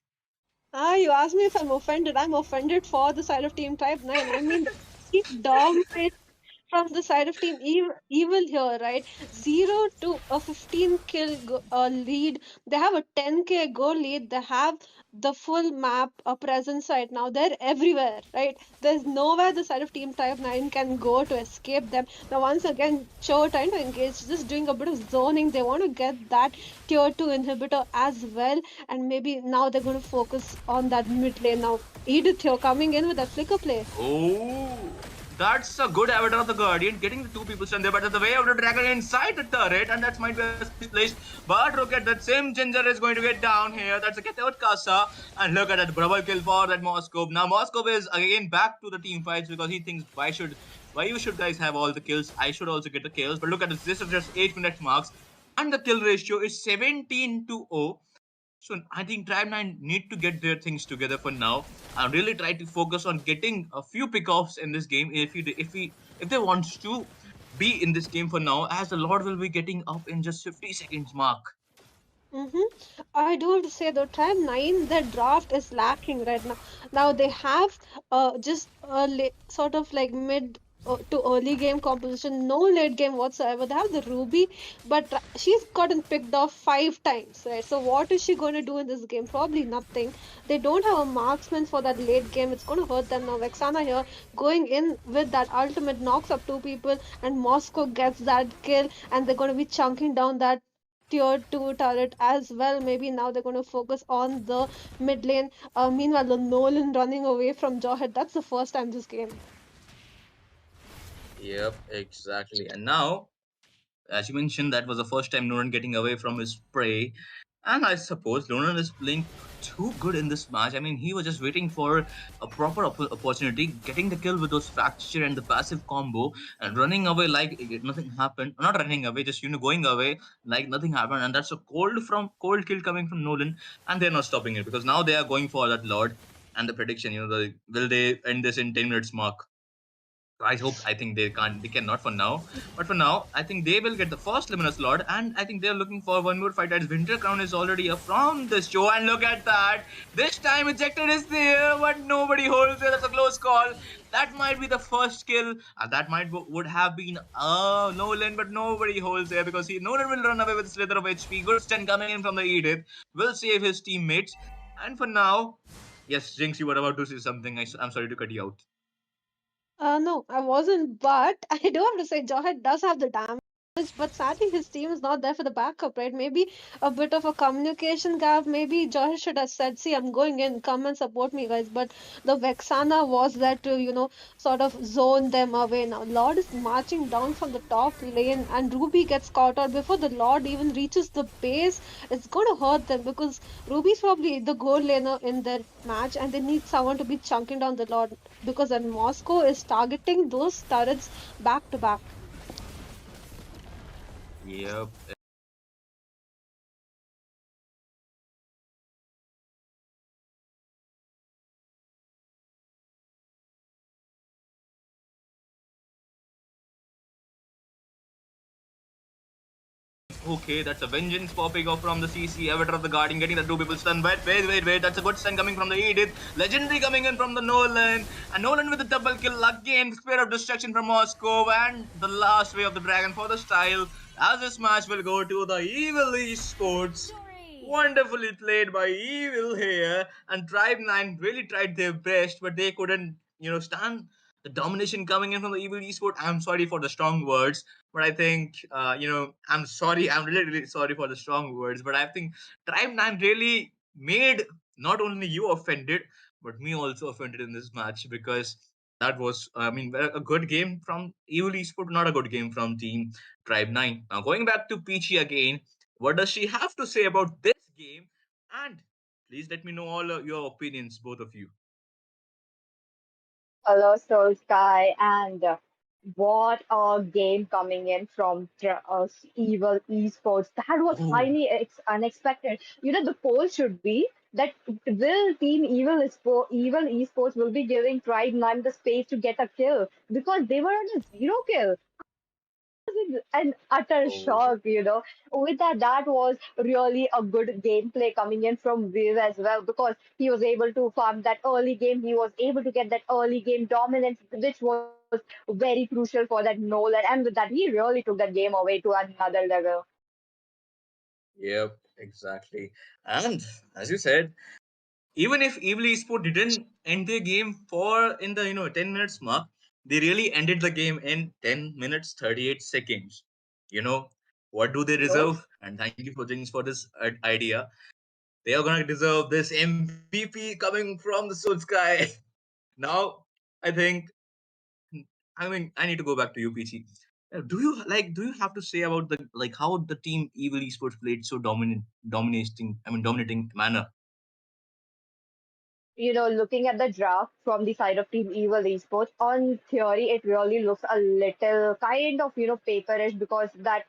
You asked me if I'm offended. I'm offended for the side of Team Type 9. I mean, the dominate from the side of Team Evil here, right? 0 to a 15 kill lead. They have a 10k goal lead. They have the full map presence right now. They're everywhere, right? There's nowhere the side of Team Type 9 can go to escape them. Now, once again, Cho trying to engage, just doing a bit of zoning. They want to get that tier 2 inhibitor as well. And maybe now they're going to focus on that mid lane. Now, Edith here coming in with that flicker play. Oh, that's a good avatar of the Guardian, getting the 2 people stand there, but the way of the dragon inside the turret, and that might be a misplaced. But look at that same Ginger is going to get down here. That's a get out Casa, and look at that double kill for that Moskov. Now Moskov is again back to the team fights because he thinks why you should guys have all the kills? I should also get the kills. But look at this. This is just 8 minute marks, and the kill ratio is 17 to 0. So I think Tribe 9 need to get their things together for now and really try to focus on getting a few pickoffs in this game if they want to be in this game for now, as the Lord will be getting up in just 50 seconds mark. I do have to say though, Tribe 9, their draft is lacking right now. Now they have just sort of like mid to early game composition, no late game whatsoever. They have the Ruby, but she's gotten picked off 5 times, right? So what is she going to do in this game? Probably nothing. They don't have a marksman for that late game. It's going to hurt them now. Vexana here going in with that ultimate knocks up 2 people, and Moscow gets that kill, and they're going to be chunking down that tier 2 turret as well. Maybe now they're going to focus on the mid lane. Meanwhile, the Nolan running away from Jawhead. That's the first time this game. Yep, exactly. And now, as you mentioned, that was the first time Nolan getting away from his prey. And I suppose Nolan is playing too good in this match. I mean, he was just waiting for a proper opportunity, getting the kill with those fracture and the passive combo, and running away like nothing happened. Not running away, just going away like nothing happened. And that's a cold kill coming from Nolan, and they're not stopping it because now they are going for that Lord. And the prediction, will they end this in 10 minutes mark? I think they cannot for now. But for now, I think they will get the first Luminous Lord, and I think they're looking for one more fight as Winter Crown is already up from this show. And look at that. This time ejected is there, but nobody holds it. That's a close call. That might be the first kill. That would have been Nolan, but nobody holds there because Nolan will run away with Slither of HP. Good stun coming in from the Edith. Will save his teammates. And for now, yes, Jinx, you were about to say something. I'm sorry to cut you out. No, I wasn't, but I do have to say Jawhead does have the damage, but sadly his team is not there for the backup, right? Maybe a bit of a communication gap. Maybe Jawhead should have said, see, I'm going in, come and support me, guys. But the Vexana was there to, sort of zone them away. Now, Lord is marching down from the top lane, and Ruby gets caught out before the Lord even reaches the base. It's going to hurt them because Ruby's probably the goal laner in their match, and they need someone to be chunking down the Lord because then Moscow is targeting those turrets back to back. Yep. Okay, that's a vengeance popping off from the CC, Avatar of the Guardian, getting the two people stunned. Wait. That's a good stun coming from the Edith. Legendary coming in from the Nolan. And Nolan with the double kill again. Spear of Destruction from Moscow. And the last way of the Dragon for the style. As this match will go to the Evil Esports. Wonderfully played by Evil here. And Tribe 9 really tried their best, but they couldn't, stand the domination coming in from the Evil Esport. I'm sorry for the strong words, but I think, I'm sorry. I'm really, really sorry for the strong words, but I think Tribe 9 really made not only you offended, but me also offended in this match because that was, a good game from Evil Esport, not a good game from Team Tribe 9. Now, going back to Peachy again, what does she have to say about this game? And please let me know all your opinions, both of you. Hello, Soul Sky, and what a game coming in from Evil Esports. That was Oh, highly unexpected. The poll should be that will Team Evil Esports will be giving Tribe 9 the space to get a kill because they were on a zero kill. An utter oh. shock. With that was really a good gameplay coming in from Viv as well because he was able to farm that early game. He was able to get that early game dominance, which was very crucial for that Nolan. And with that, he really took that game away to another level. Yep, exactly. And as you said, even if Evil Esport didn't end their game for in the 10 minutes mark, they really ended the game in 10 minutes 38 seconds. You know what do they Yes. deserve? And thank you for Jings for this idea. They are gonna deserve this MVP coming from the Soul Sky. Now, I think I need to go back to you, PC. Do you have to say about the how the team Evil Esports played so dominating manner? Looking at the draft from the side of Team Evil Esports, on theory, it really looks a little kind of, paperish because that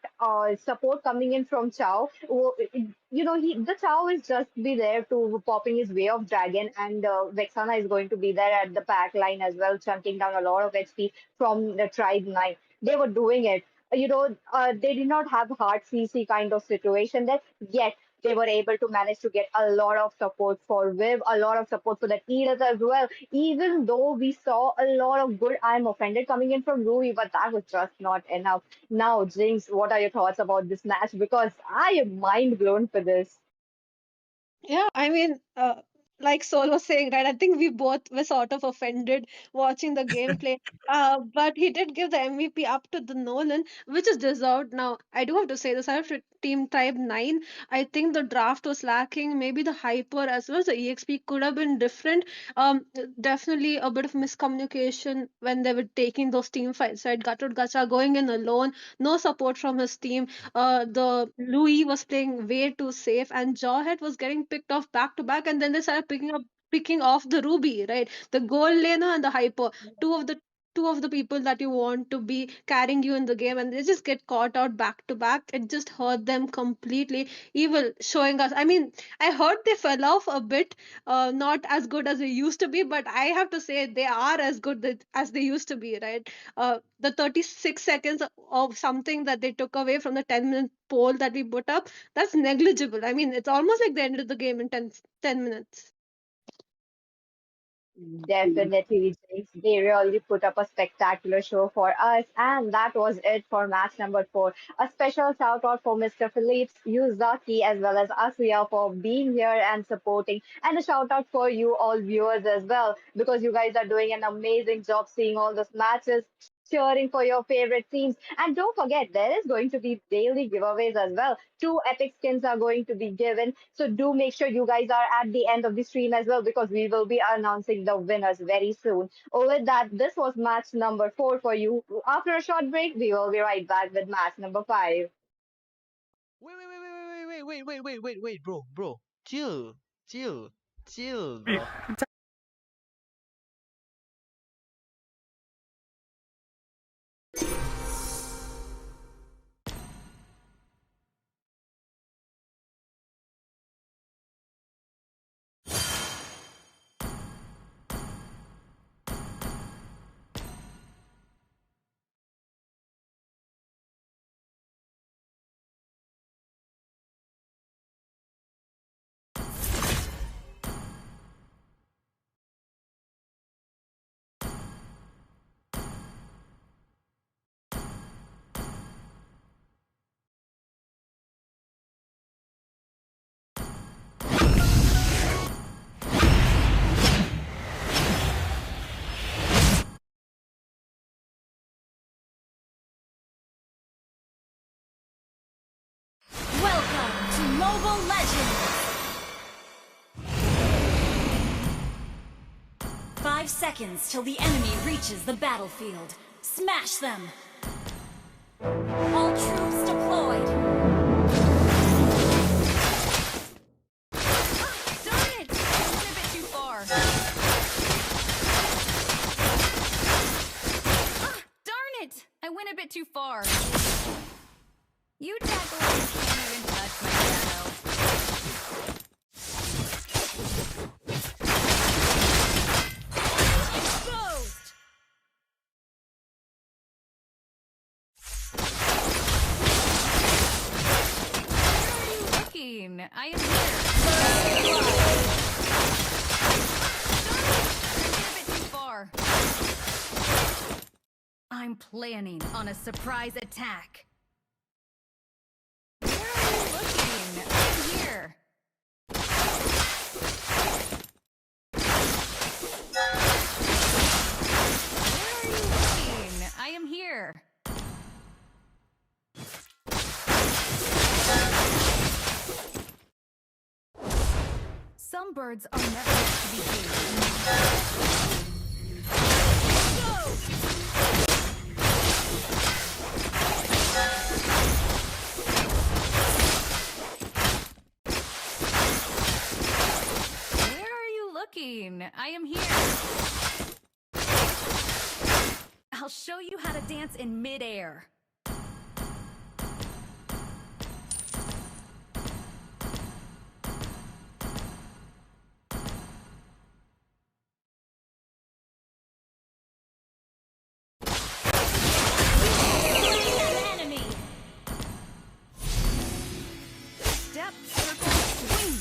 support coming in from Chow, the Chow is just be there to popping his way of dragon, and Vexana is going to be there at the back line as well, chunking down a lot of HP from the Tribe 9. They were doing it. They did not have hard CC kind of situation there yet they were able to manage to get a lot of support for Viv, a lot of support for the Eaters as well. Even though we saw a lot of good I'm offended coming in from Ruby, but that was just not enough. Now, Jinx, what are your thoughts about this match? Because I am mind blown for this. Yeah, I mean, like Sol was saying, right? I think we both were sort of offended watching the gameplay. But he did give the MVP up to the Nolan, which is deserved. Now, I do have to say this. I have to Team Tribe 9. I think the draft was lacking. Maybe the hyper as well as the EXP could have been different. Definitely a bit of miscommunication when they were taking those team fights, right? Gatot Gacha going in alone, no support from his team. The Louis was playing way too safe, and Jawhead was getting picked off back to back, and then they started picking off the Ruby, right? The gold laner and the hyper, two of the two of the people that you want to be carrying you in the game, and they just get caught out back to back. It just hurt them completely. Evil showing us. I mean, I heard they fell off a bit, not as good as they used to be, but I have to say they are as good as they used to be, right? The 36 seconds of something that they took away from the 10-minute poll that we put up, that's negligible. I mean, it's almost like they ended the game in 10 minutes. Definitely, Jinx. They really put up a spectacular show for us, and that was it for match number 4. A special shout out for Mr. Phillips, Yuzaki, as well as Asuya for being here and supporting, and a shout out for you all viewers as well, because you guys are doing an amazing job seeing all those matches. Cheering for your favorite teams. And don't forget, there is going to be daily giveaways as well. 2 epic skins are going to be given. So do make sure you guys are at the end of the stream as well because we will be announcing the winners very soon. With that, this was match number 4 for you. After a short break, we will be right back with match number 5. Wait, bro. Chill, bro. 5 seconds till the enemy reaches the battlefield. Smash them! All troops deployed! Darn it! I went a bit too far. Darn it! I went a bit too far. You tagglers can't even touch my shadow. Exposed! Where are you looking? I am here. I went a bit too far. I'm planning on a surprise attack. Where are you looking? I'm here. Where are you looking? I am here. Some birds are never meant to be caged. Where are you looking? I am here. I'll show you how to dance in midair. Enemy. Step, circle, swing.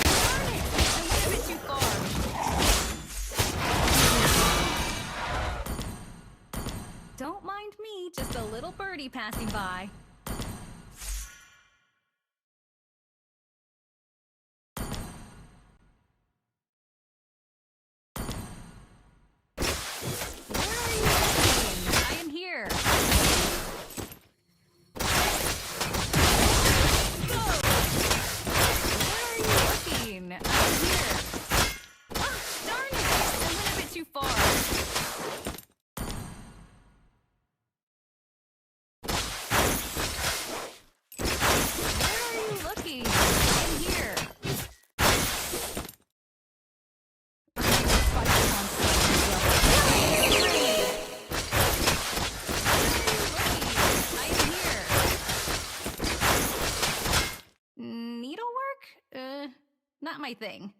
Darn it! I went a bit too far. Don't mind me, just a little birdie passing by. Where are you looking? I am here. Go! Where are you looking? I am here. Darn it! I went a bit too far. Where are you looking? I am here. Fighting on sight. I am here. Needlework? Not my thing.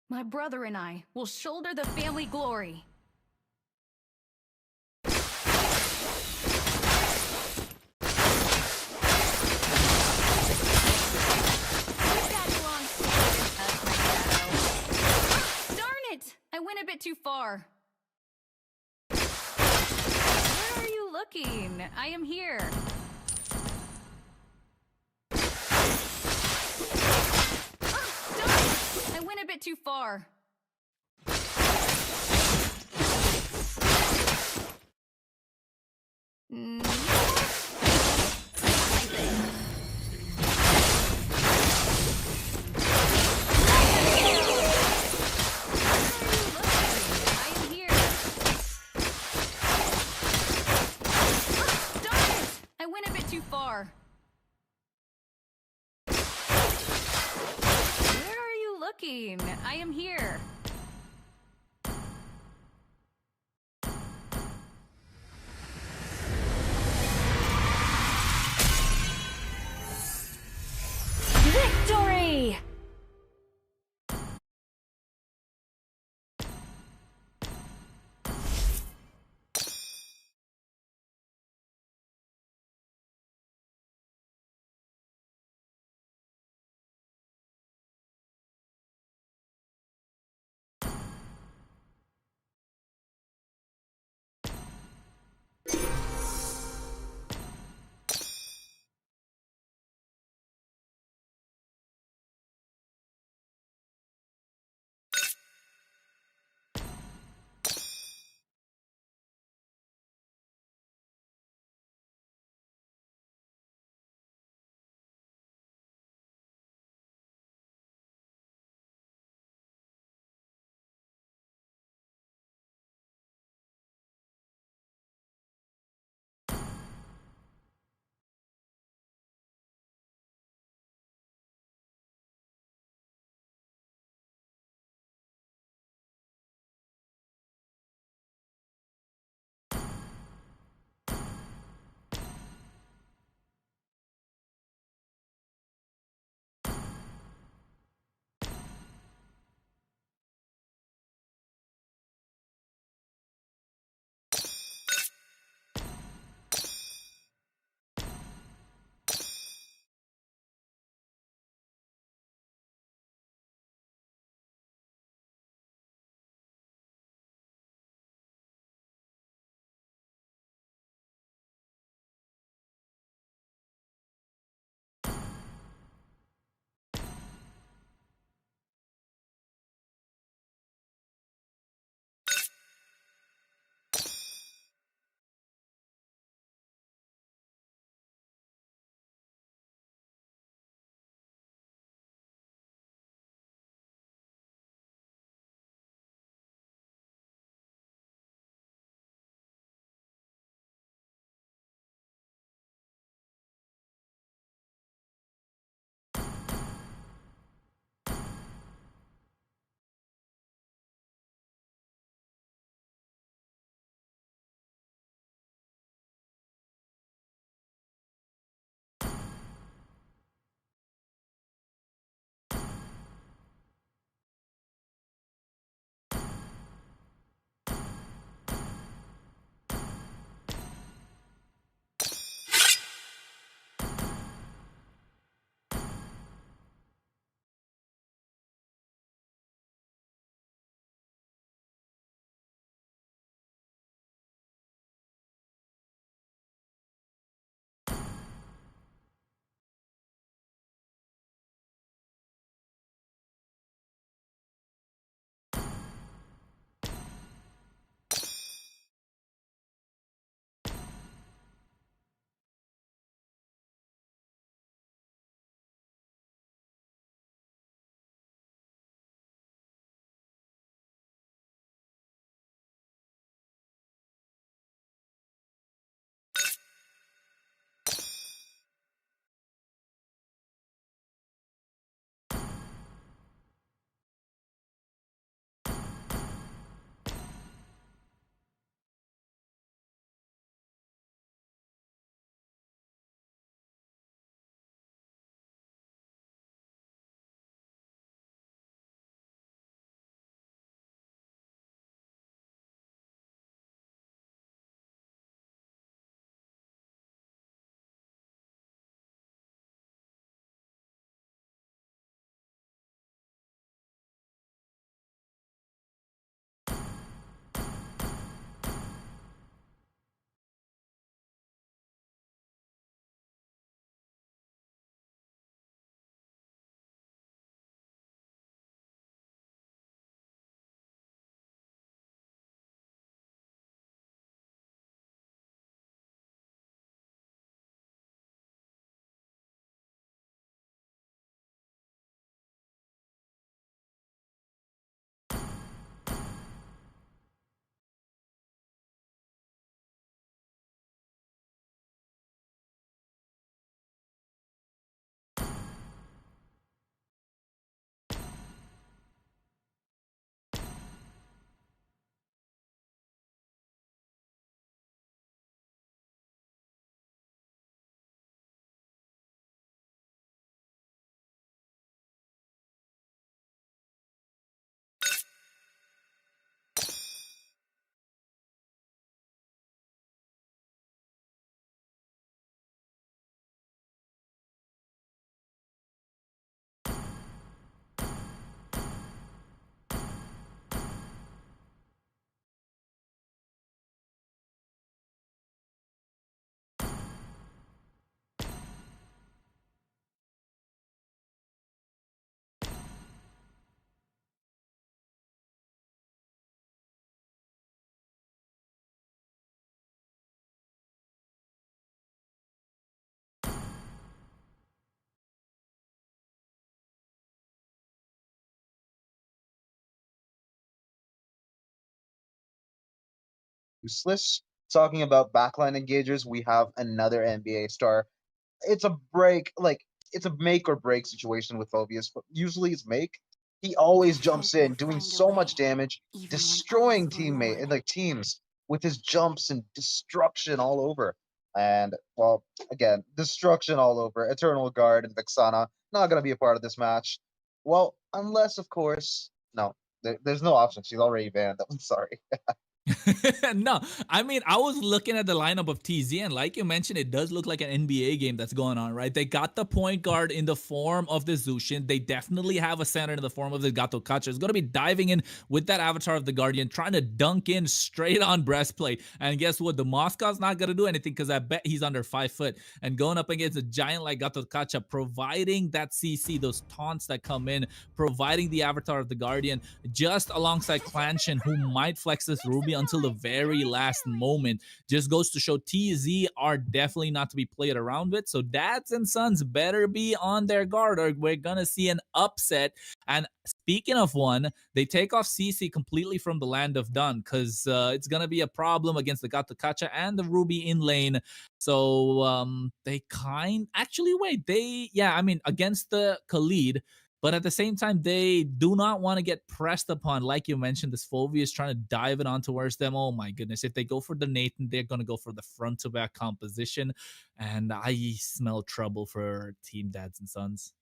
My brother and I will shoulder the family glory. Darn it! I went a bit too far. Where are you looking? I am here. I went a bit too far. I am here. Darn it! I went a bit too far. Where are you looking? I am here. Victory! useless. Talking about backline engagers, we have another NBA star. It's a break, like it's a make or break situation with Phobius, but usually it's make. He always jumps in, doing so much damage, destroying teams with his jumps and destruction all over. And well, again, destruction all over. Eternal Guard and Vexana not gonna be a part of this match. Well, unless of course, no, there's no option. She's already banned. I'm sorry. No, I mean, I was looking at the lineup of TZ, and like you mentioned, it does look like an NBA game that's going on, right? They got the point guard in the form of the Zushin. They definitely have a center in the form of the Gato Kacha. It's going to be diving in with that avatar of the Guardian, trying to dunk in straight on breastplate. And guess what? The Moscow's not going to do anything because I bet he's under 5 foot. And going up against a giant like Gato Kacha, providing that CC, those taunts that come in, providing the avatar of the Guardian, just alongside Clanshin, who might flex this Ruby until the very last moment. Just goes to show TZ are definitely not to be played around with. So dads and sons better be on their guard, or we're gonna see an upset. And speaking of one, they take off CC completely from the land of Dun, because it's gonna be a problem against the Gato Kacha and the Ruby in lane. So they against the Khalid. But at the same time, they do not want to get pressed upon. Like you mentioned, this Fovey is trying to dive it on towards them. Oh my goodness. If they go for the Nathan, they're going to go for the front to back composition. And I smell trouble for Team Dads and Sons.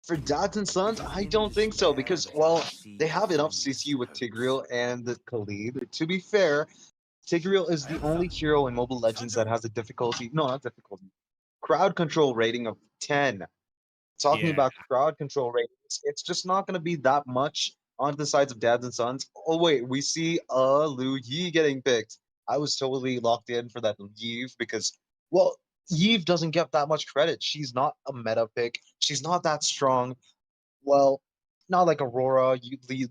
For Dads and Sons, I don't think so because, well, they have enough CC with Tigreal and the Khalid. To be fair, Tigreal is the only hero in Mobile Legends that has a crowd control rating of 10. Talking about crowd control ratings, it's just not going to be that much on the sides of Dads and Sons. Oh wait, we see Lu Yi getting picked. I was totally locked in for that Yve because, well, Yve doesn't get that much credit. She's not a meta pick. She's not that strong. Well, not like Aurora,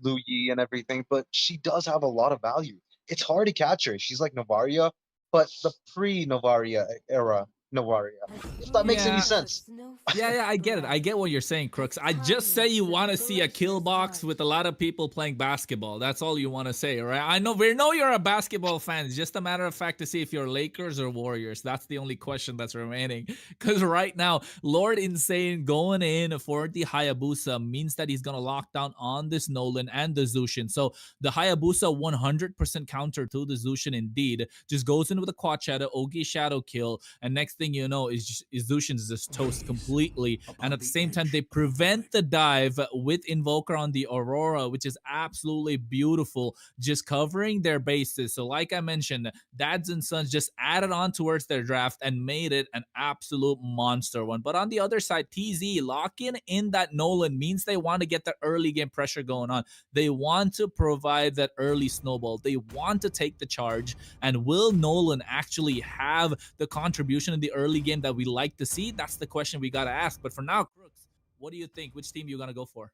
Lu Yi, and everything, but she does have a lot of value. It's hard to catch her. She's like Novaria, but the pre-Novaria era Novaria. If that makes any sense. Yeah, I get it. I get what you're saying, Crooks. I just say you want to see a kill box with a lot of people playing basketball. That's all you want to say, right? I know we know you're a basketball fan. It's just a matter of fact to see if you're Lakers or Warriors. That's the only question that's remaining. Because right now, Lord Insane going in for the Hayabusa means that he's going to lock down on this Nolan and the Zushin. So the Hayabusa 100% counter to the Zushin indeed. Just goes in with a quad shadow, Ogi shadow kill, and next thing you know is Zushin's just toast completely. And at the same time, they prevent the dive with Invoker on the Aurora, which is absolutely beautiful, just covering their bases. So like I mentioned, Dads and Sons just added on towards their draft and made it an absolute monster one. But on the other side, TZ locking in that Nolan means they want to get the early game pressure going on. They want to provide that early snowball. They want to take the charge. And will Nolan actually have the contribution in the early game that we like to see? That's the question we got to ask. But for now, Crooks, what do you think? Which team you gonna go for?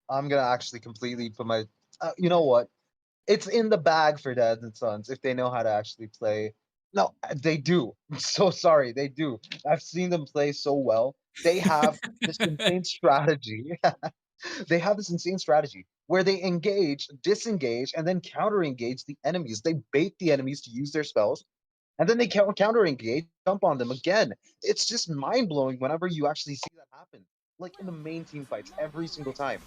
I'm gonna actually completely put my. You know what? It's in the bag for Dads and Sons if they know how to actually play. No, they do. I'm so sorry, they do. I've seen them play so well. They have this insane strategy. They have this insane strategy where they engage, disengage, and then counter engage the enemies. They bait the enemies to use their spells, and then they counter engage, jump on them again. It's just mind blowing whenever you actually see that happen. Like in the main team fights every single time.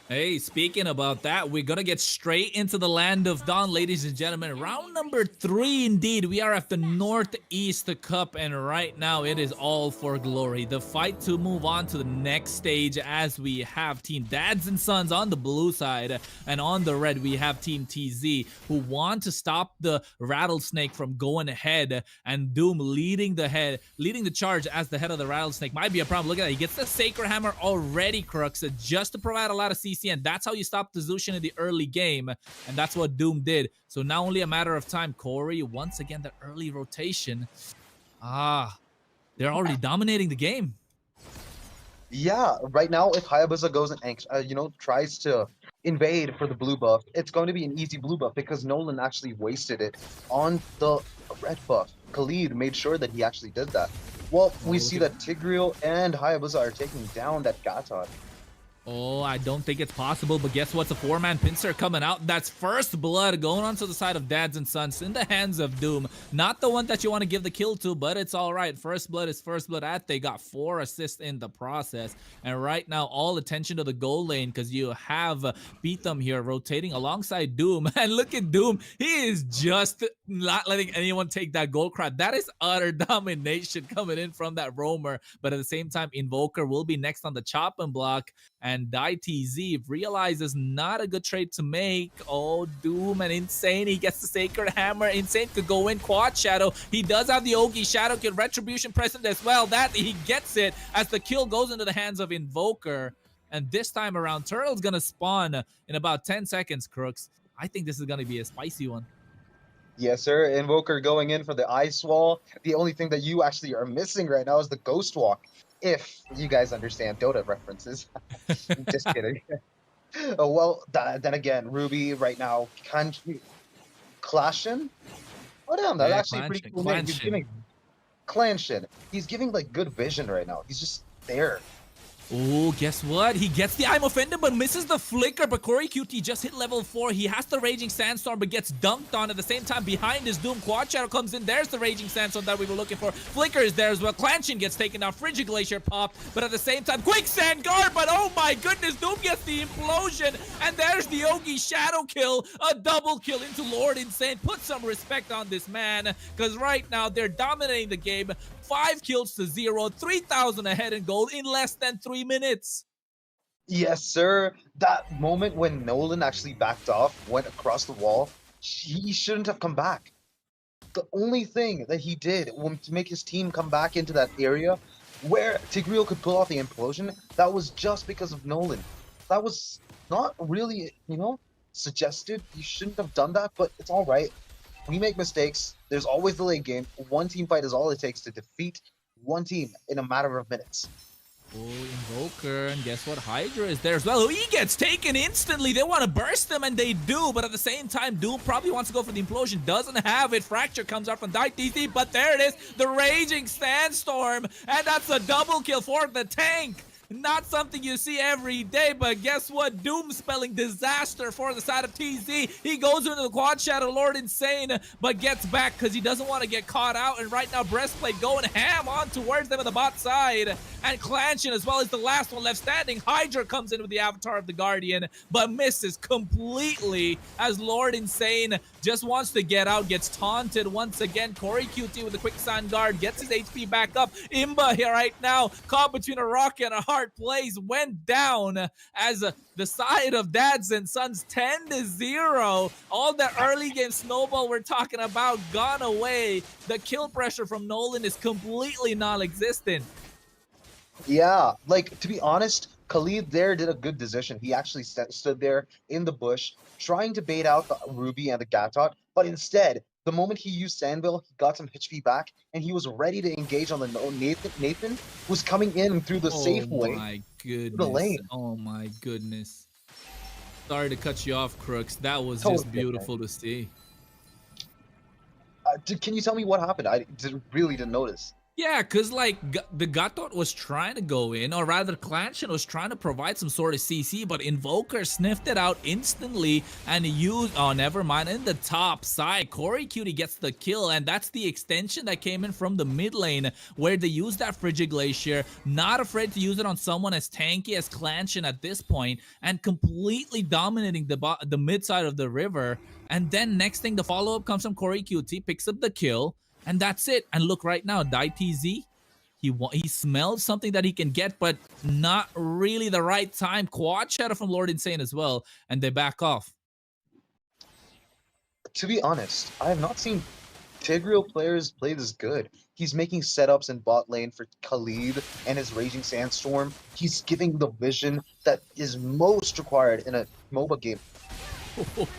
Hey, speaking about that, we're gonna get straight into the land of Dawn, ladies and gentlemen. Round number 3 indeed. We are at the Northeast Cup, and right now it is all for glory. The fight to move on to the next stage, as we have Team Dads and Sons on the blue side, and on the red we have Team TZ, who want to stop the Rattlesnake from going ahead, and Doom leading the charge as the head of the Rattlesnake. Might be a problem. Look at that. He gets the Sacred Hammer already, Crux, just to provide a lot of CC, and that's how you stop the Zushin in the early game, and that's what Doom did. So now only a matter of time. Corey, once again, the early rotation. They're already dominating the game. Yeah, right now, if Hayabusa goes and tries to invade for the blue buff, it's going to be an easy blue buff because Nolan actually wasted it on the red buff. Khalid made sure that he actually did that. Well, we see that Tigreal and Hayabusa are taking down that Gatot. Oh, I don't think it's possible, but guess what's a 4-man pincer coming out? That's first blood going onto the side of Dads and Sons in the hands of Doom. Not the one that you want to give the kill to, but it's all right. First blood is first blood. They got 4 assists in the process. And right now, all attention to the goal lane because you have Beatham here rotating alongside Doom. And look at Doom. He is just not letting anyone take that gold crowd. That is utter domination coming in from that roamer. But at the same time, Invoker will be next on the chopping block. And DieTZ realizes not a good trade to make. Oh, Doom and Insane. He gets the Sacred Hammer. Insane could go in Quad Shadow. He does have the Ogi Shadow Kill Retribution present as well. That he gets it as the kill goes into the hands of Invoker. And this time around, Turtle's gonna spawn in about 10 seconds, Crooks. I think this is gonna be a spicy one. Yes, sir. Invoker going in for the Ice Wall. The only thing that you actually are missing right now is the Ghost Walk. If you guys understand Dota references. Just kidding. Oh, well, then again, Ruby right now, Clashin? Oh, damn, that's actually a pretty cool name. He's giving Clanshin. He's giving, like, good vision right now. He's just there. Oh, guess what? He gets the I'm offended but misses the flicker. But Corey QT just hit level 4. He has the Raging Sandstorm but gets dunked on. At the same time, behind his Doom, Quad Shadow comes in. There's the Raging Sandstorm that we were looking for. Flicker is there as well. Clanshin gets taken down. Frigid Glacier popped. But at the same time, Quicksand Guard. But oh my goodness, Doom gets the implosion. And there's the Ogi Shadow kill. A double kill into Lord Insane. Put some respect on this man. Because right now, they're dominating the game. 5 kills to 0, 3,000 ahead in gold in less than 3 minutes. Yes, sir. That moment when Nolan actually backed off, went across the wall, he shouldn't have come back. The only thing that he did to make his team come back into that area where Tigreal could pull off the implosion, that was just because of Nolan. That was not really, suggested. You shouldn't have done that, but it's all right. We make mistakes. There's always the late game. One team fight is all it takes to defeat one team in a matter of minutes. Oh, Invoker, and guess what? Hydra is there as well. He gets taken instantly. They want to burst him, and they do. But at the same time, Doom probably wants to go for the implosion. Doesn't have it. Fracture comes out from DieTZ, but there it is. The Raging Sandstorm, and that's a double kill for the tank. Not something you see every day, but guess what? Doom spelling disaster for the side of TZ. He goes into the Quad Shadow Lord Insane, but gets back because he doesn't want to get caught out. And right now, Breastplate going ham on towards them on the bot side. And Clanshin as well as the last one left standing. Hydra comes in with the Avatar of the Guardian, but misses completely as Lord Insane just wants to get out, gets taunted once again. Corey QT with the Quicksand Guard gets his HP back up. Imba here right now, caught between a rock and a hard place, went down as the side of Dads and Sons 10-0. All the early game snowball we're talking about gone away. The kill pressure from Nolan is completely non-existent. Yeah, like, to be honest, Khalid there did a good decision. He actually stood there in the bush trying to bait out the Ruby and the Gatot, but instead, the moment he used Sandville, he got some HP back, and he was ready to engage on the Nathan was coming in through the safe way. Oh my goodness. The lane. Oh my goodness. Sorry to cut you off, Crooks. That was just beautiful to see. Can you tell me what happened? I really didn't notice. Yeah, because, like, the Gatot was trying to go in, or rather, Clanshin was trying to provide some sort of CC, but Invoker sniffed it out instantly and used, oh, never mind, in the top side, Corey Cutie gets the kill, and that's the extension that came in from the mid lane, where they used that Frigid Glacier, not afraid to use it on someone as tanky as Clanshin at this point, and completely dominating the mid side of the river. And then next thing, the follow-up comes from Corey Cutie, picks up the kill, and that's it. And look right now, DieTZ, he smells something that he can get, but not really the right time. Quad Shadow from Lord Insane as well, and they back off. To be honest, I have not seen Tigreal players play this good. He's making setups in bot lane for Khalid and his Raging Sandstorm. He's giving the vision that is most required in a MOBA game.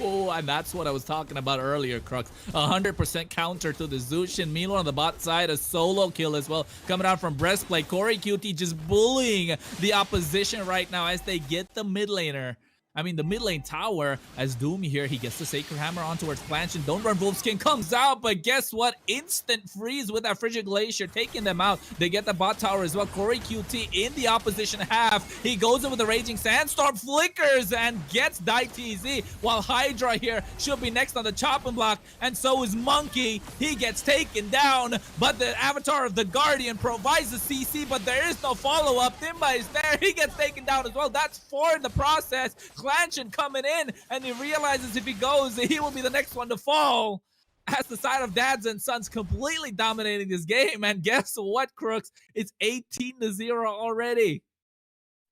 And that's what I was talking about earlier, Crux. 100% counter to the Zushin. Meanwhile, on the bot side, a solo kill as well. Coming out from Breastplate. Corey QT just bullying the opposition right now as they get the mid laner. I mean, the mid lane tower, as Doom here, he gets the Sacred Hammer on towards Planch, and Don't Run Wolfskin comes out, but guess what? Instant freeze with that Frigid Glacier, taking them out. They get the bot tower as well. Corey QT in the opposition half. He goes in with the Raging Sandstorm, flickers, and gets Die TZ, while Hydra here should be next on the chopping block, and so is Monkey. He gets taken down, but the Avatar of the Guardian provides the CC, but there is no follow-up. Timba is there. He gets taken down as well. That's 4 in the process. Clanchin coming in, and he realizes if he goes, he will be the next one to fall. As the side of Dads and Sons completely dominating this game, and guess what, Crooks? It's 18-0 already.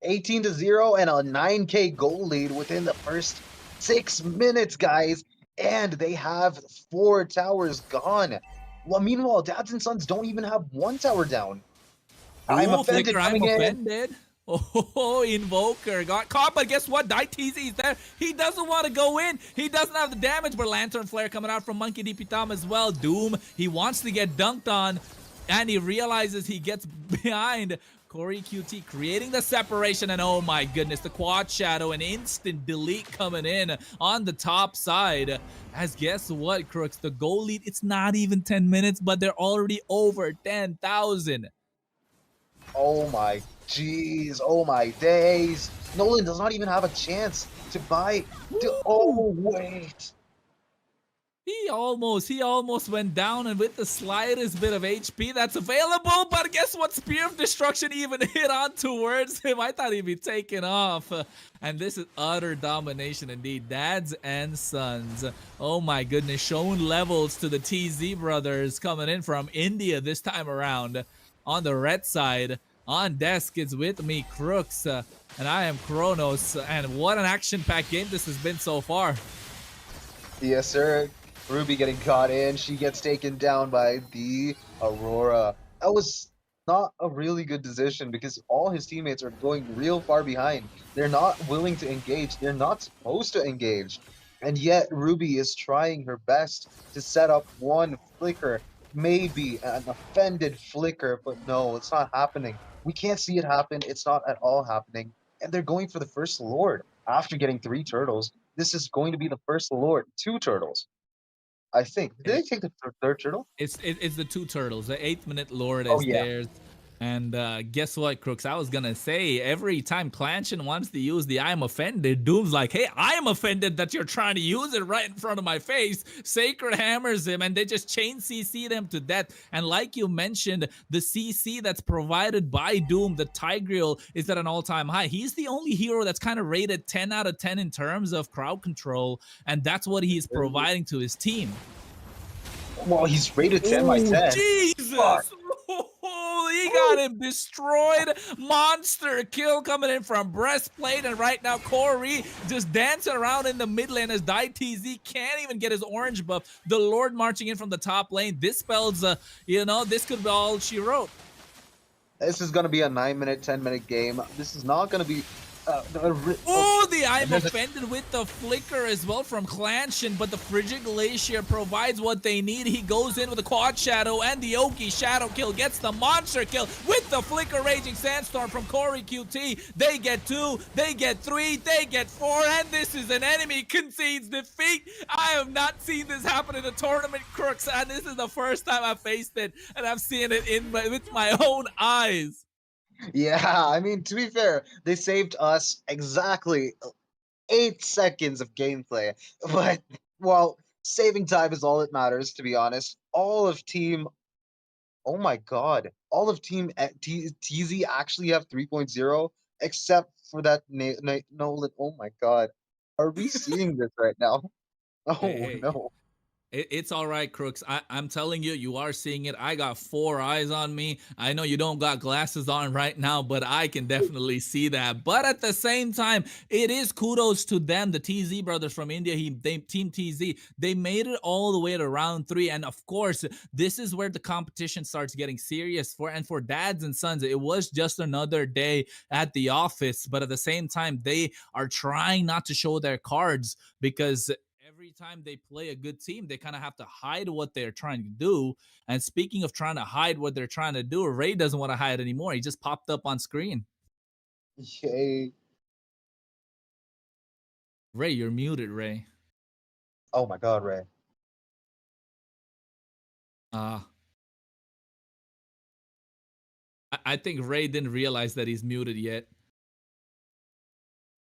18-0 and a 9K goal lead within the first 6 minutes, guys. And they have 4 towers gone. Well, meanwhile, Dads and Sons don't even have 1 tower down. I'm offended. Flicker, I'm offended. Oh, Invoker got caught, but guess what? Die TZ is there. He doesn't want to go in. He doesn't have the damage, but Lantern Flare coming out from Monkey DP Tom as well. Doom, he wants to get dunked on, and he realizes he gets behind. Corey QT creating the separation, and oh my goodness, the quad shadow, an instant delete coming in on the top side. As guess what, Crooks? The goal lead, it's not even 10 minutes, but they're already over 10,000. Oh my jeez, oh my days. Nolan does not even have a chance to buy. Oh, wait. He almost went down, and with the slightest bit of HP that's available, but guess what? Spear of Destruction even hit on towards him. I thought he'd be taken off. And this is utter domination indeed. Dads and Sons. Oh my goodness, showing levels to the TZ brothers coming in from India this time around. On the red side, on desk, it's with me, Crooks, and I am Kronos. And what an action-packed game this has been so far. Yes, sir. Ruby getting caught in. She gets taken down by the Aurora. That was not a really good decision because all his teammates are going real far behind. They're not willing to engage. They're not supposed to engage. And yet Ruby is trying her best to set up one flicker, maybe an offended flicker, but no, it's not happening. We can't see it happen. It's not at all happening. And they're going for the first Lord after getting 3 turtles. This is going to be the first Lord. 2 turtles, I think. Did they take the 3rd turtle? It's the 2 turtles. The 8th-minute Lord is theirs. And guess what, Crooks? I was gonna say, every time Clanchin wants to use the I'm offended, Doom's like, hey, I'm offended that you're trying to use it right in front of my face. Sacred hammers him, and they just chain CC them to death. And like you mentioned, the CC that's provided by Doom, the Tigreal, is at an all-time high. He's the only hero that's kind of rated 10 out of 10 in terms of crowd control, and that's what he's providing to his team. Well, he's rated 10 by 10. Jesus! Oh, he got him destroyed. Monster kill coming in from Breastplate, and right now Corey just dancing around in the mid lane as Die TZ can't even get his orange buff. The Lord marching in from the top lane. This spells, this could be all she wrote. This is going to be a 9-minute, 10-minute game. This is not going to be... the I'm offended with the flicker as well from Clanchin, but the Frigid Glacier provides what they need. He goes in with the quad shadow, and the Oki shadow kill gets the monster kill with the flicker Raging Sandstorm from Corey QT. They get 2, they get 3, they get 4, and this is an enemy concedes defeat. I have not seen this happen in a tournament, Crooks, and this is the first time I've faced it, and I've seen it with my own eyes. Yeah, I mean, to be fair, they saved us exactly 8 seconds of gameplay. But, well, saving time is all that matters, to be honest. All of Team... Oh my god. All of Team TZ actually have 3.0, except for that Nolan. Oh my god. Are we seeing this right now? Oh, no. It's all right, Crooks. I'm telling you, you are seeing it. I got 4 eyes on me. I know you don't got glasses on right now, but I can definitely see that. But at the same time, it is kudos to them, the TZ brothers from India, Team TZ. They made it all the way to round 3. And of course, this is where the competition starts getting serious for Dads and Sons. It was just another day at the office, but at the same time, they are trying not to show their cards because every time they play a good team, they kind of have to hide what they're trying to do. And speaking of trying to hide what they're trying to do, Ray doesn't want to hide anymore. He just popped up on screen. Yay. Ray, you're muted, Ray. Oh my God, Ray. I think Ray didn't realize that he's muted yet.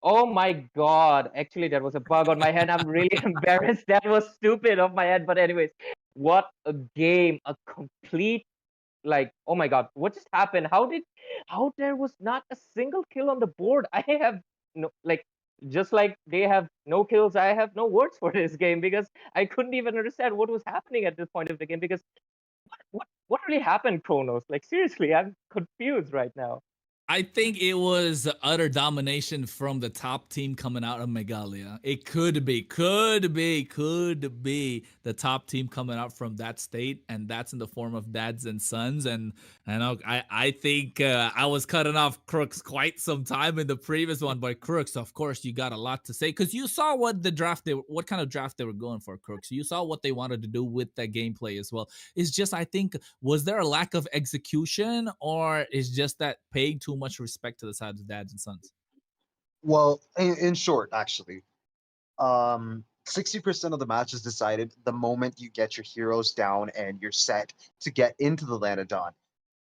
Oh my God. Actually, that was a bug on my head. I'm really embarrassed. That was stupid of my head. But anyways, what a game. A complete, like, oh my God, what just happened? How there was not a single kill on the board? I have no, like, just like they have no kills, I have no words for this game because I couldn't even understand what was happening at this point of the game because what really happened, Kronos? Like, seriously, I'm confused right now. I think it was utter domination from the top team coming out of Meghalaya. It could be the top team coming out from that state, and that's in the form of dads and sons. And I think I was cutting off Crooks quite some time in the previous one, but Crooks, of course, you got a lot to say because you saw what what kind of draft they were going for, Crooks. You saw what they wanted to do with that gameplay as well. It's just, I think, was there a lack of execution, or is just that paying too much respect to the side of dads and sons? Well, in short, actually, 60% of the match is decided the moment you get your heroes down and you're set to get into the land of Dawn.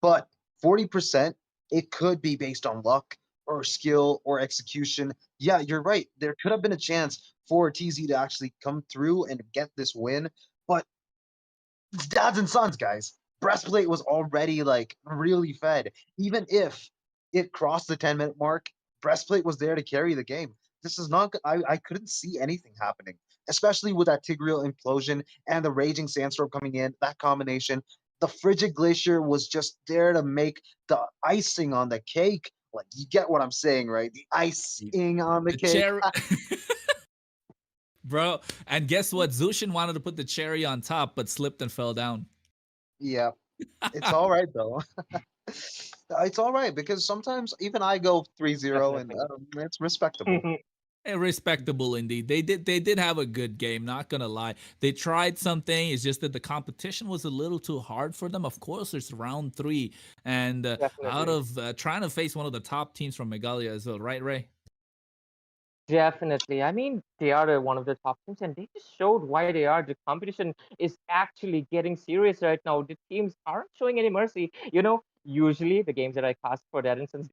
But 40%, it could be based on luck or skill or execution. Yeah, you're right. There could have been a chance for TZ to actually come through and get this win, but it's dads and sons, guys. Breastplate was already like really fed. Even if it crossed the 10-minute mark, Breastplate was there to carry the game. This is not. I couldn't see anything happening, especially with that Tigreal implosion and the raging sandstorm coming in. That combination, the frigid glacier was just there to make the icing on the cake. Like, you get what I'm saying, right? The icing on the cake. Cherry. Bro, and guess what? Zushin wanted to put the cherry on top, but slipped and fell down. Yeah, it's all right though. It's all right because sometimes even I go 3-0 and it's respectable. Respectable indeed. They did have a good game, not gonna lie. They tried something. It's just that the competition was a little too hard for them. Of course, it's round 3, and out of trying to face one of the top teams from Meghalaya as well, right, Ray? Definitely. I mean, they are one of the top teams, and they just showed why they are. The competition is actually getting serious right now. The teams aren't showing any mercy. Usually the games that I cast for that instance,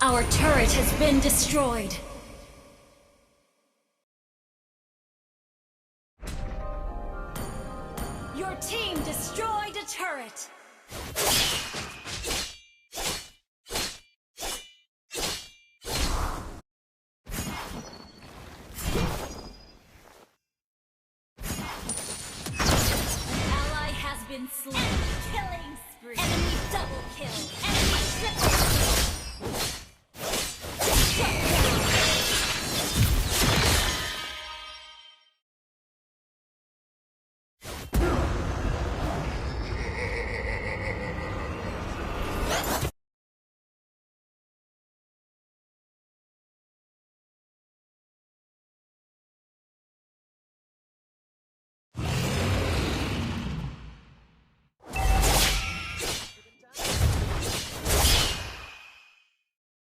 Our turret has been destroyed. Your team destroyed a turret. An ally has been slain. Killing spree. Enemy double kill. Enemy triple kill.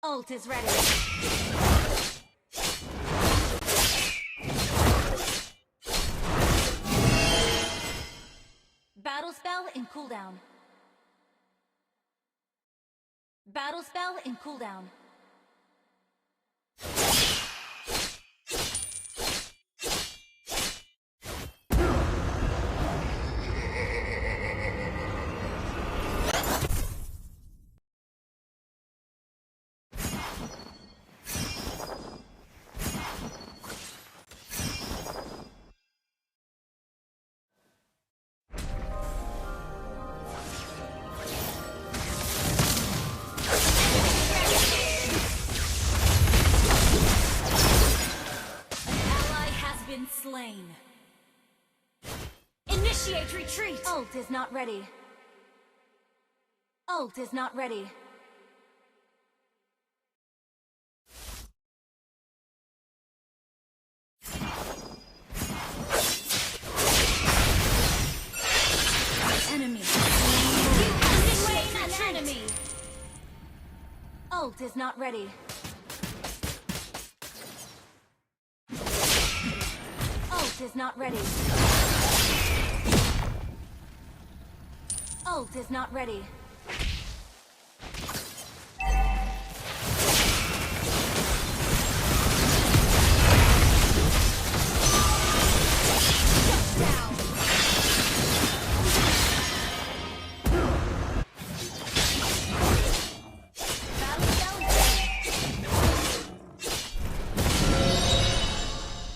Ult is ready. Battle spell in cooldown. Battle spell in cooldown. Ally has been slain. Initiate retreat. Ult is not ready. Ult is not ready. Enemy. You have slain an enemy. Ult is not ready. Ult is not ready. Ult is not ready.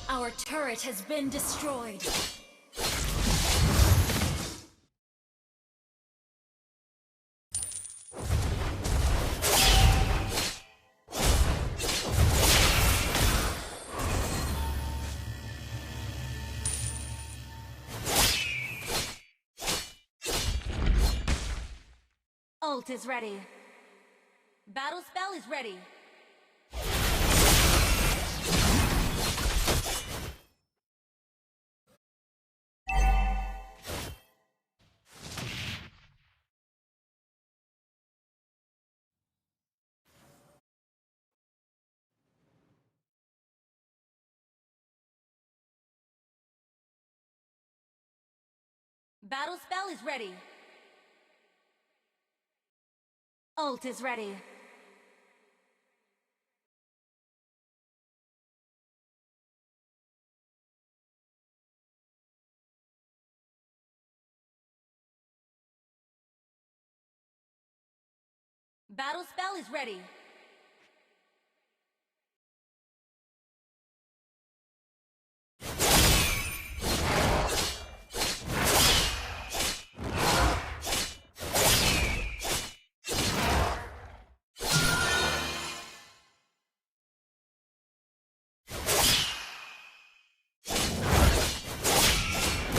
Our turret has been destroyed. Ult is ready. Battle spell is ready. Battle spell is ready. Ult is ready. Battle spell is ready.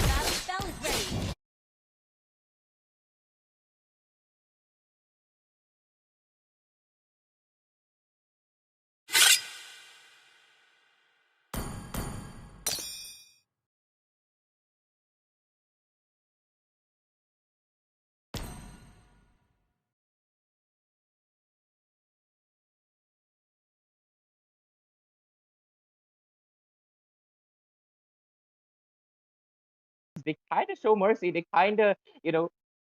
Battle spell is ready. They kind of show mercy. They kind of,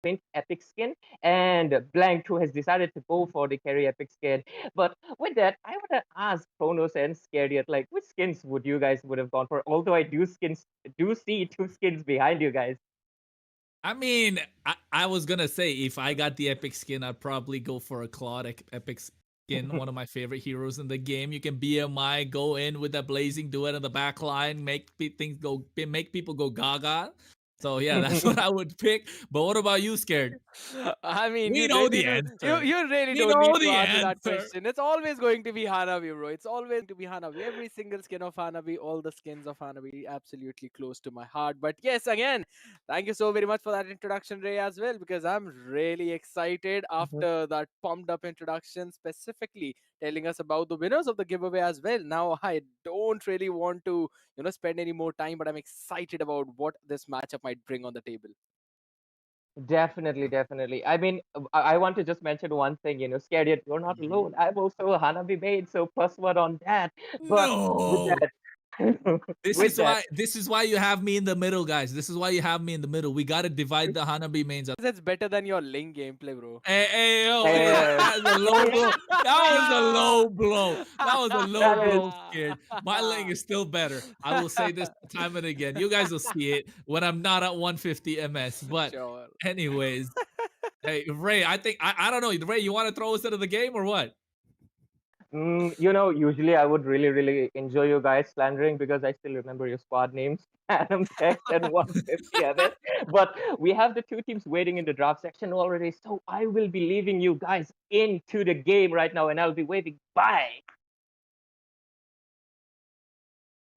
print epic skin, and Blank who has decided to go for the carry epic skin. But with that, I want to ask Chronos and Scarediot, like, which skins would you guys would have gone for? Although I do see two skins behind you guys. I mean, I was gonna say if I got the epic skin, I'd probably go for a Claude epic skin, one of my favorite heroes in the game. You can BMI, go in with that blazing duet in the back line, make make people go gaga. So yeah, that's what I would pick. But what about you, Scared? I mean, We you know really the do. answer. You really We don't need know to the answer that answer. question. It's always going to be Hanabi, bro. It's always to be Hanabi. Every single skin of Hanabi, all the skins of Hanabi, absolutely close to my heart. But yes, again, thank you so very much for that introduction, Ray, as well, because I'm really excited after that pumped up introduction, specifically telling us about the winners of the giveaway as well. Now, I don't really want to, spend any more time, but I'm excited about what this matchup might bring on the table. Definitely, definitely. I mean, I want to just mention one thing, scared yet you're not alone. I'm also a Hanabi maid, so plus one on that. But with No. that, This with is that, why you have me in the middle, guys. This is why you have me in the middle. We gotta divide the Hanabi mains. That's better than your Link gameplay, bro. Hey, yo, hey, uh, that's a low blow. That was a low blow. That was a low that is blow, scared. My lane is still better. I will say this time and again. You guys will see it when I'm not at 150 MS. But Sure. anyways, hey, Ray, I think I don't know. Ray, you want to throw us into the game or what? Usually I would really, really enjoy you guys slandering because I still remember your squad names, Adam Tech and 150 others. But we have the two teams waiting in the draft section already, so I will be leaving you guys into the game right now, and I'll be waving bye.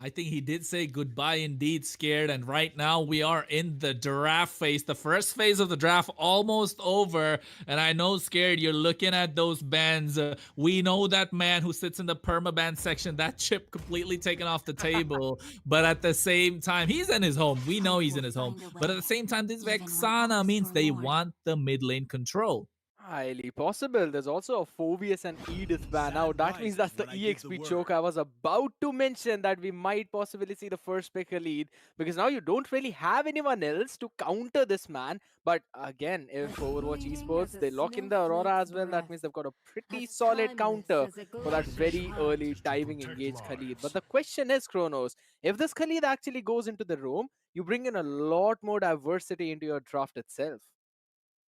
I think he did say goodbye indeed, scared. And right now we are in the draft phase. The first phase of the draft almost over. And I know, scared, you're looking at those bans. We know that man who sits in the permaban section, that chip completely taken off the table. But at the same time, he's in his home. We know he's in his home. But at the same time, this Vexana means they want the mid lane control. Highly possible. There's also a Phobius and Edith ban. Now that means that's the EXP choke I was about to mention, that we might possibly see the first pick a lead, because now you don't really have anyone else to counter this man. But again, if Overwatch Esports, they lock in the Aurora as well, that means they've got a pretty solid counter for that very early diving engage Khalid. But the question is, Kronos, if this Khalid actually goes into the room, you bring in a lot more diversity into your draft itself.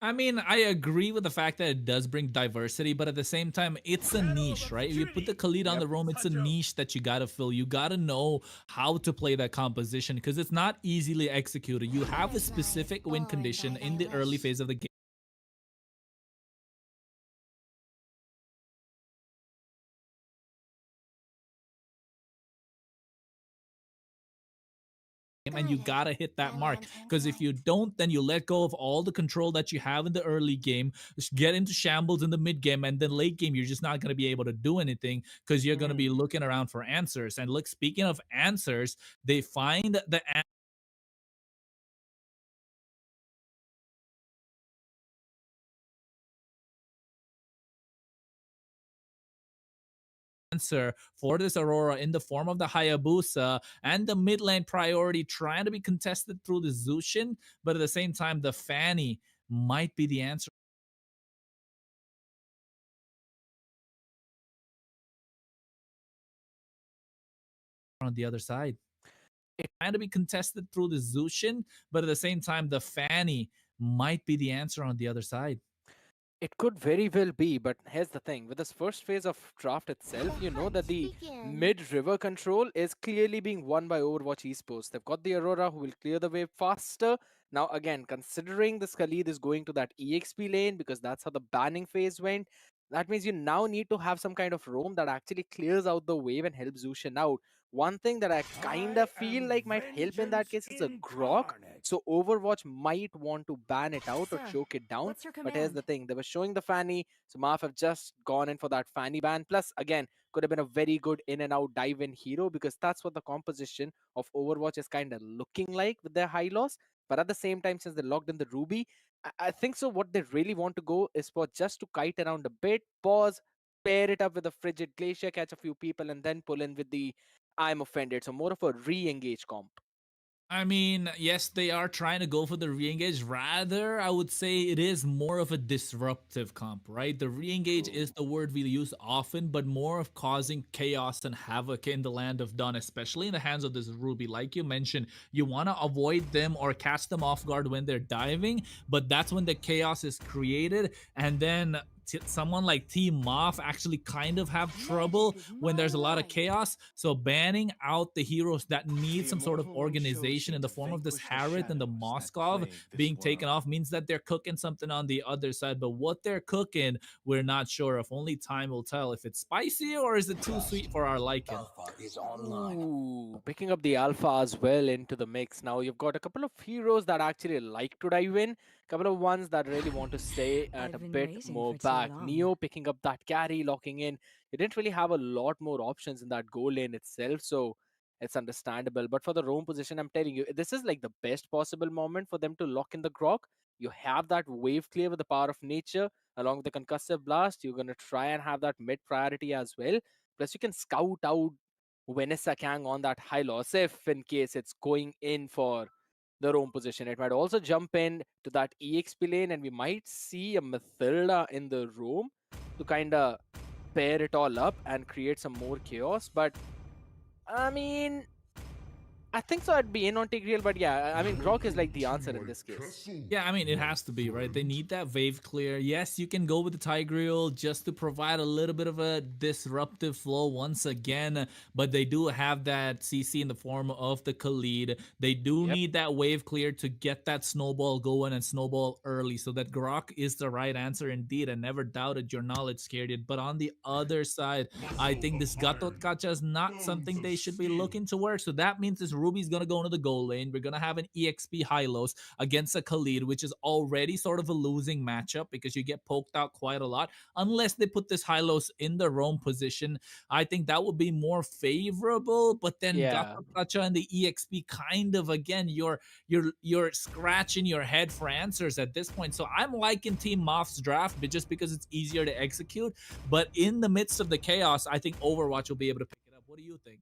I mean, I agree with the fact that it does bring diversity, but at the same time, it's a niche, right? If you put the Khalid on the roam, it's a niche that you gotta fill. You gotta know how to play that composition because it's not easily executed. You have a specific win condition in the early phase of the game. And you gotta hit that mark, because if you don't, then you let go of all the control that you have in the early game, get into shambles in the mid game, and then late game you're just not going to be able to do anything because you're going to be looking around for answers. And look, speaking of answers, they find the answer for this Aurora in the form of the Hayabusa, and the mid lane priority trying to be contested through the Zushin, but at the same time the Fanny might be the answer on the other side. It's trying to be contested through the Zushin, but at the same time the Fanny might be the answer on the other side. It could very well be, but here's the thing. With this first phase of draft itself, you know that the mid-river control is clearly being won by Overwatch Esports. They've got the Aurora who will clear the way faster. Now, again, considering this Khalid is going to that EXP lane because that's how the banning phase went, that means you now need to have some kind of roam that actually clears out the wave and helps Zushin out. One thing that I kind of feel like might help in that case is a Grok. So Overwatch might want to ban it out or choke it down. But here's the thing, they were showing the Fanny, so Marv have just gone in for that Fanny ban. Plus, again, could have been a very good in and out dive in hero because that's what the composition of Overwatch is kind of looking like with their high loss. But at the same time, since they locked in the Ruby, I think so. What they really want to go is for just to kite around a bit, pause, pair it up with a frigid glacier, catch a few people, and then pull in with the I'm offended. So more of a re-engage comp. I mean, yes, they are trying to go for the re-engage. Rather, I would say it is more of a disruptive comp, right? The re-engage is the word we use often, but more of causing chaos and havoc in the land of Dawn, especially in the hands of this Ruby. Like you mentioned, you want to avoid them or catch them off guard when they're diving, but that's when the chaos is created. And then someone like Team Moff actually kind of have trouble when there's a lot of chaos. So banning out the heroes that need some sort of organization in the form of this Harith and the Moskov being taken off means that they're cooking something on the other side. But what they're cooking, we're not sure of. Only time will tell if it's spicy or is it too sweet for our liking. Ooh, picking up the Alpha as well into the mix. Now you've got a couple of heroes that actually like to dive in, couple of ones that really want to stay at a bit more back. Neo picking up that carry, locking in. You didn't really have a lot more options in that goal lane itself. So it's understandable. But for the roam position, I'm telling you, this is like the best possible moment for them to lock in the grok. You have that wave clear with the power of nature along with the concussive blast. You're gonna try and have that mid priority as well. Plus, you can scout out Vanessa Kang on that high loss if in case it's going in for the roam position. It might also jump in to that EXP lane, and we might see a Mathilda in the room to kind of pair it all up and create some more chaos. But I mean, I think so. I'd be in on Tigreal, but yeah, I mean, Grok is like the answer in this case. Yeah, I mean, it has to be, right? They need that wave clear. Yes, you can go with the Tigreal just to provide a little bit of a disruptive flow once again, but they do have that CC in the form of the Khalid. They do need that wave clear to get that snowball going and snowball early, so that Grok is the right answer indeed. I never doubted your knowledge, Scared It. But on the other side, I think this Gatot Kacha is not something they should be looking to work. So that means this Ruby's going to go into the goal lane. We're going to have an EXP Hylos against a Khalid, which is already sort of a losing matchup because you get poked out quite a lot. Unless they put this Hylos in the roam position, I think that would be more favorable. But then Gatot Kacha and the EXP kind of, again, you're scratching your head for answers at this point. So I'm liking Team Moth's draft, but just because it's easier to execute. But in the midst of the chaos, I think Overwatch will be able to pick it up. What do you think?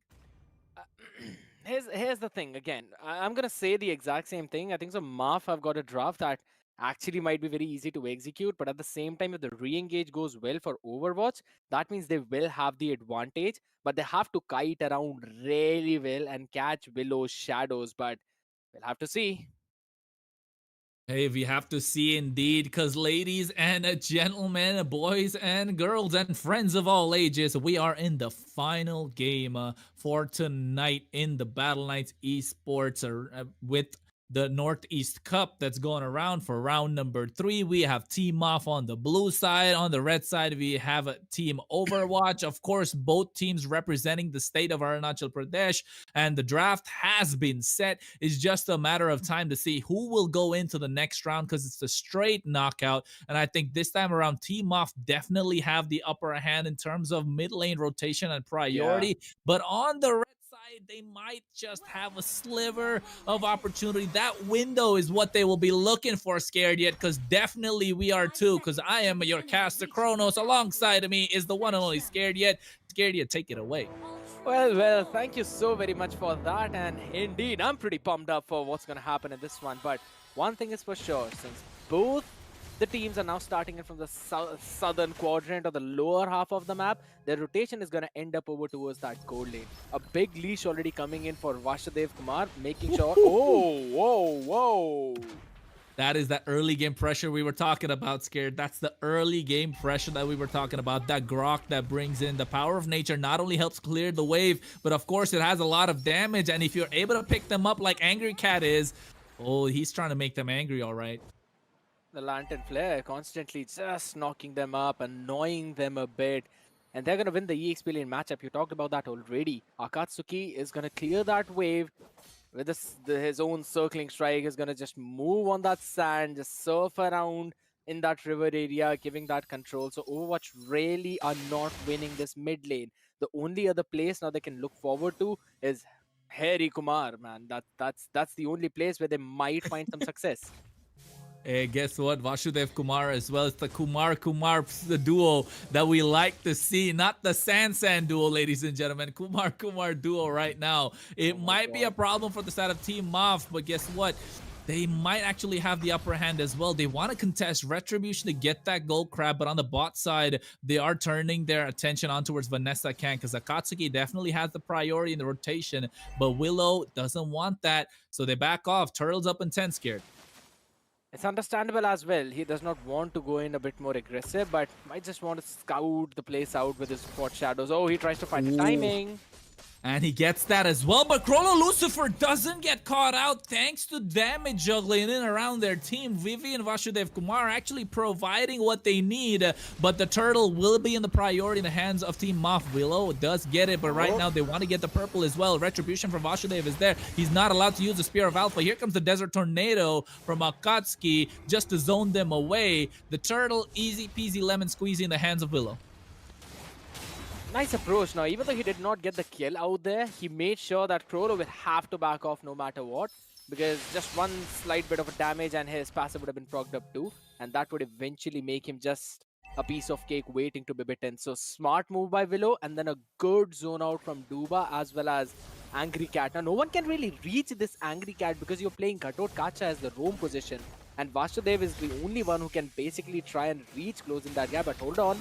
Here's the thing again. I'm gonna say the exact same thing. I think so. Marf have got a draft that actually might be very easy to execute, but at the same time, if the re-engage goes well for Overwatch, that means they will have the advantage. But they have to kite around really well and catch Willow's shadows. But we'll have to see. Hey, we have to see indeed, because ladies and gentlemen, boys and girls, and friends of all ages, we are in the final game for tonight in the Battle Knights Esports with the Northeast Cup that's going around for round number 3. We have Team Off on the blue side. On the red side, we have a Team Overwatch. Of course, both teams representing the state of Arunachal Pradesh. And the draft has been set. It's just a matter of time to see who will go into the next round, because it's a straight knockout. And I think this time around, Team Off definitely have the upper hand in terms of mid lane rotation and priority. But on the red side, they might just have a sliver of opportunity. That window is what they will be looking for, Scared Yet, because definitely we are too, because I am your caster Kronos. Alongside of me is the one and only Scared Yet. Scared Yet, take it away. Well, thank you so very much for that. And indeed, I'm pretty pumped up for what's going to happen in this one. But one thing is for sure, since both the teams are now starting in from the southern quadrant or the lower half of the map, their rotation is going to end up over towards that gold lane. A big leash already coming in for Vasudev Kumar, making sure... Whoa. That is that early game pressure we were talking about, Scared. That's the early game pressure that we were talking about. That Grok that brings in the power of nature not only helps clear the wave, but of course it has a lot of damage. And if you're able to pick them up like Angry Cat is, oh, he's trying to make them angry, all right. The Lantern Flare constantly just knocking them up, annoying them a bit. And they're going to win the EXP lane matchup. You talked about that already. Akatsuki is going to clear that wave with his own circling strike. Is going to just move on that sand, just surf around in that river area, giving that control. So Overwatch really are not winning this mid lane. The only other place now they can look forward to is Harry Kumar, man. That's the only place where they might find some success. Hey, guess what? Vasudev Kumar as well. It's the Kumar the duo that we like to see. Not the San duo, ladies and gentlemen. Kumar duo right now. It might be a problem for the side of Team Moth, but guess what? They might actually have the upper hand as well. They want to contest Retribution to get that gold crab, but on the bot side, they are turning their attention on towards Vanessa Kang, because Akatsuki definitely has the priority in the rotation, but Willow doesn't want that, so they back off. Turtle's up in 10, Scared. It's understandable as well. He does not want to go in a bit more aggressive, but might just want to scout the place out with his spot shadows. Oh, he tries to find the timing. And he gets that as well, but Chrono Lucifer doesn't get caught out thanks to damage juggling in and around their team. Vivi and Vasudev Kumar actually providing what they need, but the turtle will be in the priority in the hands of Team Moth. Willow does get it, but right now they want to get the purple as well. Retribution from Vasudev is there. He's not allowed to use the Spear of Alpha. Here comes the Desert Tornado from Akatsuki just to zone them away. The turtle, easy peasy lemon squeezy in the hands of Willow. Nice approach. Now, even though he did not get the kill out there, he made sure that Crowlo will have to back off no matter what. Because just one slight bit of a damage and his passive would have been procced up too. And that would eventually make him just a piece of cake waiting to be bitten. So smart move by Willow and then a good zone out from Duba as well as Angry Cat. Now, no one can really reach this Angry Cat because you're playing Ghatot Kacha as the roam position. And Vasudev is the only one who can basically try and reach close in that gap. But hold on.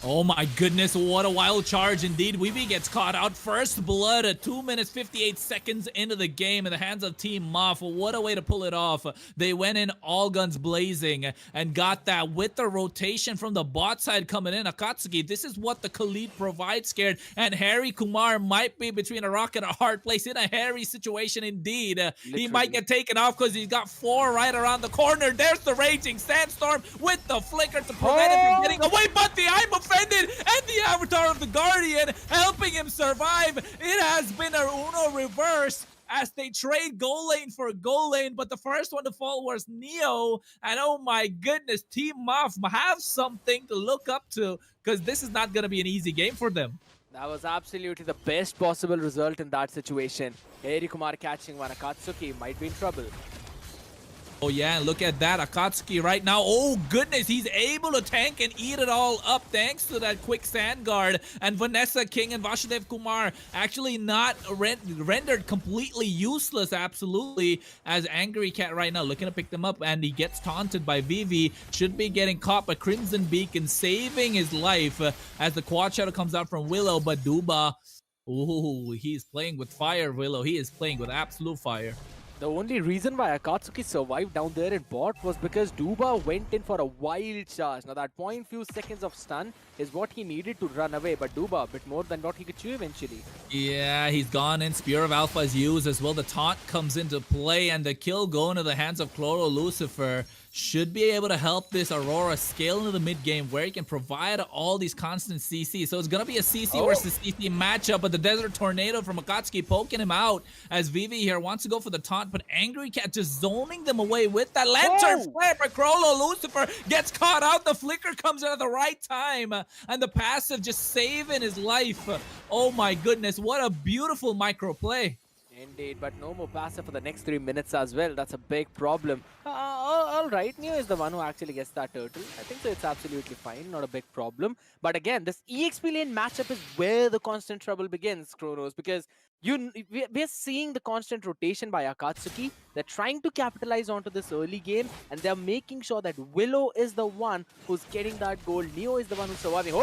Oh my goodness, what a wild charge indeed. Weeby gets caught out. First blood at 2 minutes 58 seconds into the game in the hands of Team Moff. What a way to pull it off. They went in all guns blazing and got that with the rotation from the bot side coming in. Akatsuki, this is what the Khalid provides, scared. And Harry Kumar might be between a rock and a hard place in a hairy situation indeed. He might get taken off because he's got 4 right around the corner. There's the Raging Sandstorm with the flicker to prevent him from getting away, but the I'm offended and the Avatar of the Guardian helping him survive. It has been a Uno reverse as they trade goal lane for goal lane, but the first one to fall was Neo. And oh my goodness, Team Moff have something to look up to because this is not going to be an easy game for them. That was absolutely the best possible result in that situation. Harry Kumar catching one. Akatsuki might be in trouble. Oh yeah, and look at that, Akatsuki right now. Oh goodness, he's able to tank and eat it all up thanks to that quick sand guard. And Vanessa King and Vasudev Kumar actually not rendered completely useless, absolutely, as Angry Cat right now looking to pick them up, and he gets taunted by Vivi. Should be getting caught by Crimson Beacon, saving his life as the quad shadow comes out from Willow, but Duba, ooh, he's playing with fire, Willow. He is playing with absolute fire. The only reason why Akatsuki survived down there in bot was because Duba went in for a wild charge. Now that point few seconds of stun is what he needed to run away, but Duba a bit more than what he could chew eventually. Yeah, he's gone in. Spear of Alpha is used as well. The taunt comes into play and the kill going into the hands of Chloro Lucifer. Should be able to help this Aurora scale into the mid game where he can provide all these constant CC. So it's going to be a CC versus CC matchup, but the Desert Tornado from Akatsuki poking him out as Vivi here wants to go for the taunt, but Angry Cat just zoning them away with that Lantern Flare. But Crollo Lucifer gets caught out. The flicker comes in at the right time, and the passive just saving his life. Oh my goodness, what a beautiful micro play. Indeed, but no more passive for the next 3 minutes as well. That's a big problem. Alright, Neo is the one who actually gets that turtle. I think so it's absolutely fine, not a big problem. But again, this EXP lane matchup is where the constant trouble begins, Kronos, because we're seeing the constant rotation by Akatsuki. They're trying to capitalize onto this early game, and they're making sure that Willow is the one who's getting that goal. Neo is the one who's surviving.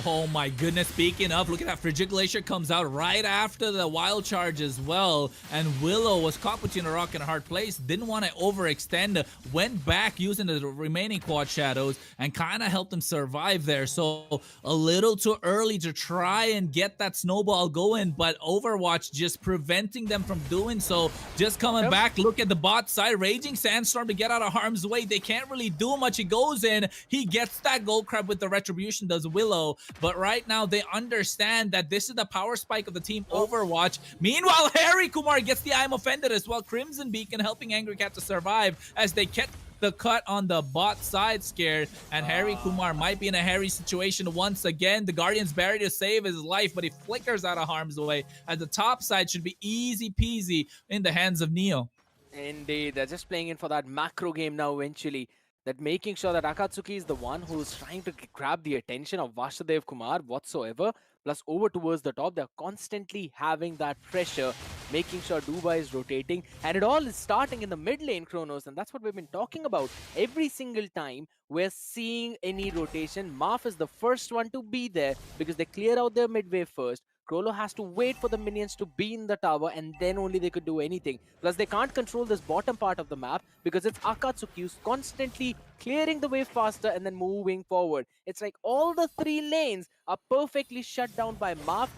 Oh my goodness, speaking of, look at that. Frigid Glacier comes out right after the wild charge as well, and Willow was caught between a rock and a hard place, didn't want to overextend, went back using the remaining quad shadows and kind of helped him survive there. So a little too early to try and get that snowball going, but Overwatch just preventing them from doing so. Just coming back, look at the bot side, Raging Sandstorm to get out of harm's way. They can't really do much. He goes in, he gets that gold crab with the retribution, does Willow. But right now they understand that this is the power spike of the team Overwatch. Meanwhile, Harry Kumar gets the I'm offended as well. Crimson Beacon helping Angry Cat to survive as they kept the cut on the bot side, scared, and Harry Kumar might be in a hairy situation once again. The Guardian's barrier to save his life, but he flickers out of harm's way as the top side should be easy peasy in the hands of Neo. Indeed, they're just playing in for that macro game now eventually. That making sure that Akatsuki is the one who's trying to grab the attention of Vasudev Kumar whatsoever. Plus over towards the top, they're constantly having that pressure, making sure Duba is rotating. And it all is starting in the mid lane, Kronos. And that's what we've been talking about. Every single time we're seeing any rotation, Marf is the first one to be there because they clear out their mid wave first. Crollo has to wait for the minions to be in the tower and then only they could do anything. Plus they can't control this bottom part of the map because it's Akatsuki who's constantly clearing the wave faster and then moving forward. It's like all the 3 lanes are perfectly shut down by Marth.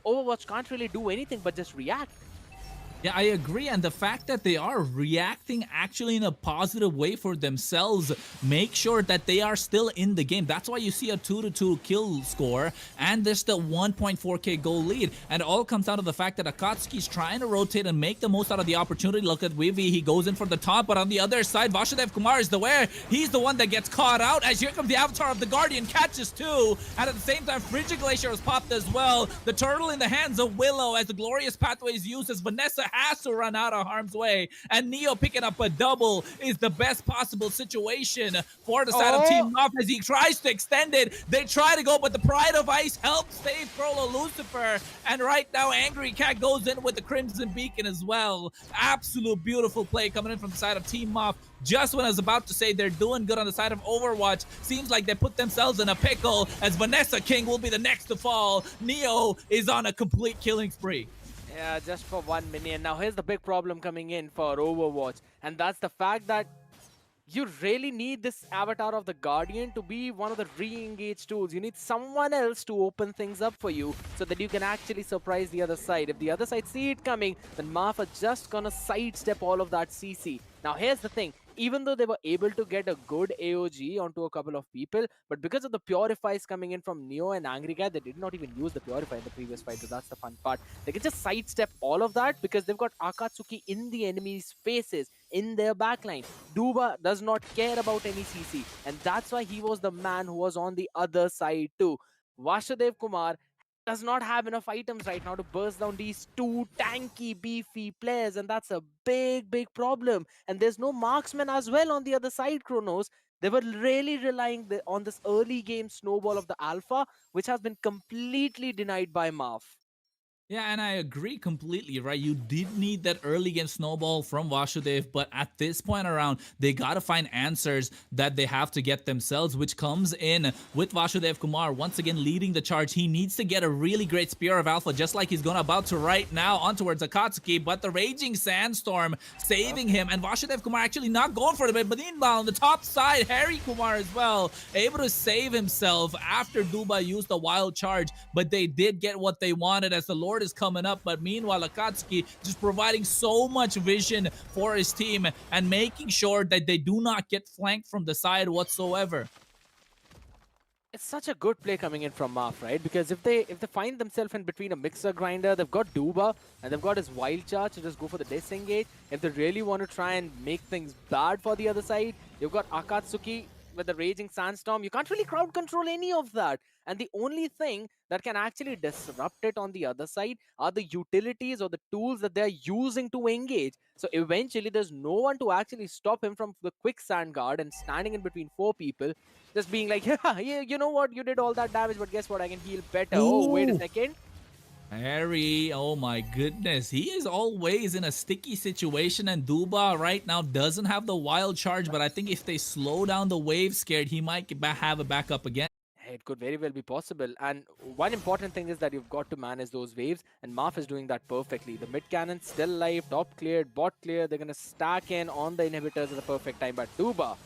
Overwatch can't really do anything but just react. Yeah, I agree. And the fact that they are reacting actually in a positive way for themselves, make sure that they are still in the game. That's why you see a 2-2 kill score and there's the 1.4k goal lead. And it all comes down to the fact that Akatsuki's trying to rotate and make the most out of the opportunity. Look at Vivi, he goes in for the top, but on the other side, Vasudev Kumar is the where. He's the one that gets caught out as here comes the Avatar of the Guardian, catches two. And at the same time, Frigid Glacier is popped as well. The turtle in the hands of Willow as the Glorious Pathway is used as Vanessa has to run out of harm's way, and Neo picking up a double is the best possible situation for the side of Team Moff as he tries to extend it. They try to go, but the Pride of Ice helps save Frollo Lucifer, and right now Angry Cat goes in with the Crimson Beacon as well. Absolute beautiful play coming in from the side of Team Moff. Just when I was about to say they're doing good on the side of Overwatch, seems like they put themselves in a pickle as Vanessa King will be the next to fall. Neo is on a complete killing spree. Yeah, just for 1 minion. Now here's the big problem coming in for Overwatch, and that's the fact that you really need this Avatar of the Guardian to be one of the re-engage tools. You need someone else to open things up for you so that you can actually surprise the other side. If the other side see it coming, then Marth are just gonna sidestep all of that CC. Now here's the thing. Even though they were able to get a good AOG onto a couple of people, but because of the Purifies coming in from Neo and Angry Cat, they did not even use the Purify in the previous fight, so that's the fun part. They can just sidestep all of that because they've got Akatsuki in the enemy's faces, in their backline. Duba does not care about any CC, and that's why he was the man who was on the other side too. Vasudev Kumar does not have enough items right now to burst down these two tanky, beefy players, and that's a big problem. And there's no marksman as well on the other side, Kronos. They were really relying on this early game snowball of the alpha, which has been completely denied by Marth. Yeah, and I agree completely, right? You did need that early game snowball from Vasudev, but at this point around, they gotta find answers that they have to get themselves, which comes in with Vasudev Kumar once again leading the charge. He needs to get a really great Spear of Alpha, just like he's going about to right now on towards Akatsuki, but the Raging Sandstorm saving him, and Vasudev Kumar actually not going for it, but meanwhile on the top side, Harry Kumar as well, able to save himself after Duba used the wild charge, but they did get what they wanted as the Lord is coming up. But meanwhile, Akatsuki just providing so much vision for his team and making sure that they do not get flanked from the side whatsoever. It's such a good play coming in from Marth, right? Because if they find themselves in between a mixer grinder, they've got Duba and they've got his wild charge to just go for the disengage. If they really want to try and make things bad for the other side, you've got Akatsuki with the Raging Sandstorm. You can't really crowd control any of that. And the only thing that can actually disrupt it on the other side are the utilities or the tools that they're using to engage. So eventually there's no one to actually stop him from the quicksand guard and standing in between four people, just being like, yeah, you know what, you did all that damage, but guess what, I can heal better. Oh, wait a Ooh. second. Harry, oh my goodness. He is always in a sticky situation, and Duba right now doesn't have the wild charge, but I think if they slow down the wave scared, he might have it back up again. It could very well be possible. And one important thing is that you've got to manage those waves, and Marth is doing that perfectly. The mid cannon still alive, top cleared, bot cleared. They're going to stack in on the inhibitors at the perfect time. But Duba,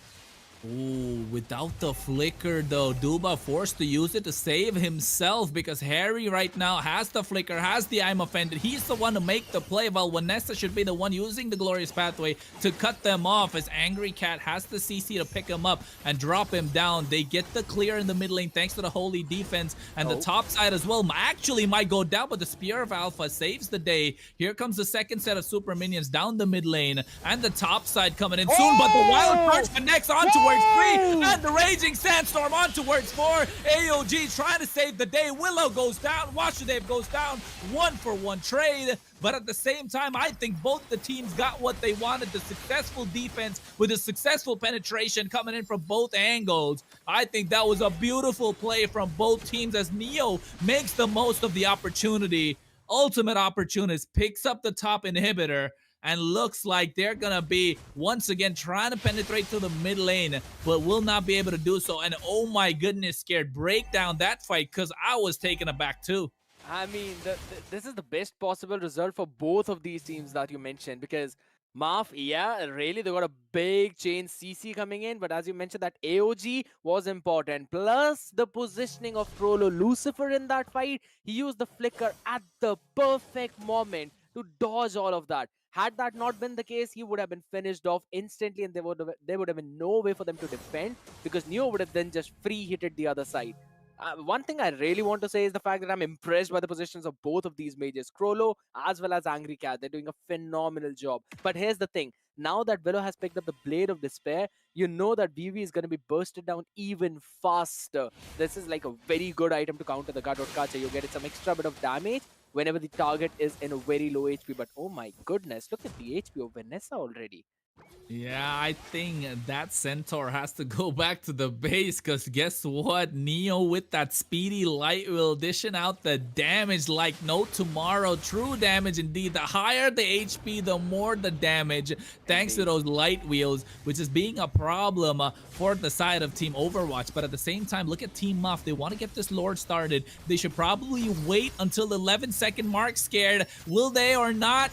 ooh, without the flicker though, Duba forced to use it to save himself because Harry right now has the flicker, has the I'm offended. He's the one to make the play while Vanessa should be the one using the glorious pathway to cut them off as Angry Cat has the CC to pick him up and drop him down. They get the clear in the mid lane thanks to the holy defense, and the top side as well actually might go down, but the Spear of Alpha saves the day. Here comes the second set of super minions down the mid lane, and the top side coming in soon, but the wild charge connects on towards 3, and the Raging Sandstorm on towards 4. AOG trying to save the day. Willow goes down, Vasudev goes down. 1-for-1 trade, but at the same time, I think both the teams got what they wanted. The successful defense with a successful penetration coming in from both angles. I think that was a beautiful play from both teams as Neo makes the most of the opportunity. Ultimate Opportunist picks up the top inhibitor, and looks like they're gonna be once again trying to penetrate to the mid lane, but will not be able to do so. And oh my goodness, scared, break down that fight because I was taken aback too. I mean, this is the best possible result for both of these teams that you mentioned, because Marth, yeah, really, they got a big chain CC coming in, but as you mentioned, that AOG was important. Plus, the positioning of Frollo Lucifer in that fight, he used the flicker at the perfect moment to dodge all of that. Had that not been the case, he would have been finished off instantly, and there would have been no way for them to defend because Neo would have then just free hitted the other side. One thing I really want to say is the fact that I'm impressed by the positions of both of these mages, Krollo as well as Angry Cat. They're doing a phenomenal job. But here's the thing: now that Willow has picked up the Blade of Despair, you know that VV is going to be bursted down even faster. This is like a very good item to counter the Gadot Kacha. You get some extra bit of damage whenever the target is in a very low HP. But oh my goodness, look at the HP of Vanessa already. Yeah, I think that Centaur has to go back to the base because guess what? Neo with that speedy light will dishing out the damage like no tomorrow. True damage indeed. The higher the HP, the more the damage thanks to those light wheels, which is being a problem for the side of Team Overwatch. But at the same time, look at Team Muff. They want to get this Lord started. They should probably wait until the 11-second mark scared. Will they or not?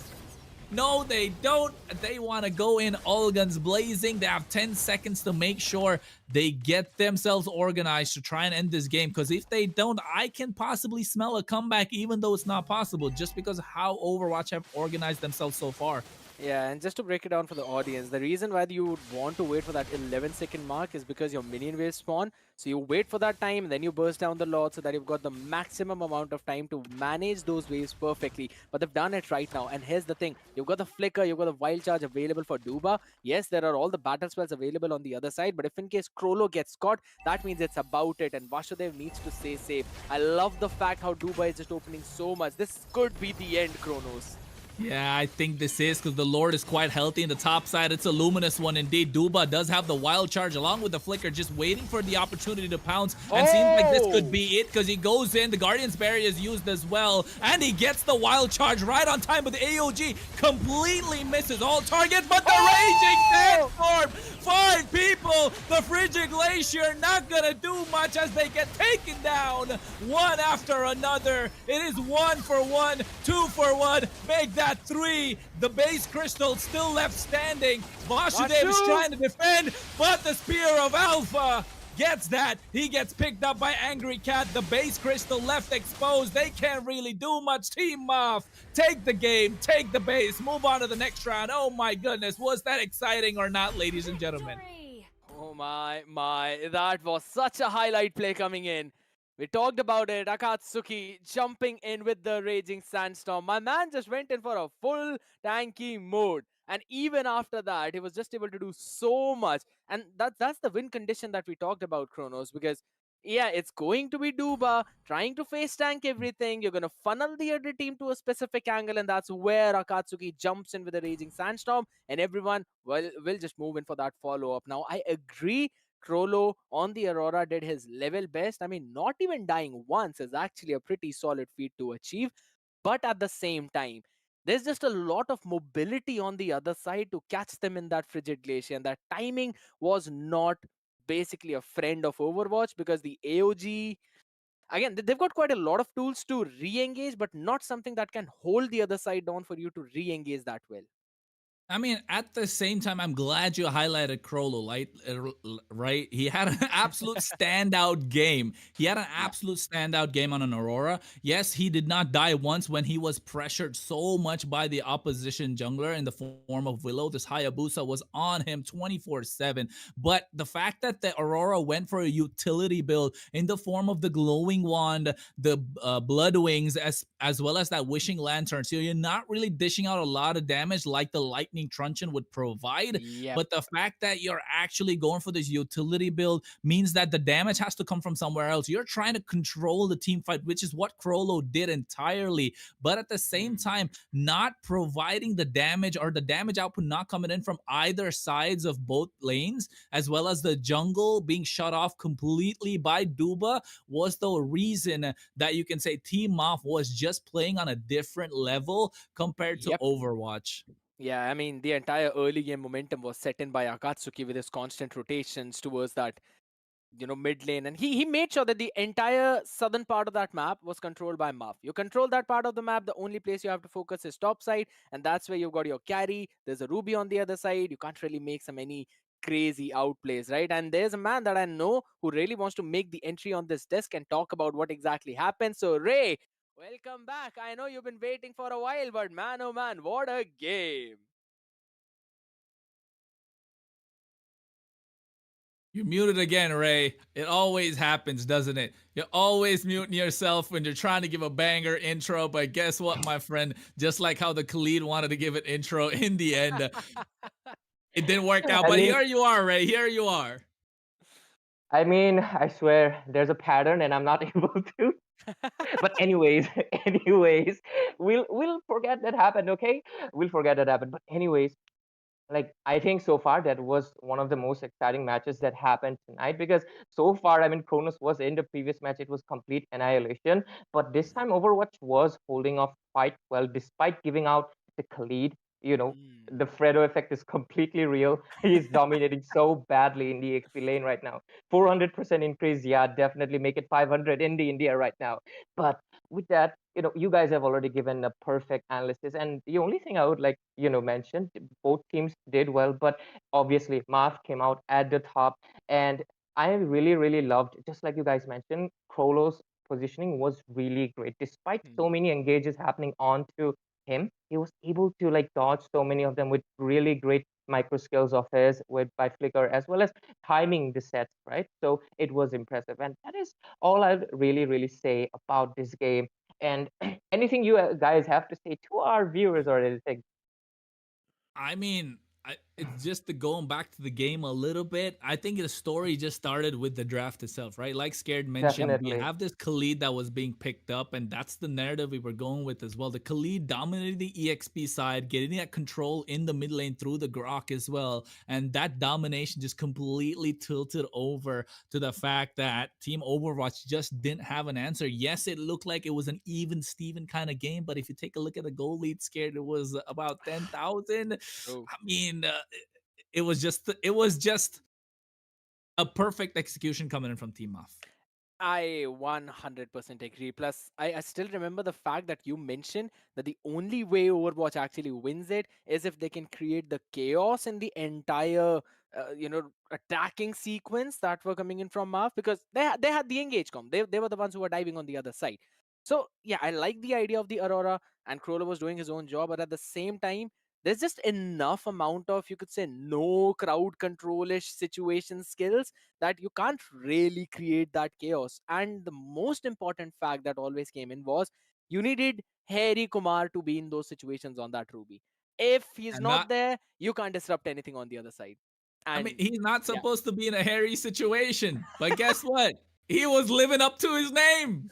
No, they don't. They want to go in all guns blazing. They have 10 seconds to make sure they get themselves organized to try and end this game. Because if they don't, I can possibly smell a comeback, even though it's not possible, just because of how Overwatch have organized themselves so far. Yeah, and just to break it down for the audience, the reason why you would want to wait for that 11-second mark is because your minion waves spawn. So you wait for that time, then you burst down the Lord so that you've got the maximum amount of time to manage those waves perfectly. But they've done it right now. And here's the thing. You've got the Flicker, you've got the Wild Charge available for Duba. Yes, there are all the battle spells available on the other side. But if in case Krollo gets caught, that means it's about it. And Vasudev needs to stay safe. I love the fact how Duba is just opening so much. This could be the end, Kronos. Yeah, I think this is because the Lord is quite healthy in the top side. It's a luminous one indeed. Duba does have the wild charge along with the flicker, just waiting for the opportunity to pounce. And seems like this could be it because he goes in. The Guardian's Barrier is used as well. And he gets the wild charge right on time, but the AOG completely misses all targets. But the Raging Sandstorm, 5 people, the Frigid Glacier not gonna do much as they get taken down one after another. It is 1 for 1, 2 for 1. Make that 3. The base crystal still left standing. Vasudev is trying to defend, but the Spear of Alpha gets that. He gets picked up by Angry Cat. The base crystal left exposed. They can't really do much. Team Muff, take the game, take the base, move on to the next round. Oh my goodness, was that exciting or not, ladies and gentlemen? Oh my, that was such a highlight play coming in. We talked about it, Akatsuki jumping in with the Raging Sandstorm. My man just went in for a full tanky mode. And even after that, he was just able to do so much. And that's the win condition that we talked about, Kronos, because yeah, it's going to be Duba trying to face tank everything. You're going to funnel the other team to a specific angle, and that's where Akatsuki jumps in with the Raging Sandstorm, and everyone will just move in for that follow-up. Now, I agree Krollo on the Aurora did his level best. I mean, not even dying once is actually a pretty solid feat to achieve. But at the same time, there's just a lot of mobility on the other side to catch them in that frigid glacier. And that timing was not basically a friend of Overwatch because the AOG, again, they've got quite a lot of tools to re-engage, but not something that can hold the other side down for you to re-engage that well. I mean, at the same time, I'm glad you highlighted Krollo, right? He had an absolute standout game. He had an absolute standout game on an Aurora. Yes, he did not die once when he was pressured so much by the opposition jungler in the form of Willow. This Hayabusa was on him 24/7. But the fact that the Aurora went for a utility build in the form of the glowing wand, the blood wings, as well as that wishing lantern, so you're not really dishing out a lot of damage like the lightning truncheon would provide. Yep. But the fact that you're actually going for this utility build means that the damage has to come from somewhere else. You're trying to control the team fight, which is what Krollo did entirely. But at the same time, not providing the damage or the damage output not coming in from either sides of both lanes, as well as the jungle being shut off completely by Duba, was the reason that you can say Team Moff was just playing on a different level compared to Overwatch. Yeah, I mean, the entire early game momentum was set in by Akatsuki with his constant rotations towards that, mid lane. And he made sure that the entire southern part of that map was controlled by Muff. You control that part of the map, the only place you have to focus is top side. And that's where you've got your carry. There's a Ruby on the other side. You can't really make any crazy outplays, right? And there's a man that I know who really wants to make the entry on this desk and talk about what exactly happened. So, Ray, Welcome back. I know you've been waiting for a while, but man, oh man, what a game! You're muted again, Ray. It always happens, doesn't it? You're always muting yourself when you're trying to give a banger intro. But guess what, my friend? Just like how the Khalid wanted to give an intro in the end, it didn't work out. I But mean, here you are, Ray. Here you are. I swear there's a pattern and I'm not able to. But anyways, anyways, we'll forget that happened, okay? We'll forget that happened. But anyways, like I think so far that was one of the most exciting matches that happened tonight because so far, I mean, Kronos was in the previous match, it was complete annihilation. But this time, Overwatch was holding off quite well despite giving out the Khalid. You know, the Fredo effect is completely real. He's dominating so badly in the XP lane right now. 400% increase, yeah, definitely make it 500 in the India right now. But with that, you guys have already given a perfect analysis. And the only thing I would like, mention, both teams did well, but obviously Marth came out at the top. And I really, really loved, just like you guys mentioned, Krolo's positioning was really great. Despite so many engages happening onto him, he was able to like dodge so many of them with really great micro skills of his with by flicker as well as timing the sets, right? So it was impressive. And that is all I'd really, really say about this game. And anything you guys have to say to our viewers or anything? I mean, it's just going back to the game a little bit. I think the story just started with the draft itself, right? Like Scared mentioned, we Definitely. have this Khalid that was being picked up, and that's the narrative we were going with as well. The Khalid dominated the EXP side, getting that control in the mid lane through the Grok as well. And that domination just completely tilted over to the fact that Team Overwatch just didn't have an answer. Yes, it looked like it was an even Steven kind of game, but if you take a look at the goal lead, Scared, it was about 10,000. Oh. I mean, it was just a perfect execution coming in from Team Muff. I 100% agree. Plus, I still remember the fact that you mentioned that the only way Overwatch actually wins it is if they can create the chaos in the entire, attacking sequence that were coming in from Marv because they had the engage com. They were the ones who were diving on the other side. So yeah, I like the idea of the Aurora and Crowler was doing his own job, but at the same time, there's just enough amount of, you could say, no crowd control-ish situation skills that you can't really create that chaos. And the most important fact that always came in was you needed Harry Kumar to be in those situations on that Ruby. If he's And not not, there, you can't disrupt anything on the other side. I mean, And he's not yeah. supposed to be in a hairy situation, but guess what? He was living up to his name.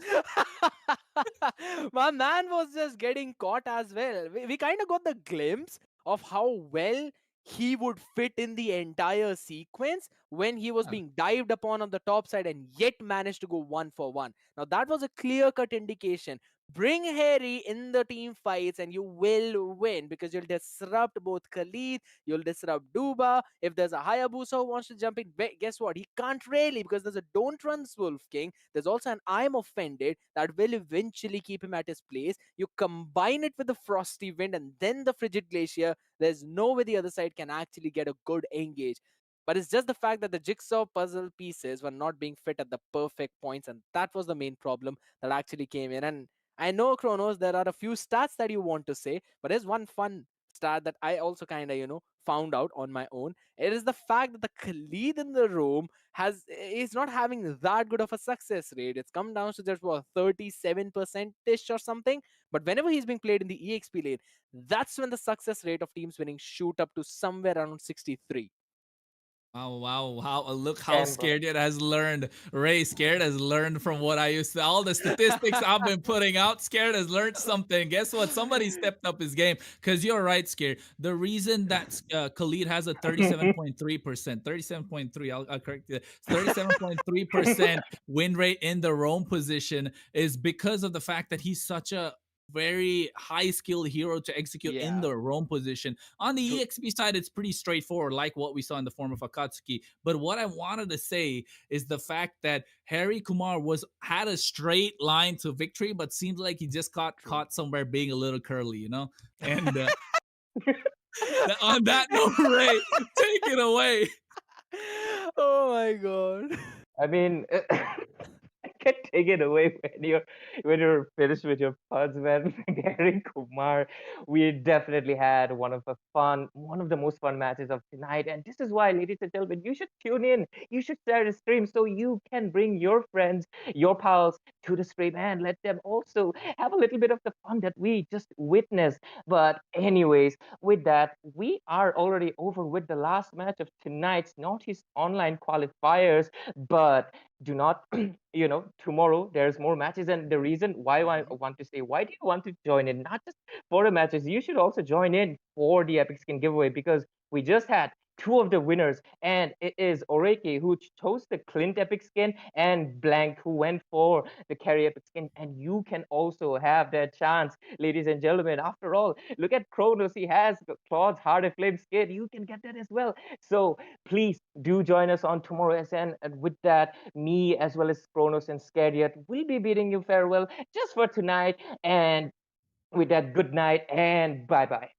My man was just getting caught as well. We kind of got the glimpse of how well he would fit in the entire sequence when he was being dived upon on the top side and yet managed to go 1 for 1. Now, that was a clear cut indication. Bring Harry in the team fights and you will win because you'll disrupt both Khalid, you'll disrupt Duba. If there's a Hayabusa who wants to jump in, guess what? He can't really because there's a Don't Run Wolf King. There's also an I'm Offended that will eventually keep him at his place. You combine it with the Frosty Wind and then the Frigid Glacier. There's no way the other side can actually get a good engage. But it's just the fact that the jigsaw puzzle pieces were not being fit at the perfect points, and that was the main problem that actually came in. And I know, Kronos, there are a few stats that you want to say, but there's one fun stat that I also kind of, found out on my own. It is the fact that the Khalid in the room is not having that good of a success rate. It's come down to just what 37% ish or something. But whenever he's being played in the EXP lane, that's when the success rate of teams winning shoot up to somewhere around 63. Wow, wow, wow. Look how Damn, bro. Scared It has learned. Ray, Scared has learned from what I used to. All the statistics I've been putting out, Scared has learned something. Guess what? Somebody stepped up his game. Because you're right, Scared. The reason that Khalid has a 37.3%, 37.3, I'll correct you, 37.3% win rate in the roam position is because of the fact that he's such a very high skilled hero to execute in Yeah. the roam position. On the True. EXP side, it's pretty straightforward, like what we saw in the form of Akatsuki. But what I wanted to say is the fact that Harry Kumar had a straight line to victory, but seems like he just got caught somewhere being a little curly, you know? And on that note, Ray, take it away. Oh my god. I mean, can take it away when you're finished with your puns, man. Gary Kumar, we definitely had one of the most fun matches of tonight, and this is why, ladies and gentlemen, you should tune in. You should share the stream so you can bring your friends, your pals to the stream, and let them also have a little bit of the fun that we just witnessed. But anyways, with that, we are already over with the last match of tonight's Northeast Online qualifiers. But do not, tomorrow there's more matches. And the reason why I want to say, why do you want to join in? Not just for the matches, you should also join in for the Epic Skin giveaway, because we just had two of the winners, and it is Oreki who chose the Clint Epic Skin, and Blank who went for the Carry Epic Skin. And you can also have that chance, ladies and gentlemen. After all, look at Kronos, he has Claude's Heart of Flame Skin. You can get that as well. So please do join us on tomorrow SN, and with that, me as well as Kronos and Scariot will be bidding you farewell just for tonight. And with that, good night and bye bye.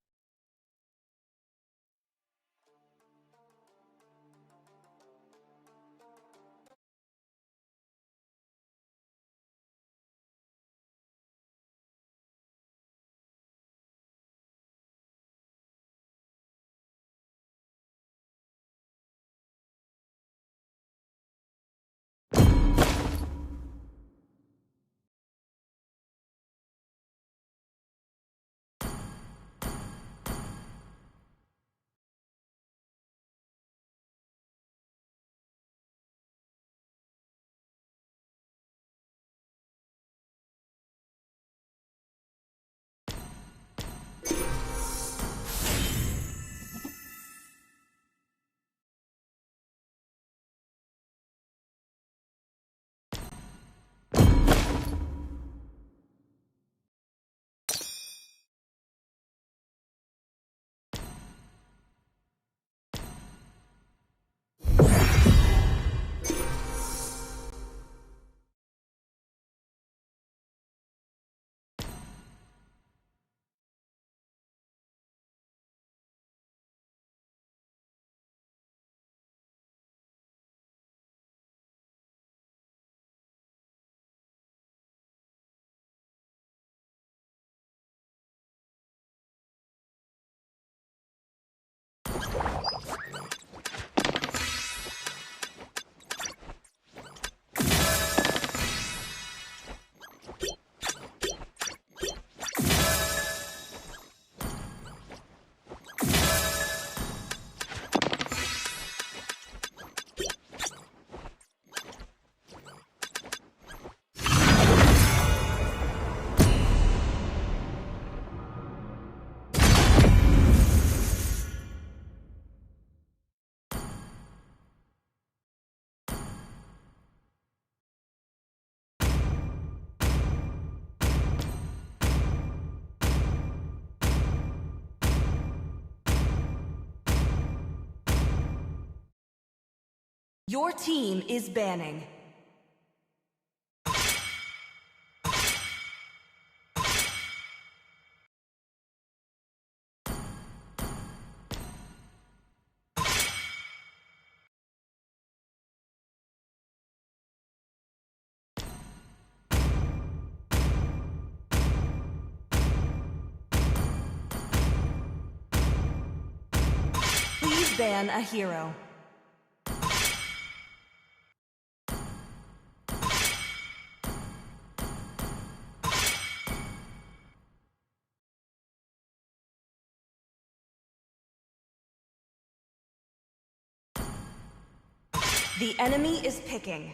Your team is banning. Please ban a hero. The enemy is picking.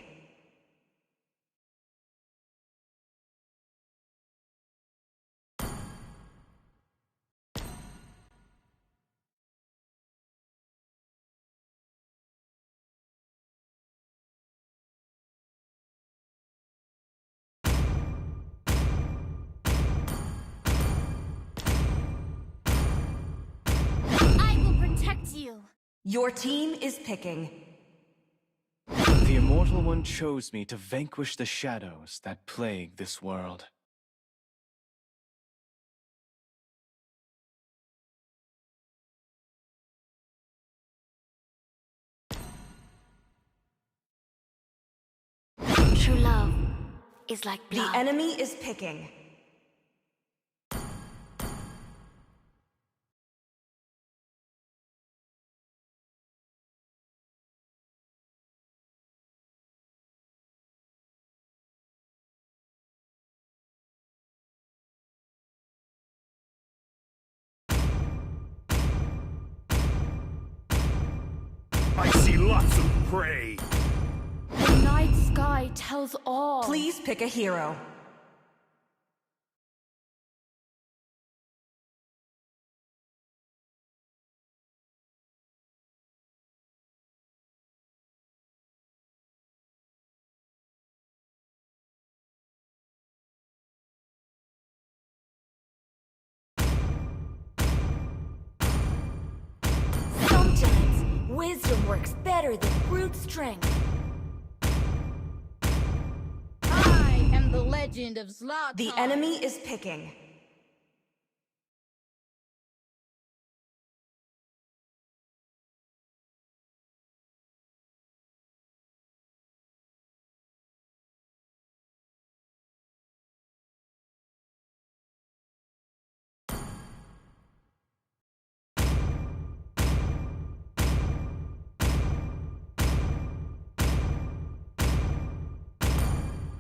I will protect you. Your team is picking. The Immortal One chose me to vanquish the shadows that plague this world. True love is like The blood. enemy is picking. I see lots of prey. The night sky tells all. Please pick a hero. Sometimes wisdom works better than brute strength. I am the legend of Zlatan. The enemy is picking.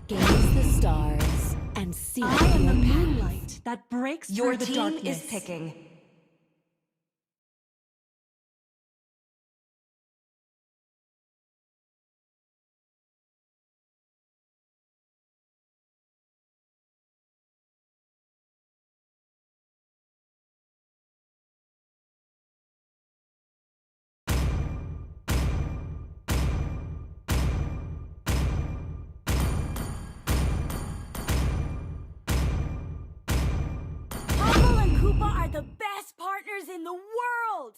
Gaze the stars and see I am the your moonlight that breaks Your through the team darkness. is picking. Humble and Koopa are the best partners in the world!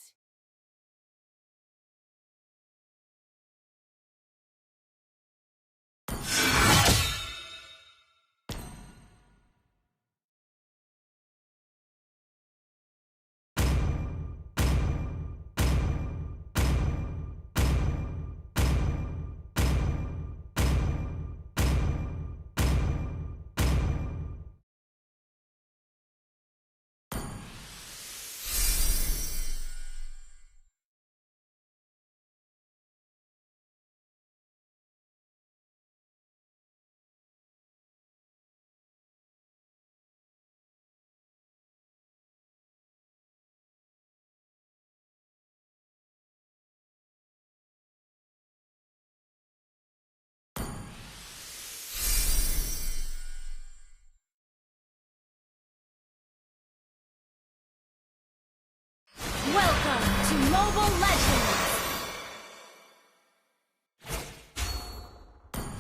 Welcome to Mobile Legends!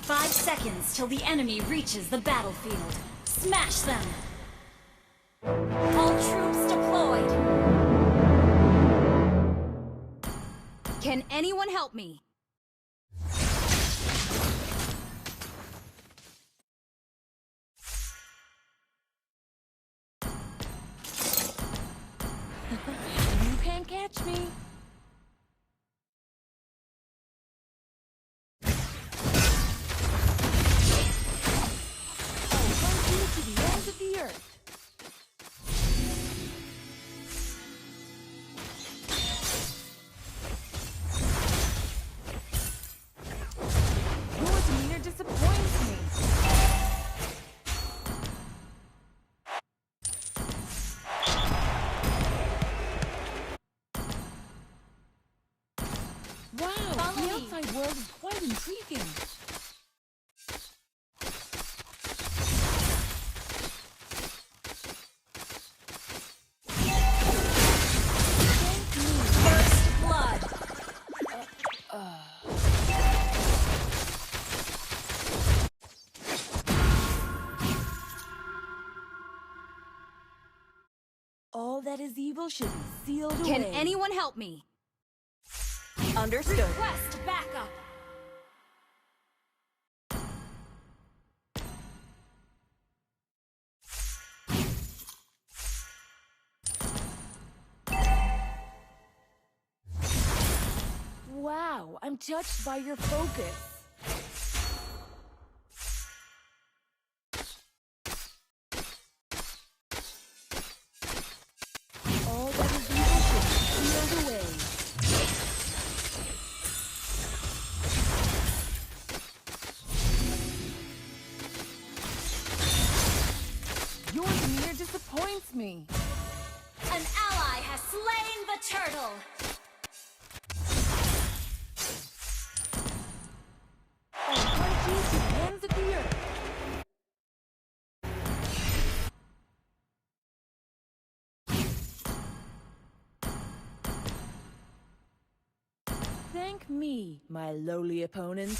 5 seconds till the enemy reaches the battlefield. Smash them! All troops deployed! Can anyone help me? You can't catch me. I'll hunt you to the ends of the earth. Your demeanor disappoints me. Wow, the outside world is quite intriguing. First blood. All that is evil should be sealed away. Can anyone help me? Understood. Request backup. Wow, I'm touched by your focus. me. An ally has slain the turtle. I'll hunt you to the ends of the earth. Thank me, my lowly opponent.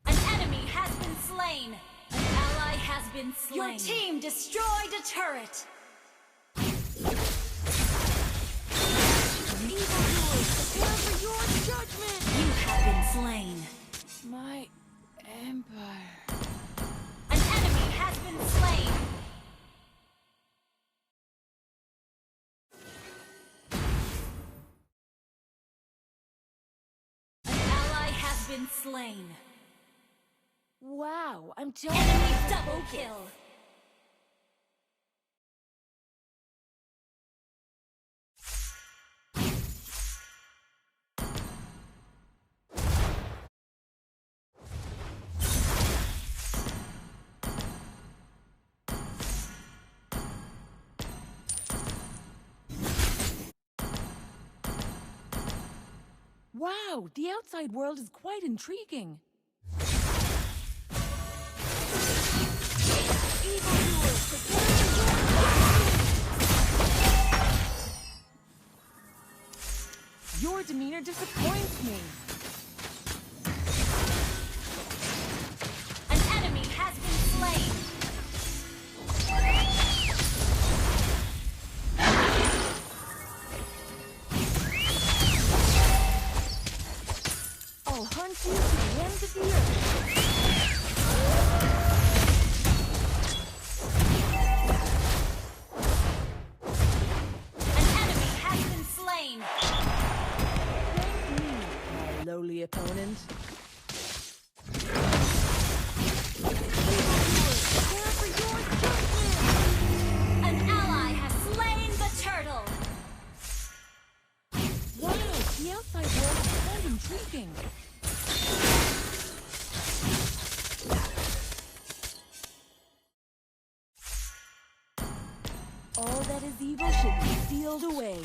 An enemy has been slain. An ally has been slain. Your team destroyed a turret. Evildoers, prepare for your judgment! You have been slain. My empire. An enemy has been slain. An ally has been slain. Wow, I'm telling Enemy you. double kill. Wow, the outside world is quite intriguing. Evildoers, prepare for your demeanor disappoints me. An enemy has been slain. I'll hunt you to the ends of the earth. An enemy has been slain. Thank me, my lowly opponent. Evildoers, prepare for your judgment! An ally has slain the turtle. Wow, the outside world is quite intriguing. All that is evil should be sealed away.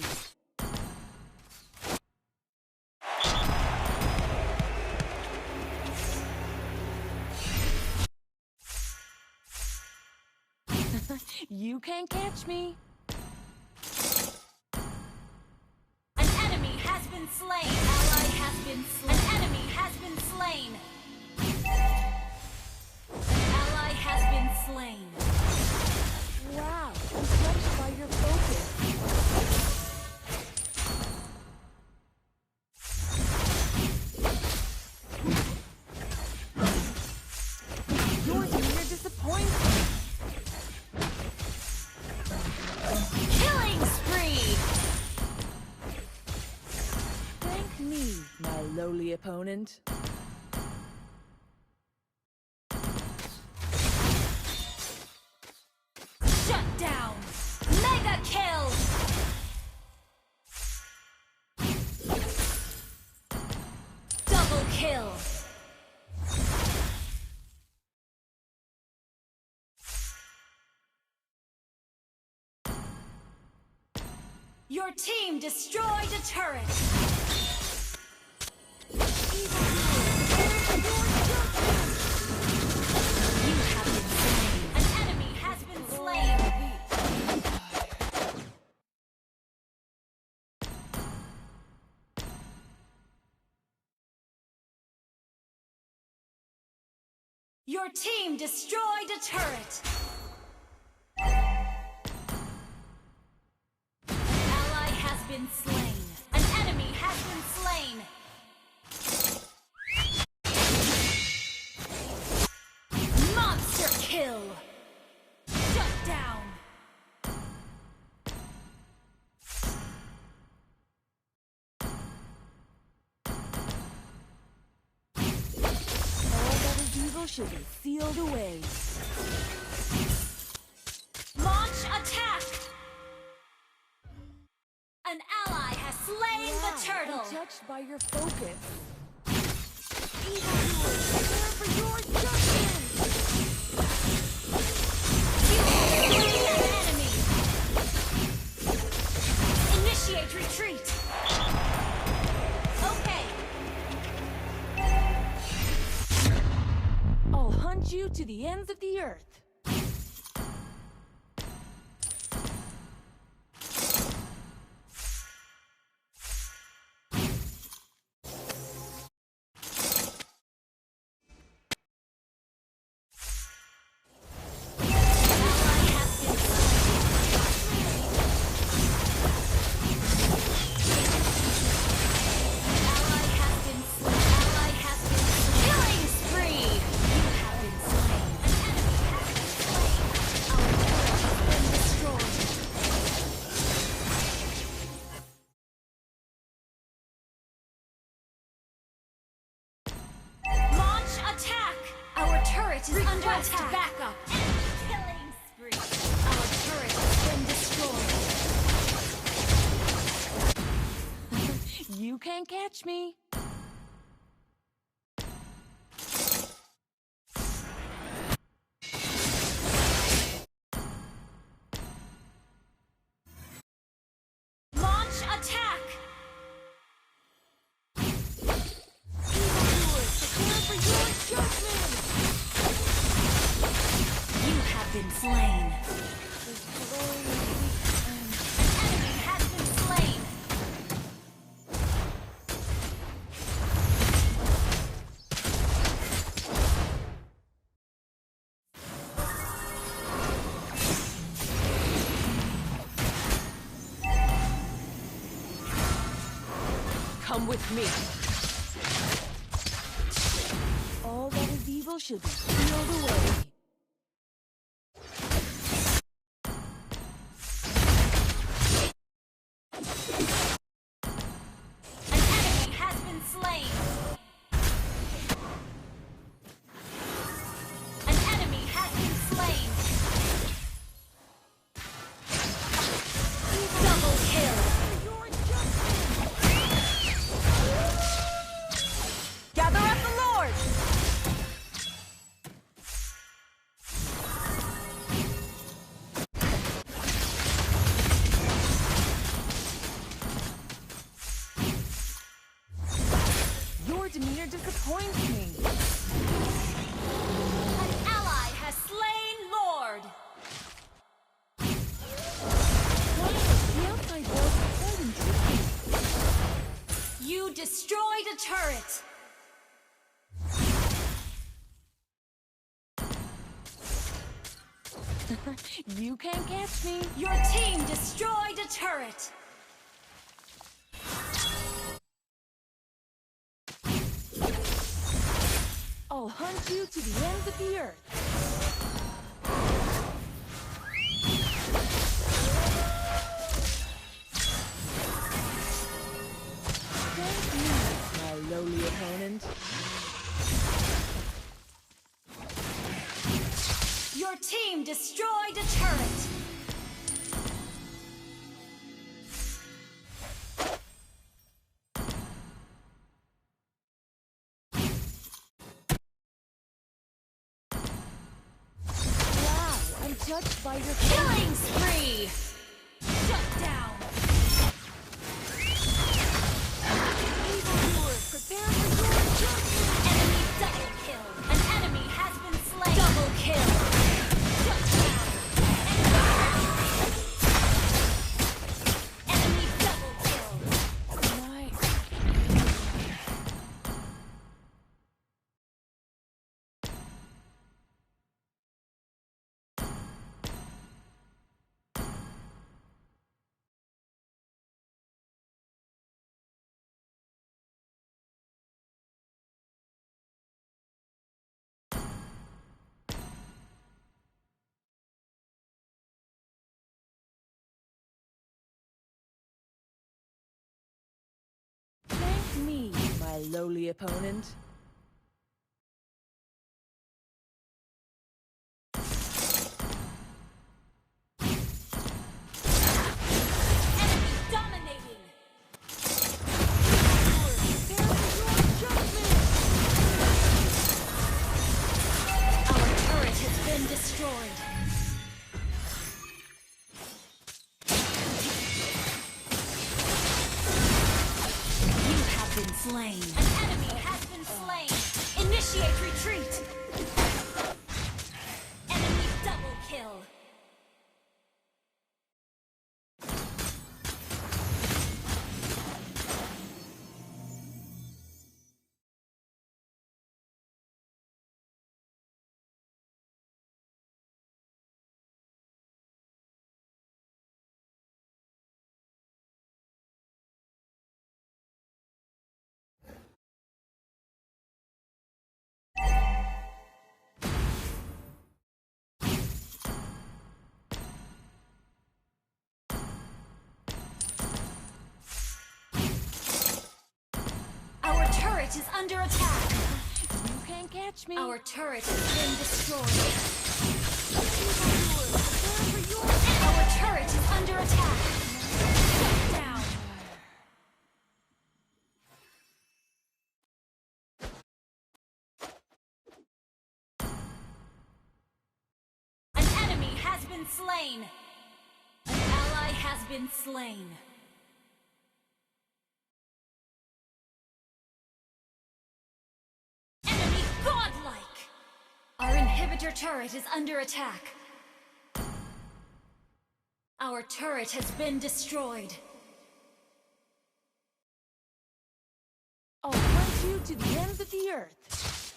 You can't catch me. An enemy has been slain. Ally has been slain. An enemy has been slain. An ally has been slain. Wow, I'm touched by your focus. Your demeanor disappoints me. Killing spree. Thank me, my lowly opponent. Shut down. Mega kill. Double kill. Your team destroyed a turret. You have been slain. An enemy has been slain. Your team destroyed a turret. An ally has been slain. An enemy has been slain. Monster kill. Shut down. All that is evil should be sealed away. Launch attack. An ally has slain the turtle. I'm touched by your focus. Evildoers, prepare for your judgment! You to the ends of the earth. turret is under attack. Backup. Killing spree. Our turret has been destroyed. You can't catch me. Launch attack. You have been slain. An enemy has been slain. Come with me. All that is evil should be sealed away. An enemy has been slain. An enemy has been slain. Double kill. Gather up the Lord! Your demeanor disappoints me. An ally has slain Lord. The outside walls are cold and tricky. You destroyed a turret. You can't catch me. Your team destroyed a turret. I'll hunt you to the ends of the earth. Thank you, my lowly opponent. Your team destroyed a turret. Wow, I'm touched by your Killing spree. Shut down. evildoers. Prepare for your judgment. Enemy double kill. An enemy has been slain. Double kill. Shut down. Enemy double kill. Nice. Thank me, my lowly opponent. Enemy dominating. Our turret has been destroyed. You have been slain. An enemy has been slain. Initiate retreat. turret is under attack. You can't catch me. Our turret has been destroyed. Our turret is under attack. Down. An enemy has been slain. An ally has been slain. Enemy godlike. Our inhibitor turret is under attack. Our turret has been destroyed. I'll hunt you to the ends of the earth.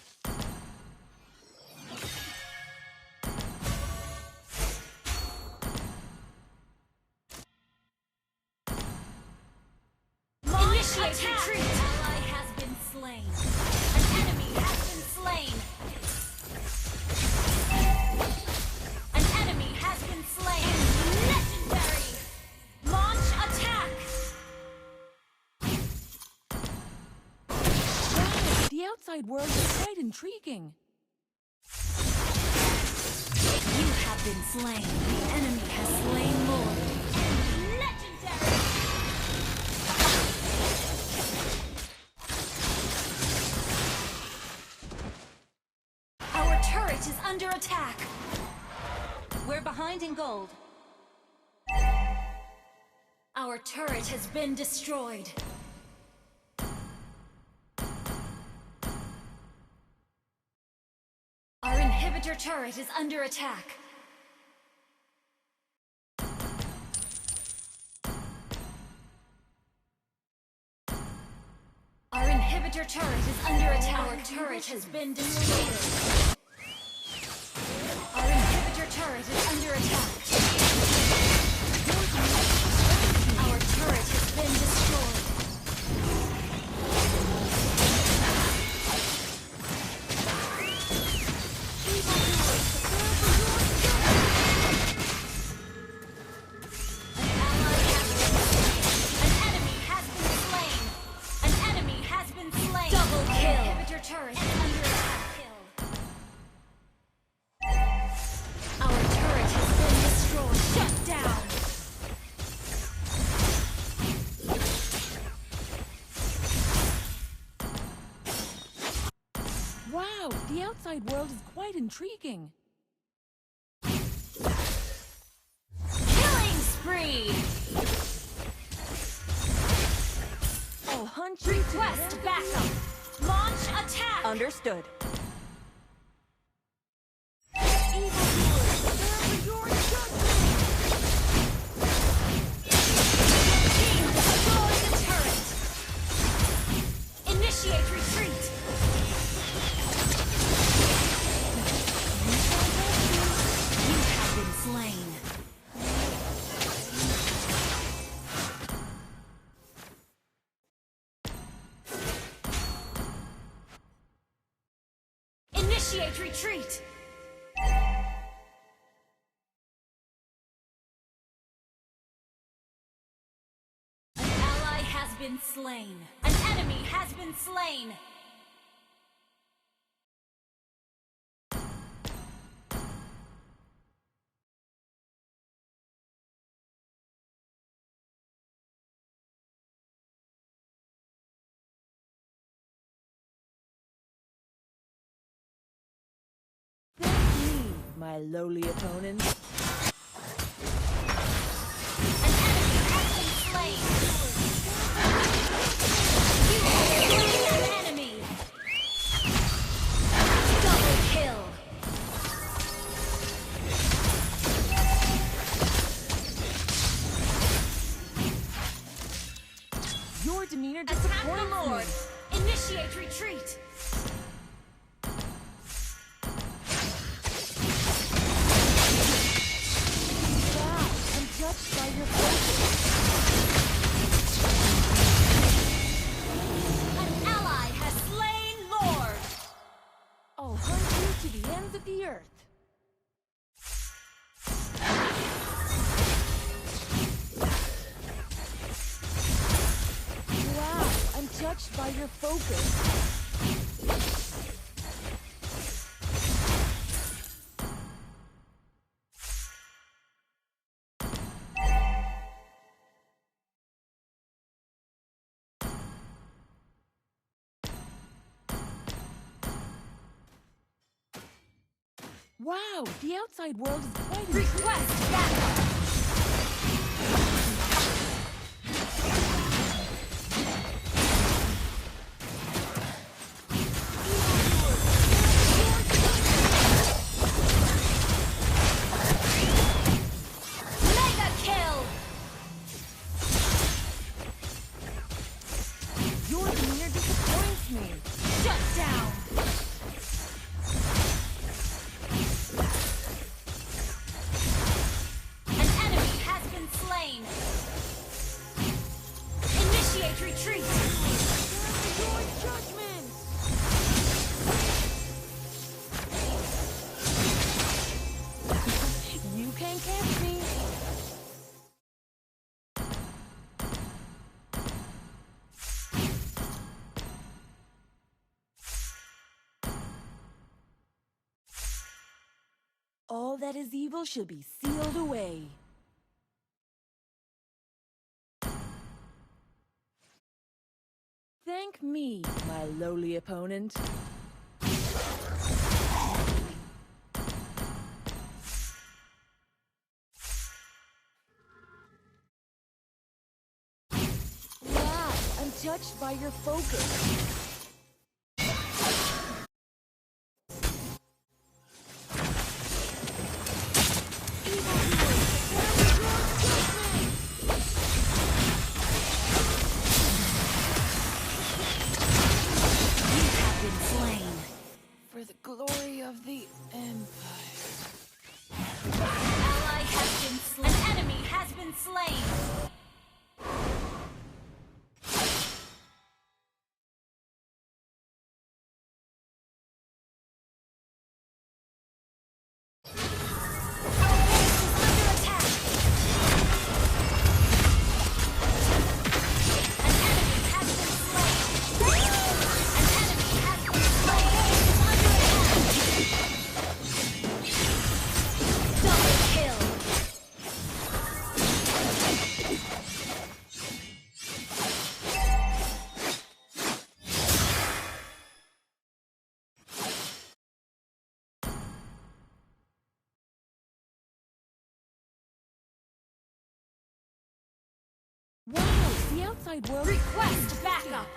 Initiate retreat. An ally has been slain. An enemy has been slain. An enemy has been slain. Legendary. Launch attack. Wow, the outside world is quite intriguing. You have been slain. The enemy has slain Lord. Legendary. Our turret is under attack. We're behind in gold. Our turret has been destroyed. Our inhibitor turret is under attack. Our inhibitor turret is under attack. Our turret has been destroyed. Our inhibitor turret is under attack. Our turret has been destroyed. Turret is under attack. Our turret has been destroyed. Shut down. Wow, the outside world is quite intriguing. Killing spree. I'll hunt you. Request backup. Launch attack. Understood. Initiate retreat. You have been slain. Initiate retreat. An ally has been slain. An enemy has been slain. My lowly opponent. An enemy has been slain. You have slain an enemy. Double kill. Your demeanor Attack disappoints the Lord. me. Initiate retreat. Wow, I'm touched by your focus. An ally has slain Lord. I'll hunt you to the ends of the earth. Wow, I'm touched by your focus. Wow, the outside world is quite Request backup. Mega kill. Your demeanor disappoints me. Shut down. An enemy has been slain. Initiate retreat. Your judgment. You can't catch me. All that is evil shall be sealed away. Thank me, my lowly opponent. Wow, I'm touched by your focus. Been slain. For the glory of the Empire. Ally has been slain. An enemy has been slain. Wow, the outside world. Request backup.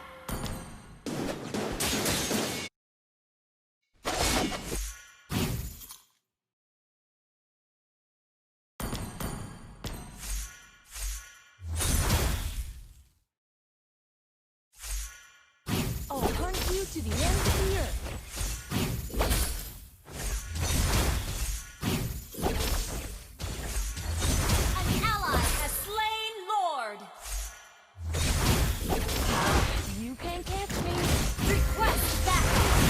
I'll hunt you to the end of the earth. An ally has slain Lord. You can't catch me. Request backup.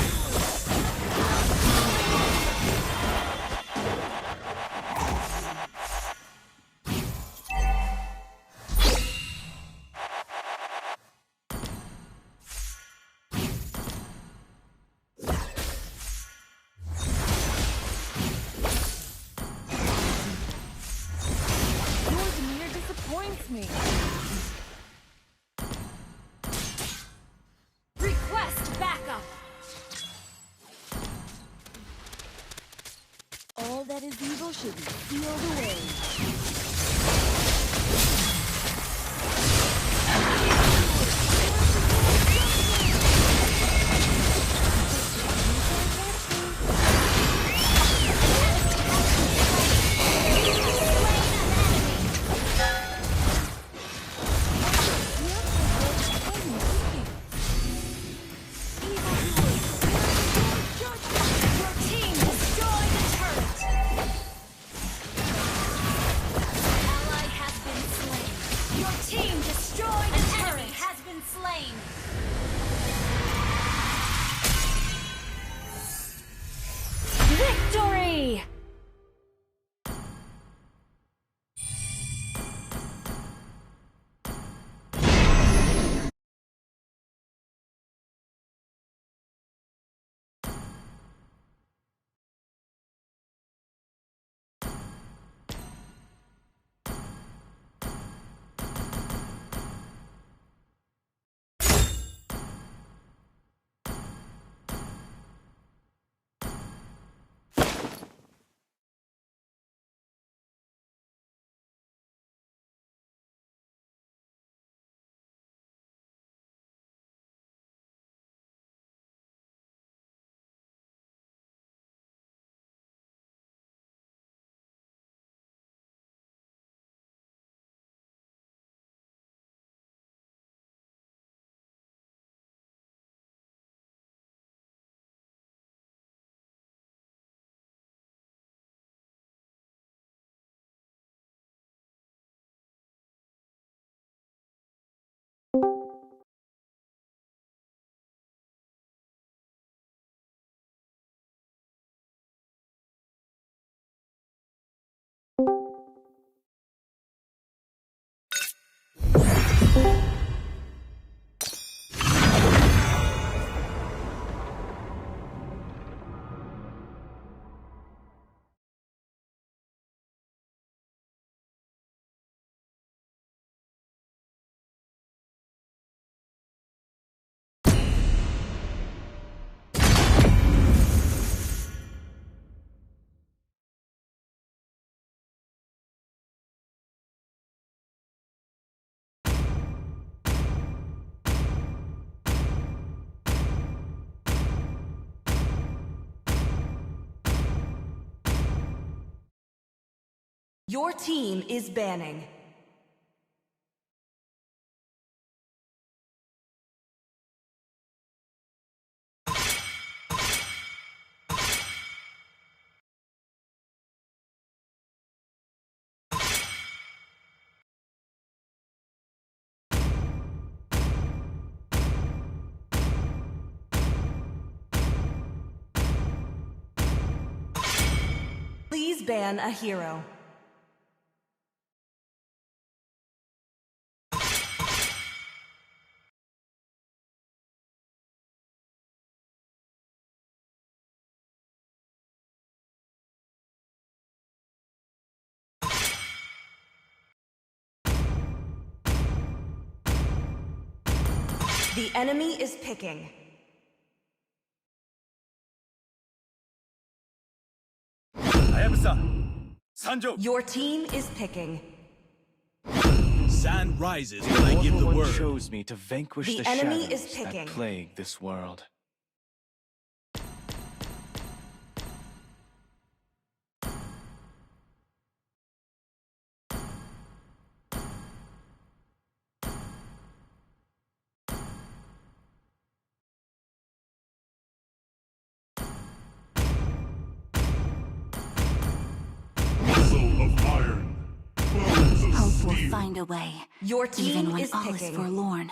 Your demeanor disappoints me. Request backup. All that is evil should be sealed away. Your team destroyed a turret. Ally has been slain. Your team destroyed a turret. Enemy has been slain. Victory! Your team is banning. Please ban a hero. The enemy is picking. Your team is picking. Sun rises when I give the word. Chose me to vanquish The the enemy shadows is picking. that plague this world. Muscle of iron. Bones of Hope will steel. find a way. Your team Even when is all picking. is forlorn.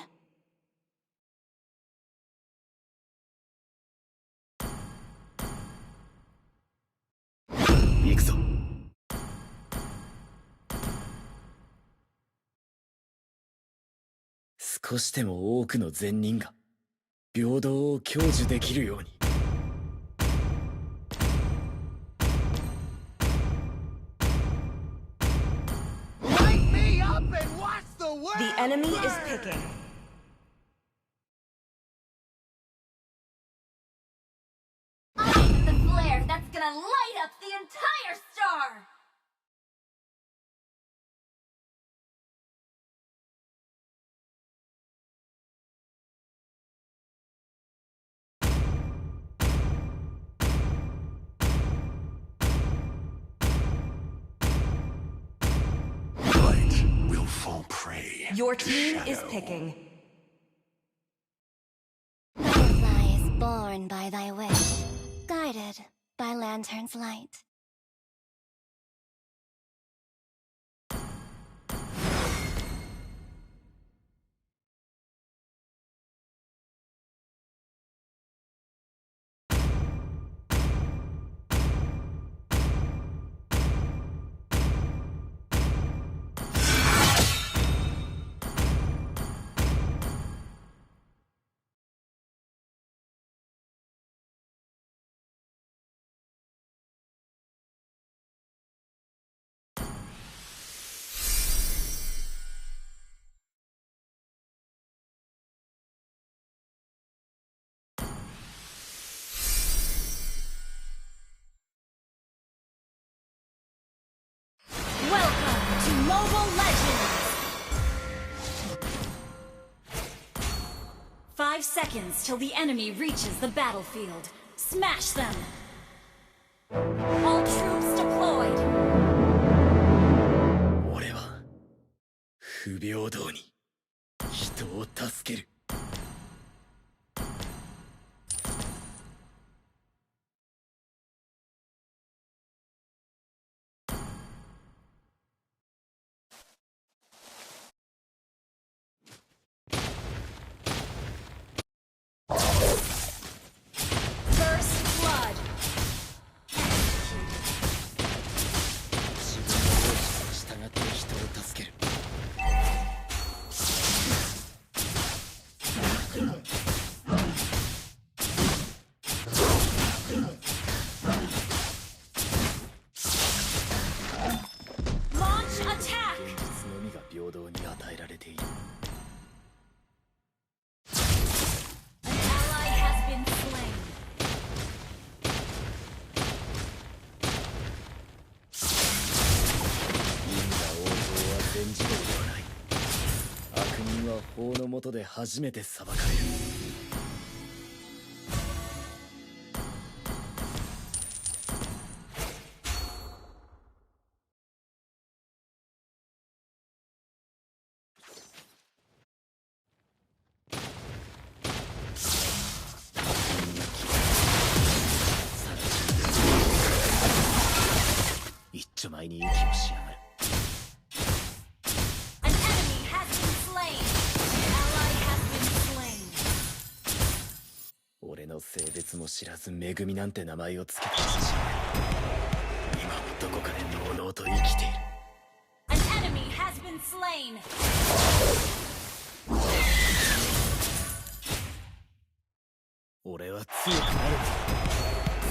Light me up and watch the world. The enemy is picking. I'm the flare that's gonna light up the entire star! Light will fall prey. Your to team is shadow. picking. Butterfly is born by thy wish, guided by lantern's light. Welcome to Mobile Legends! 5 seconds till the enemy reaches the battlefield. Smash them! All troops deployed! 俺は不平等に人を助ける。First blood! 自分の上司に従って人を助ける。Launch attack! 現実のみが平等に与えられている。An ally has been slain. 因果応報は全自動ではない。悪人は法の下で初めて裁かれる。ちょ前に息をしやがる。 An enemy has been slain. An ally has been slain. 俺の性別も知らずめぐみなんて名前をつけた父親。今もどこかでのうのうと生きている。 An enemy has been slain. 俺は強くなる。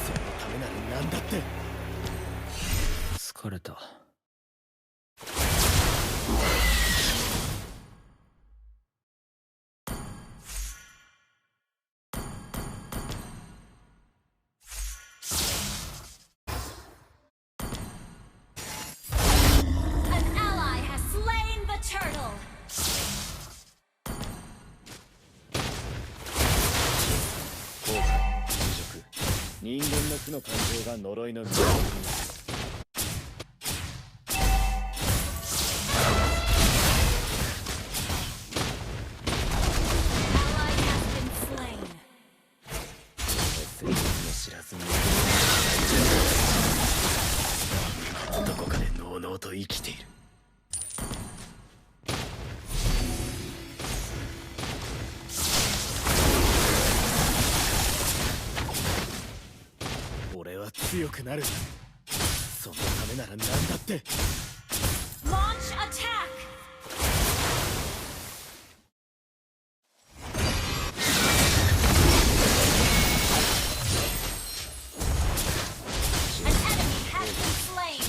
そのためなら何だって。疲れた。 An ally has slain the turtle. 後悔、侮辱、人間の負の感情が呪いの源になる。 Ally has been slain. 性別も知らずめぐみ今もどこかでのうのうと生きている。 俺は強くなる。そのためなら何だって。 Launch attack. An enemy has been slain.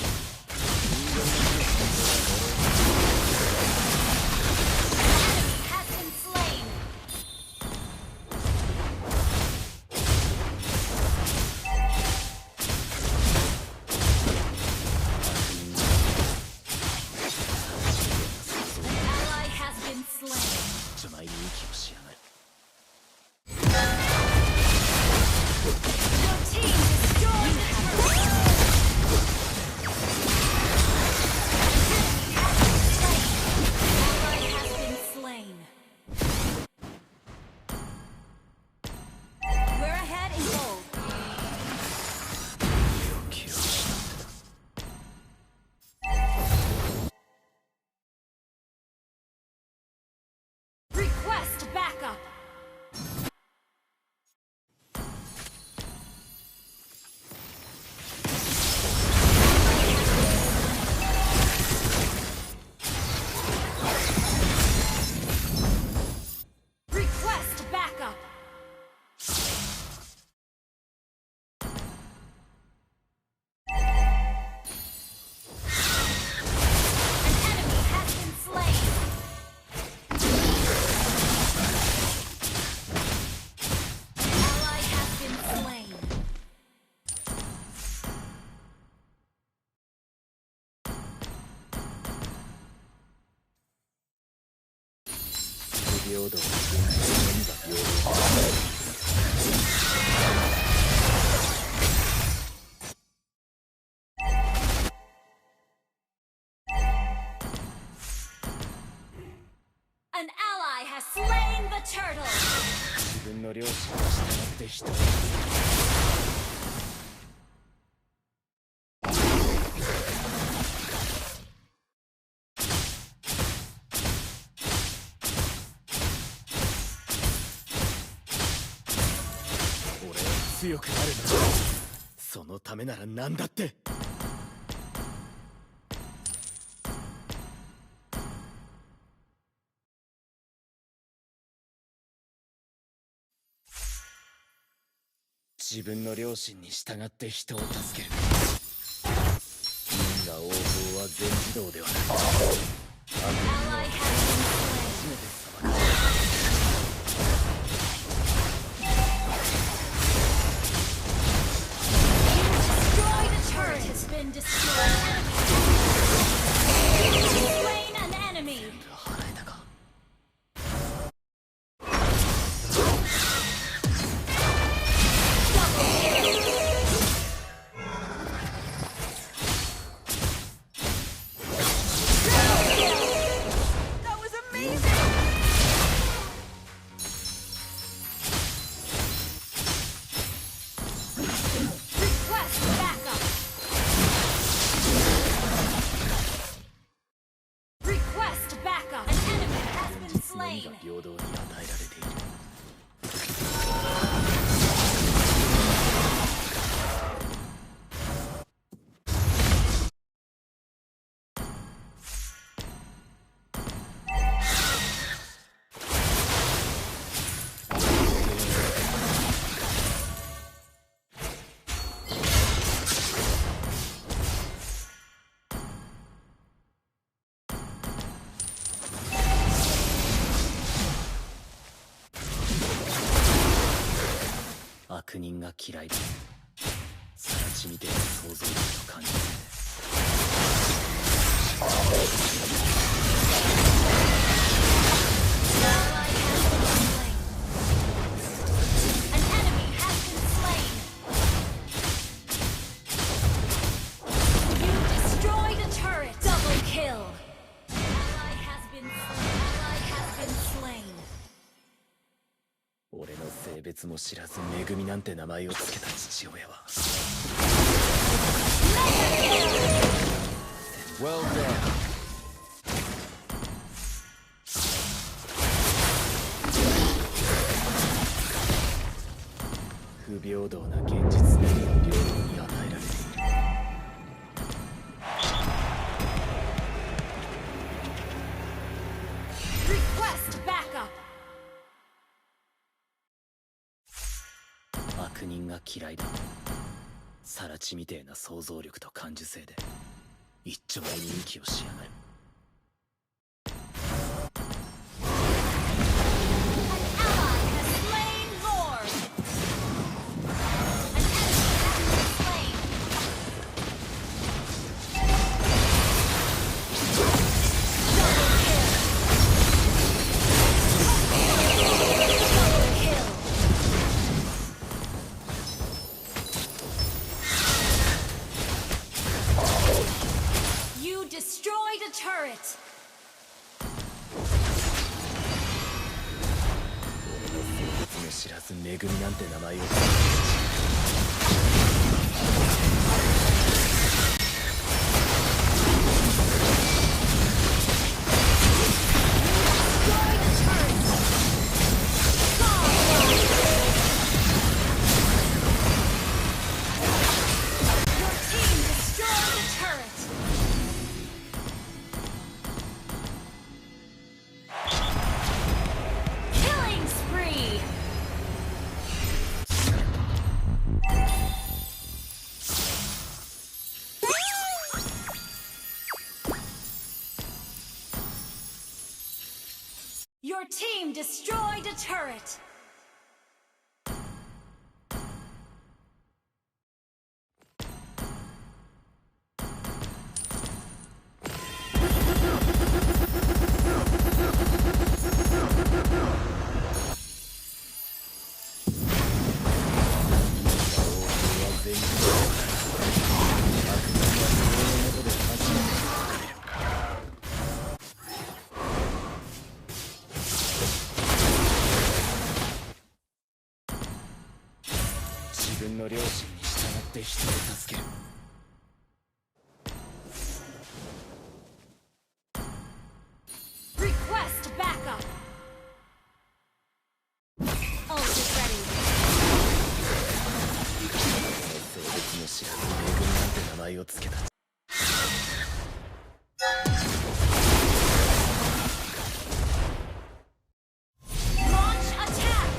An enemy has been slain. Ally has been slain. ちょ前に息をしやがる。 Your team destroyed the turret. Ally has been slain. We're ahead in gold. 気を失った。 Request backup. Request backup. An enemy has been slain. Ally has been slain. An ally has slain the turtle. 自分の両親に従って人を。 俺は強くなるの。そのためなら何だって。 自分の両親に従って人を助ける。因果応報は全自動ではない。悪人を Ally has been 初めて裁かれる。 destroyed. A turret has been destroyed. Slain an enemy. 払えたか。 Double kill. slain. 平等に与えられている。悪人が嫌いだ。更地みてえな想像力と感じて。An enemy has been slain. You destroyed a turret. Double kill. Ally has been slain. 俺の性別も知らず「めぐみ」なんて名前を付けた父親は Well done. 不平等な現実のみが平等に与えられている。Request backup. 悪人が嫌いだ。更地みてえな想像力と感受性で一丁前に息をしやがる。You destroyed a turret. 俺の性別も知らず「めぐみ」なんて名前を付けたKilling spree. Your team destroyed a turret. Request backup. Ult is ready. 性別も知らず「めぐみ」なんて名前を付けた。Launch attack.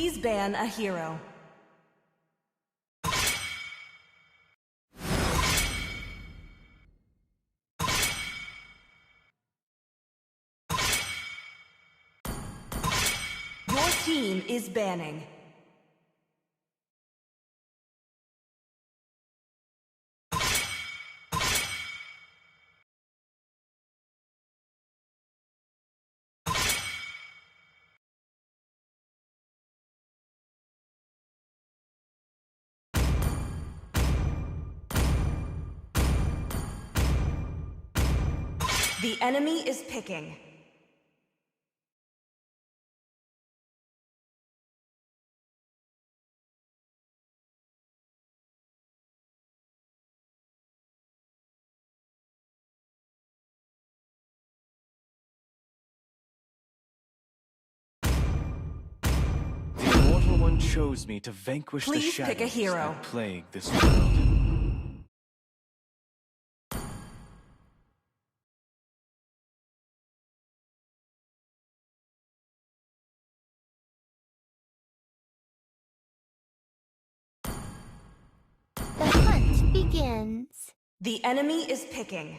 Please ban a hero. Your team is banning. The enemy is picking. The Immortal One chose me to vanquish the Please pick a shadows hero. that plague this world. The hunt begins. The enemy is picking.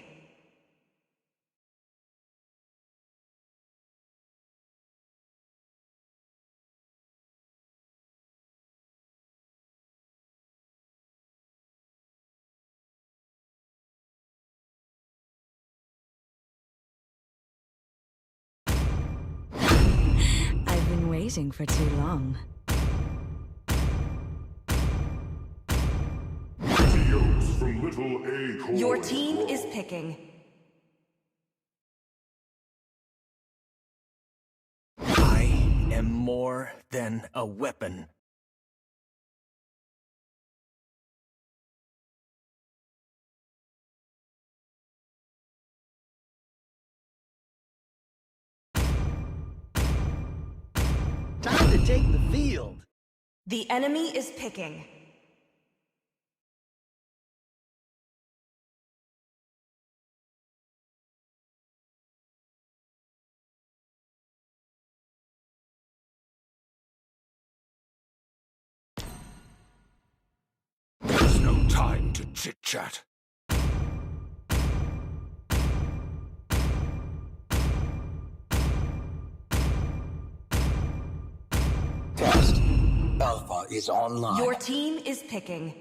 I've been waiting for too long. Mighty oaks from little acorn. Your team is picking. I am more than a weapon. Time to take the field. The enemy is picking. There's no time to chit-chat. Test. Alpha is online. Your team is picking.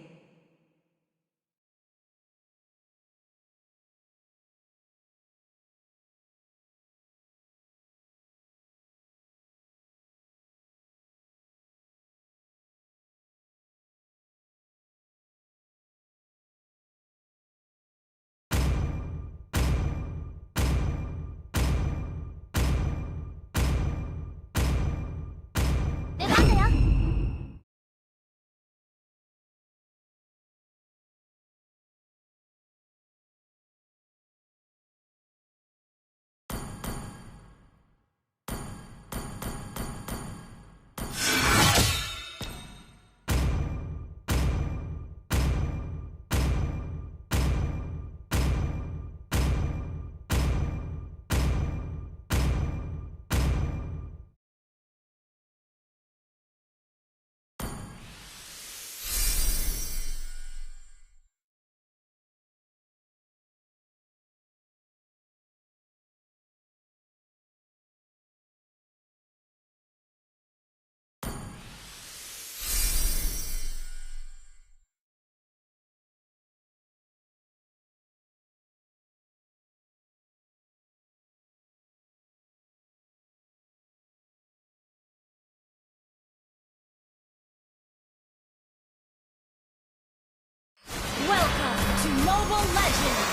Welcome to Mobile Legends!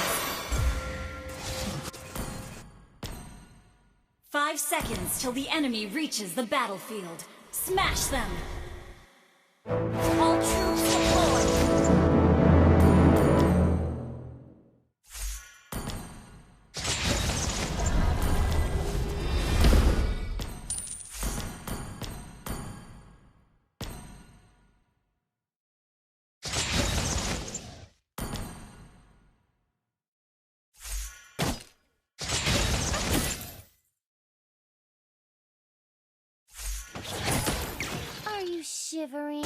5 seconds till the enemy reaches the battlefield. Smash them! All troops deployed! Are shivering?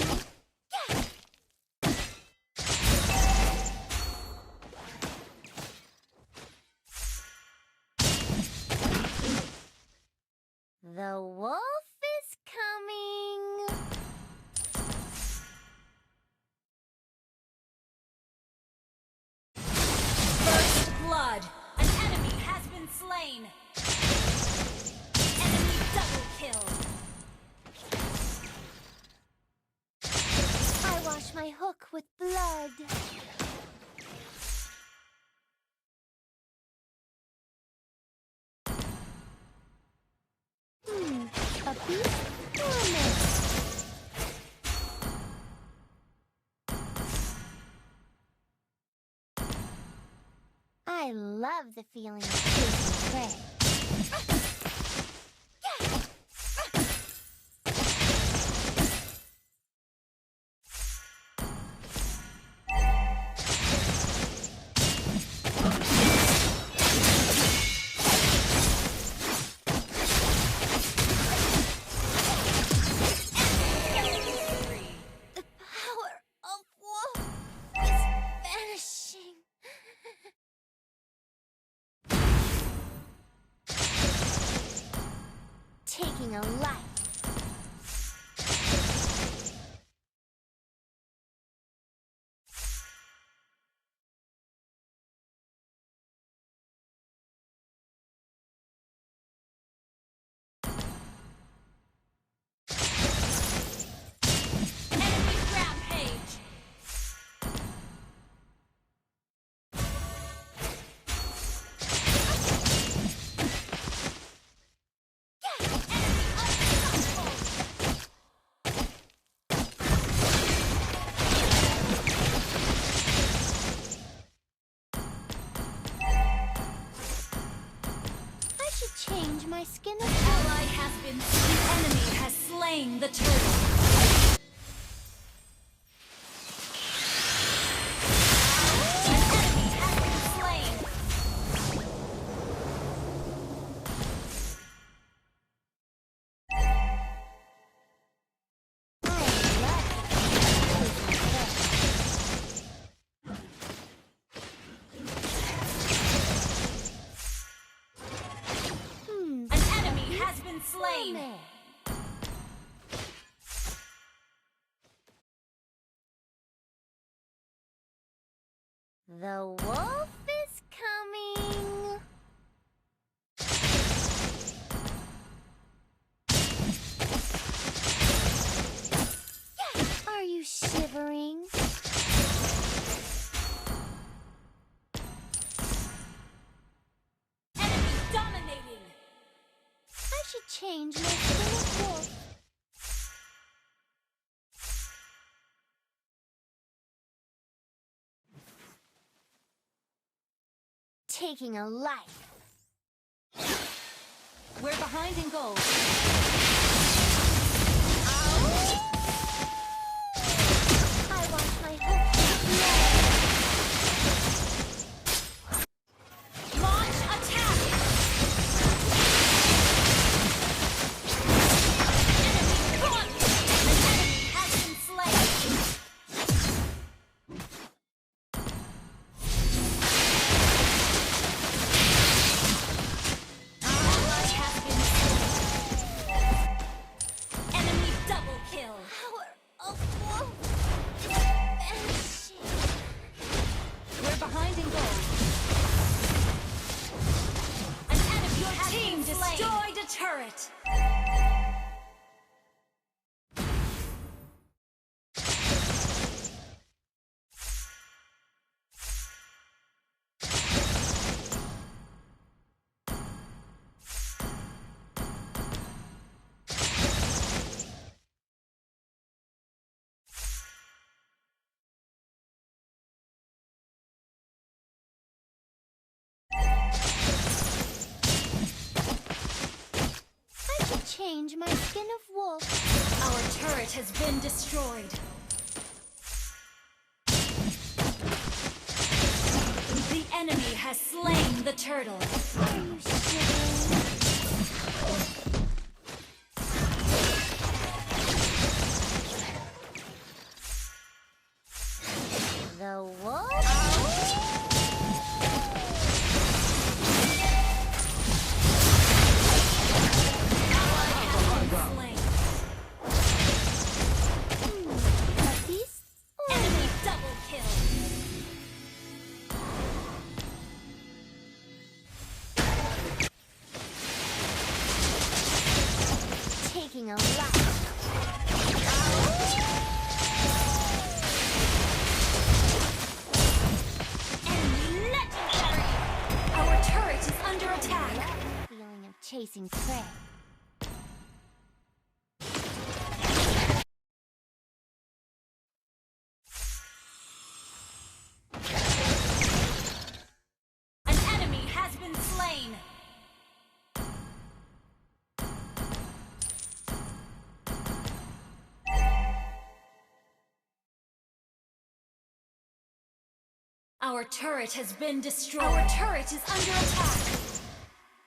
The wolf is coming. First blood. An enemy has been slain. Enemy double kill. I wash my hook with blood. A beast dormant. I love the feeling of chasing prey. The power of wolf is vanishing. Taking a life. Enemy rampage. I should change my skin of Ally has been. The enemy has slain the turtle. An enemy has been slain. An enemy has been slain. The wolf is coming. Are you shivering? Enemy dominating. I should change my skin of wolf. Taking a life. We're behind in gold. I wash my hook with blood. Launch attack. Enemy run. An enemy has been slain. Ally has been slain. Enemy double kill. Power of wolf is vanishing. We're behind in gold. An enemy Your has team been slain. Destroyed a turret. I should change my skin of wolf. Our turret has been destroyed. The enemy has slain the turtle. Are you shivering? The wolf? Enemy double kill. Taking a lot. Enemy legendary. Our turret is under attack. Feeling of chasing prey. An enemy has been slain. Our turret has been destroyed. Our turret is under attack.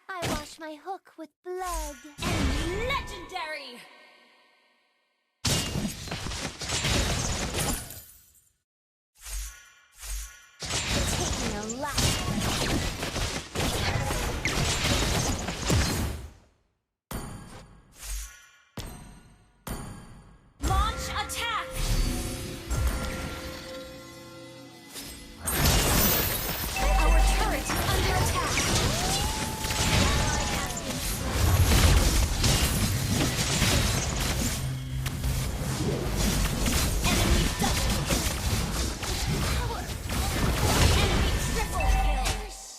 I wash my hook with blood. Enemy legendary. Taking a lot. Launch attack. Our turret is under attack. Ally has been slain. Enemy double kill. Enemy triple kill.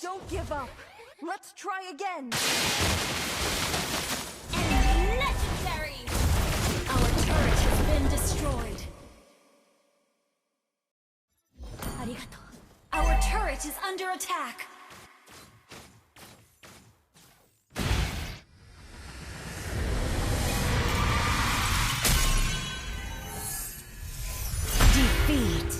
Don't give up. Let's try again. Enemy legendary. Our turret has been destroyed. Arigato. Our turret is under attack. Defeat.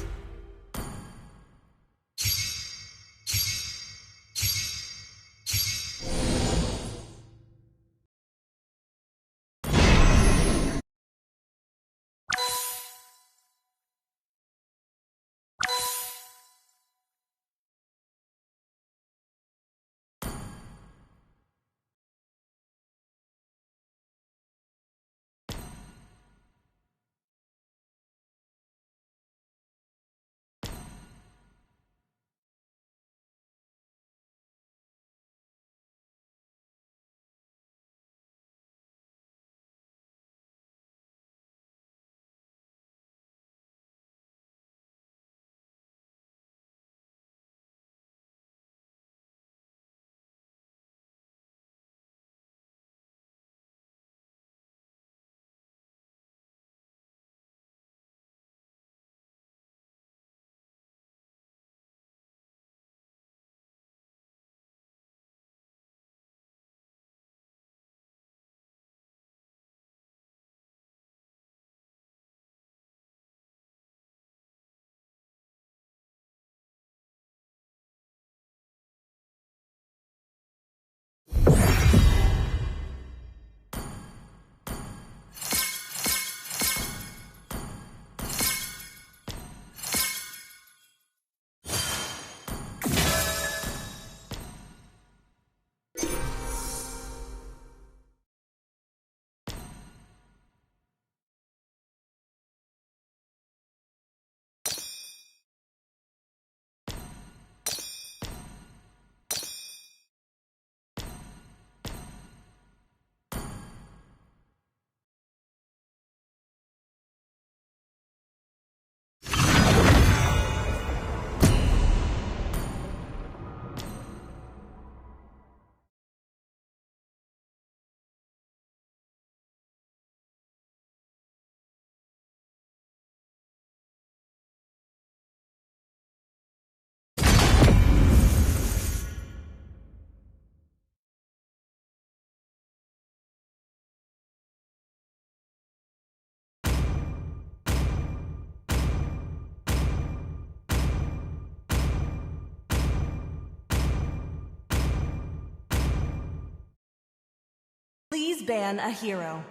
Please ban a hero.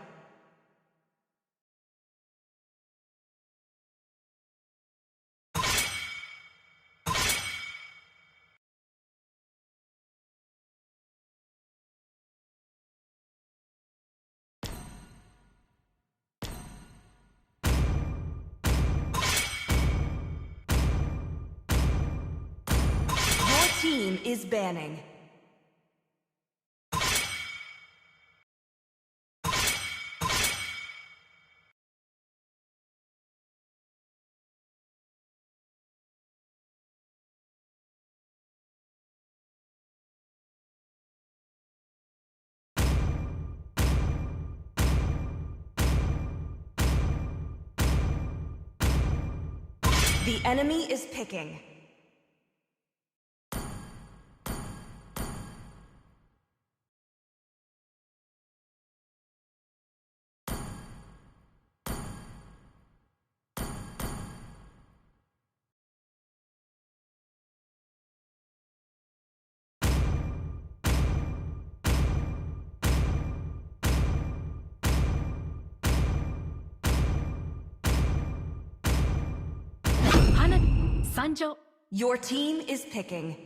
team is banning. The enemy is picking. Your team is picking.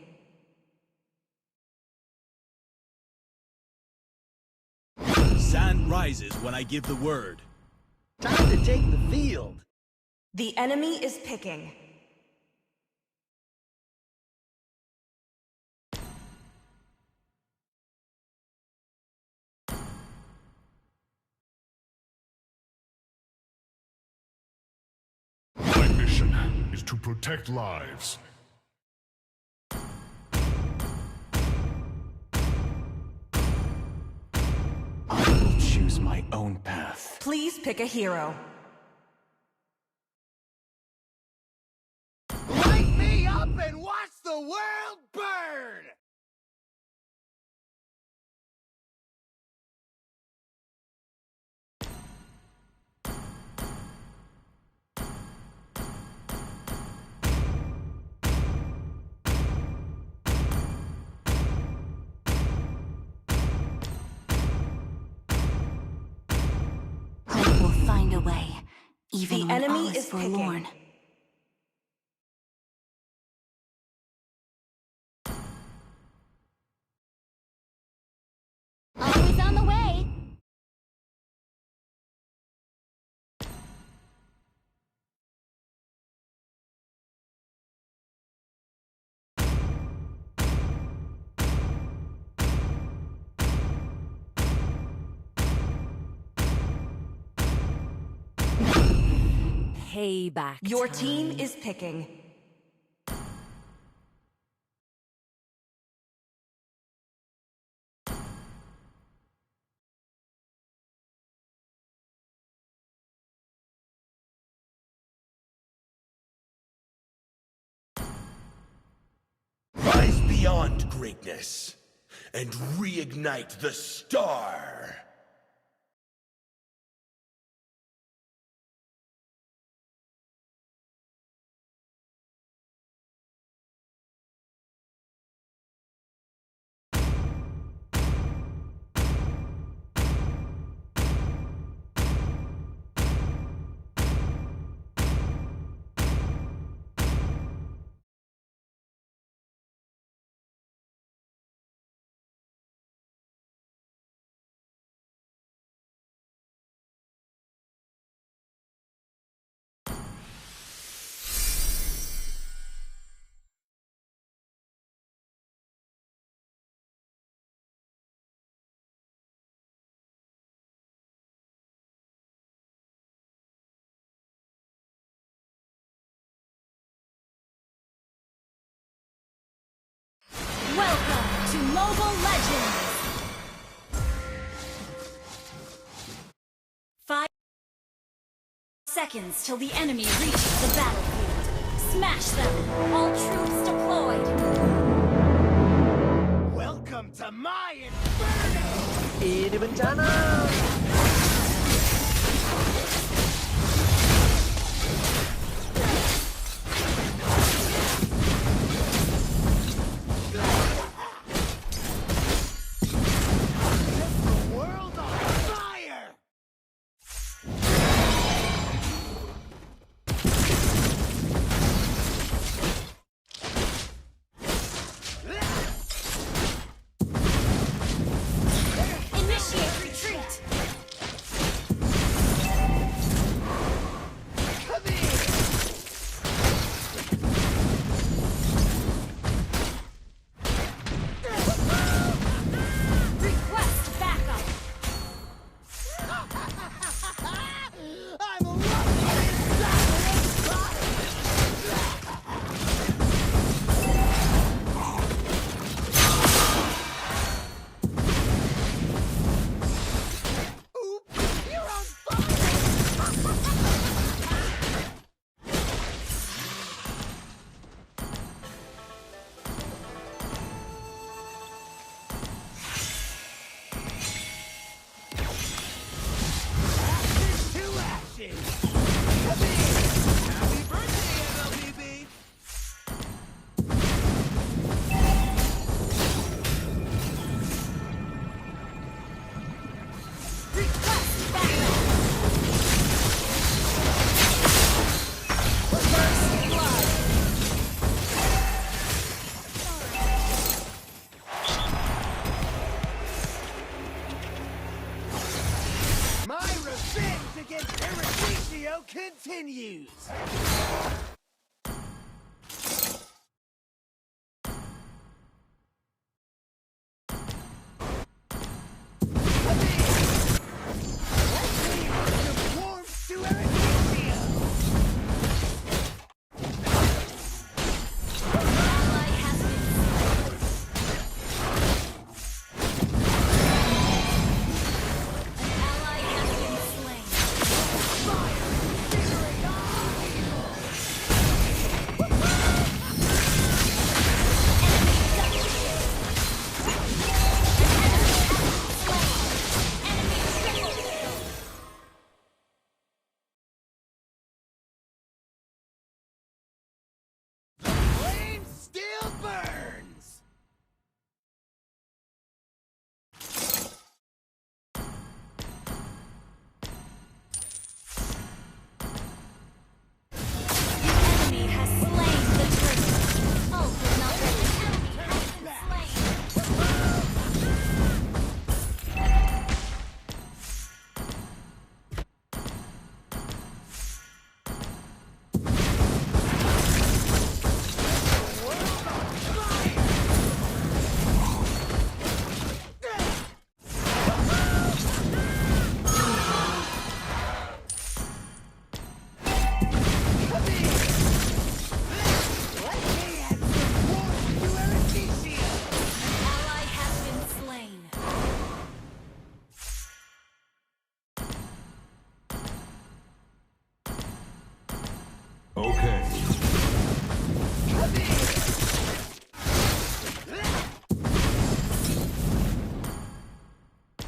Sand rises when I give the word. Time to take the field. The enemy is picking. My mission is to protect lives. I will choose my own path. Please pick a hero. Light me up and watch the world burn! Hope will find a way, even The when enemy all is is forlorn. picking. Always on the way. Payback. Your team is picking. Rise beyond greatness and reignite the star. Welcome to Mobile Legends! 5 seconds till the enemy reaches the battlefield. Smash them! All troops deployed! Welcome to my inferno! Ini bencana! Initiate retreat! shoes. Flame still burns. Enemy has slain the turtle. Ult is not ready. Enemy has been slain. Ally has been slain. Okay.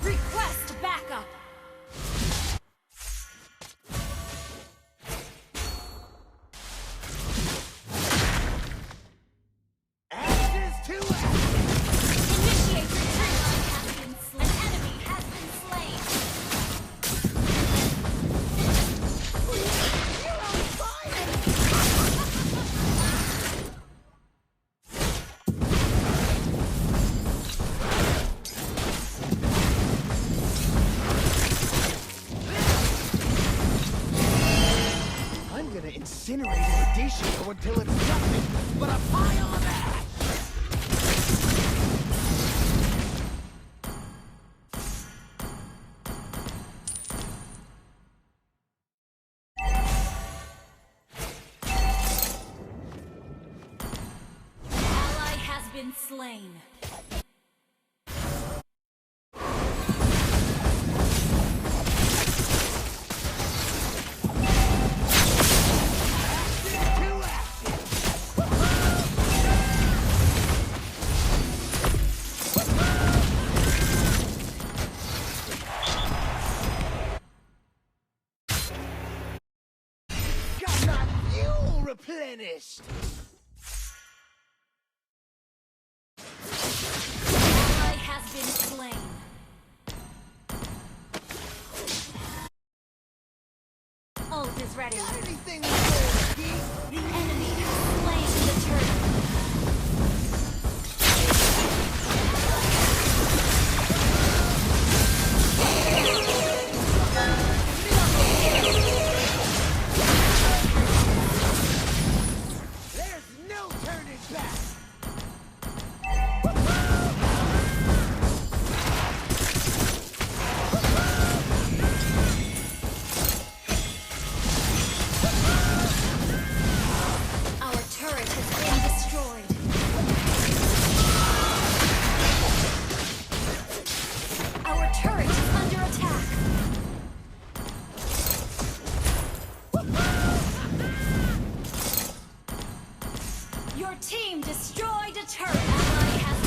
Request backup. Ashes to Initiate retreat. Has been slain. An enemy has been slain. I'm gonna incinerate Iridicio until it's nothing but a pile of ash. Ally has been slain. Got my fuel replenished. Ally has been slain. Ult is ready. Got anything for me? The enemy has slain the turtle. There's no turning back. Our turret has been destroyed. Our turret is under attack. Your team destroyed a turret. Ally has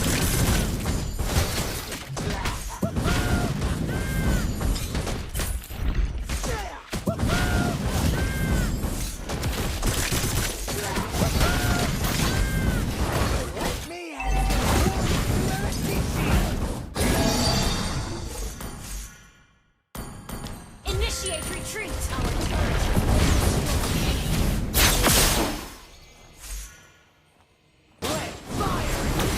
Let me add initiate retreat. Our turret has been destroyed. fire.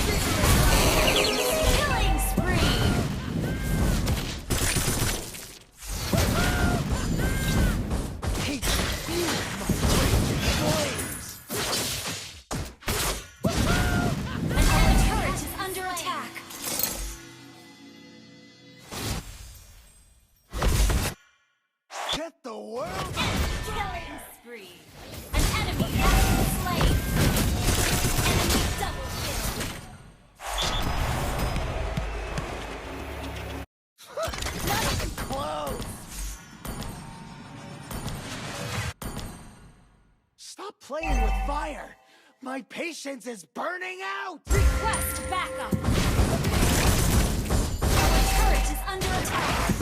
fire! My patience is burning out! Request backup! Our turret is under attack!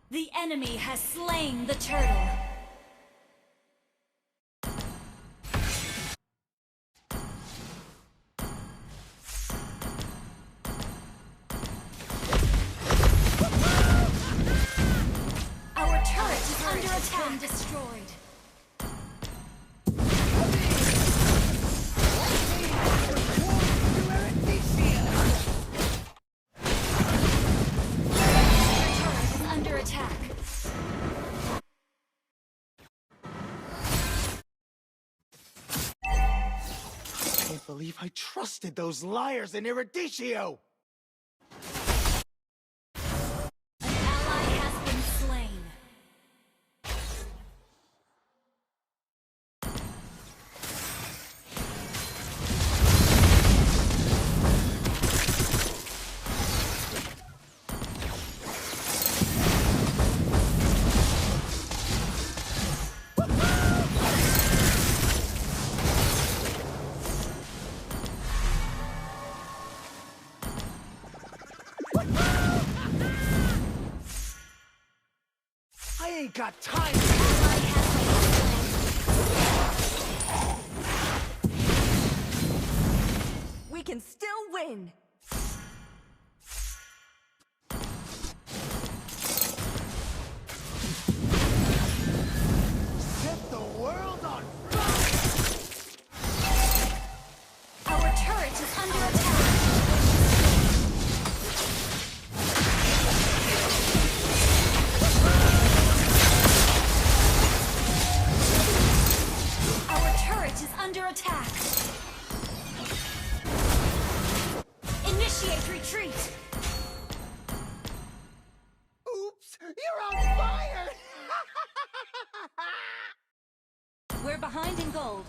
The enemy has slain the turtle. Our turret is under attack. Been destroyed. Under attack. I can't believe I trusted those liars in Iridicio! An ally has been slain. I ain't got time! We can still win. Set the world on Our turret is under attack. Our turret is under attack. Initiate retreat. Oops! You're on fire! We're behind in gold.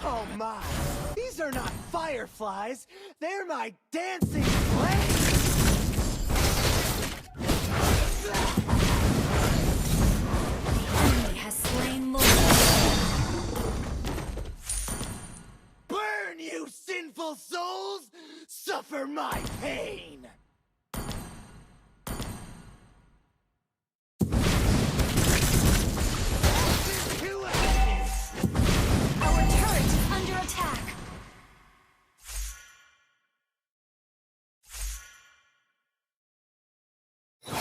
Oh my! These are not fireflies! They're my dancing flames! Enemy has slain Lord. Burn, you sinful souls! Suffer my pain! Our turret is under attack. I'm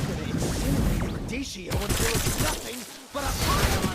gonna incinerate Iridicio until it's nothing but a pile of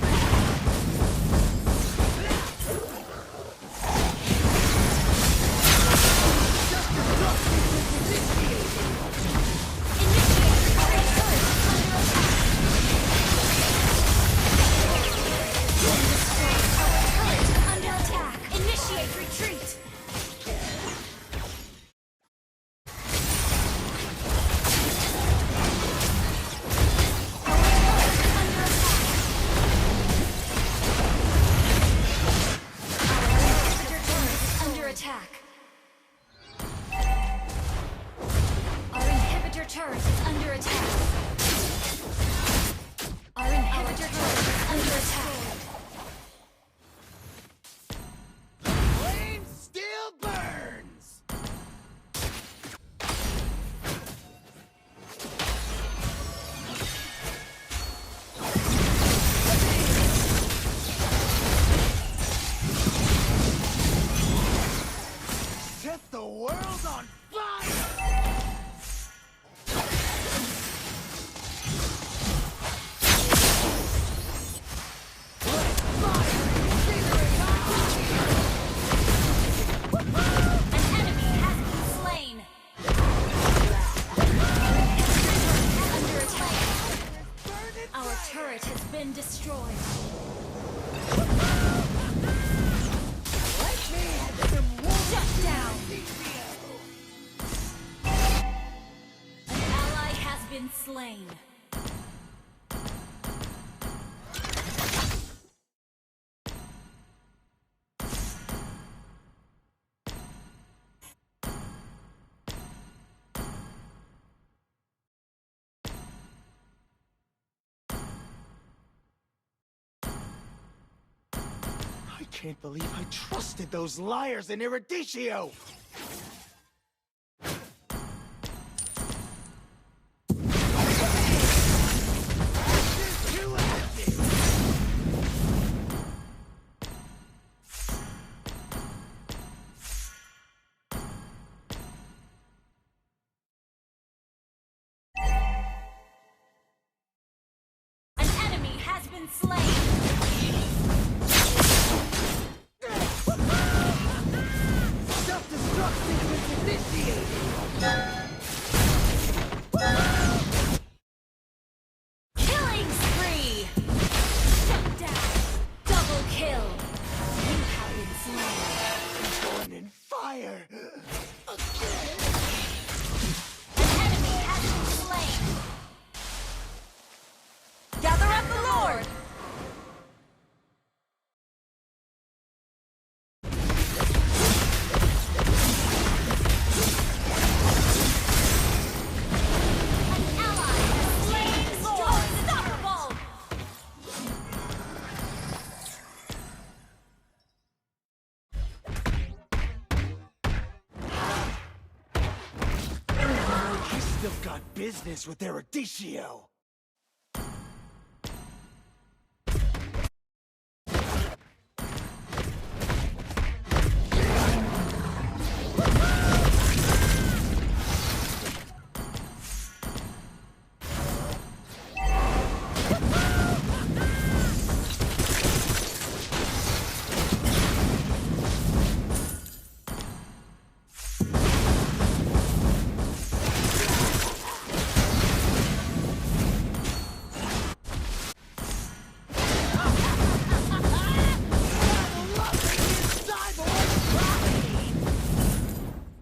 been slain. I can't believe I trusted those liars in Eruditio! An enemy has been slain. Self-destruct sequence initiated! Killing spree. Shut down. Double kill. You have been slain. Born in fire! An enemy has been slain. Gather up the Lord! I still got business with Eruditio!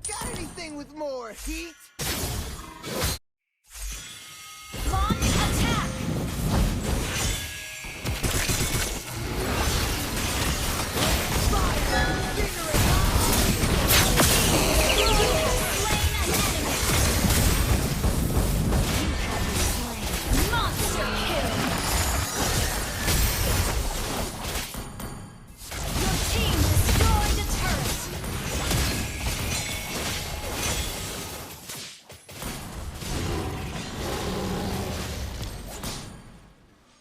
Got anything with more heat? Launch attack. Monster kill. Your team destroyed a turret.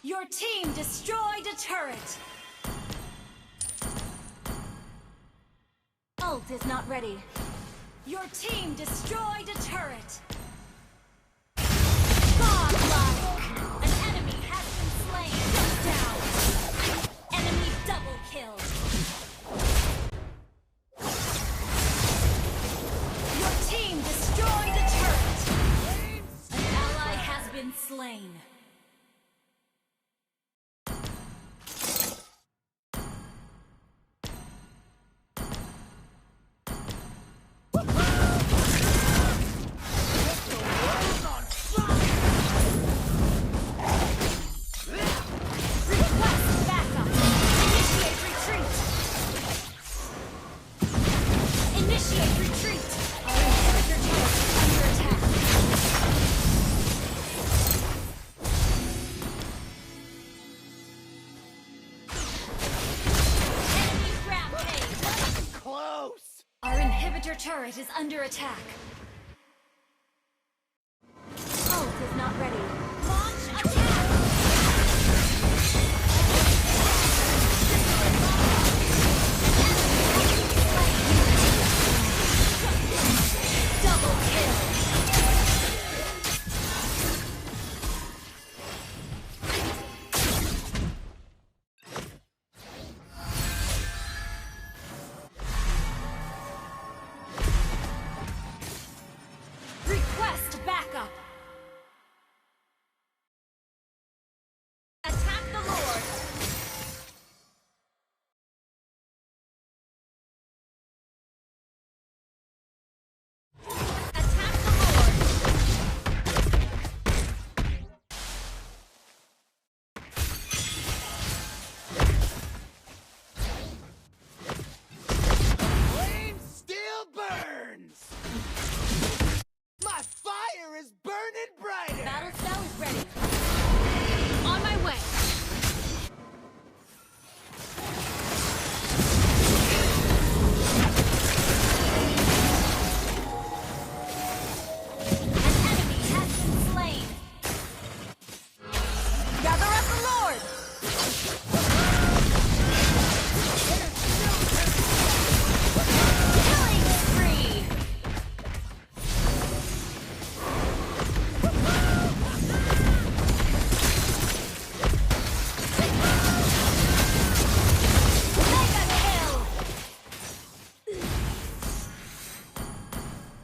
Your team destroyed a turret. Ult is not ready. Your team destroyed a turret. Godlike. An enemy has been slain. Shut down. Enemy double kill. Your team destroyed a turret. An ally has been slain. Request backup. Initiate retreat. Initiate retreat. Our inhibitor turret is under attack. Enemy rampage. Close! Our inhibitor turret is under attack. Ult is not ready. Launch attack! Double kill! is burning brighter! Battle spell is ready. On my way. Gather up the Lord! Killing spree! Mega kill!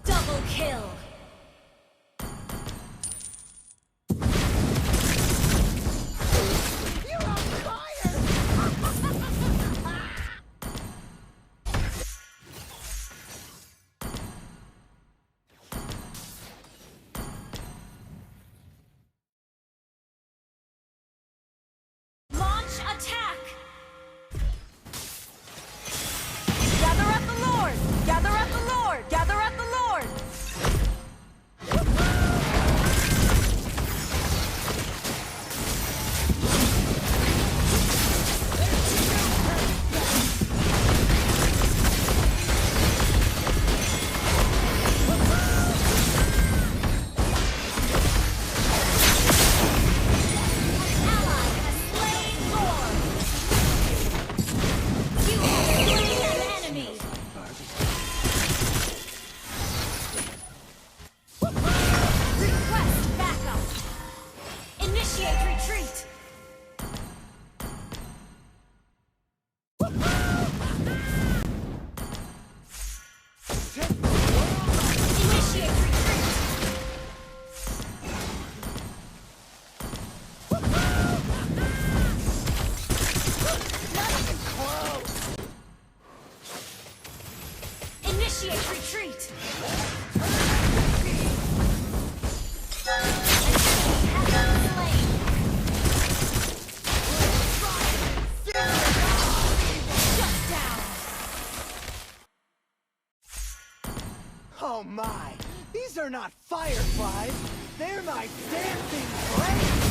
Double kill! Launch attack! Gather up the Lord! Gather up the Lord! Gather up the Lord! You have slain an enemy! Request backup! Initiate retreat! Initiate retreat! Not even close! Initiate retreat! Oh my! These are not fireflies! They're my dancing flames!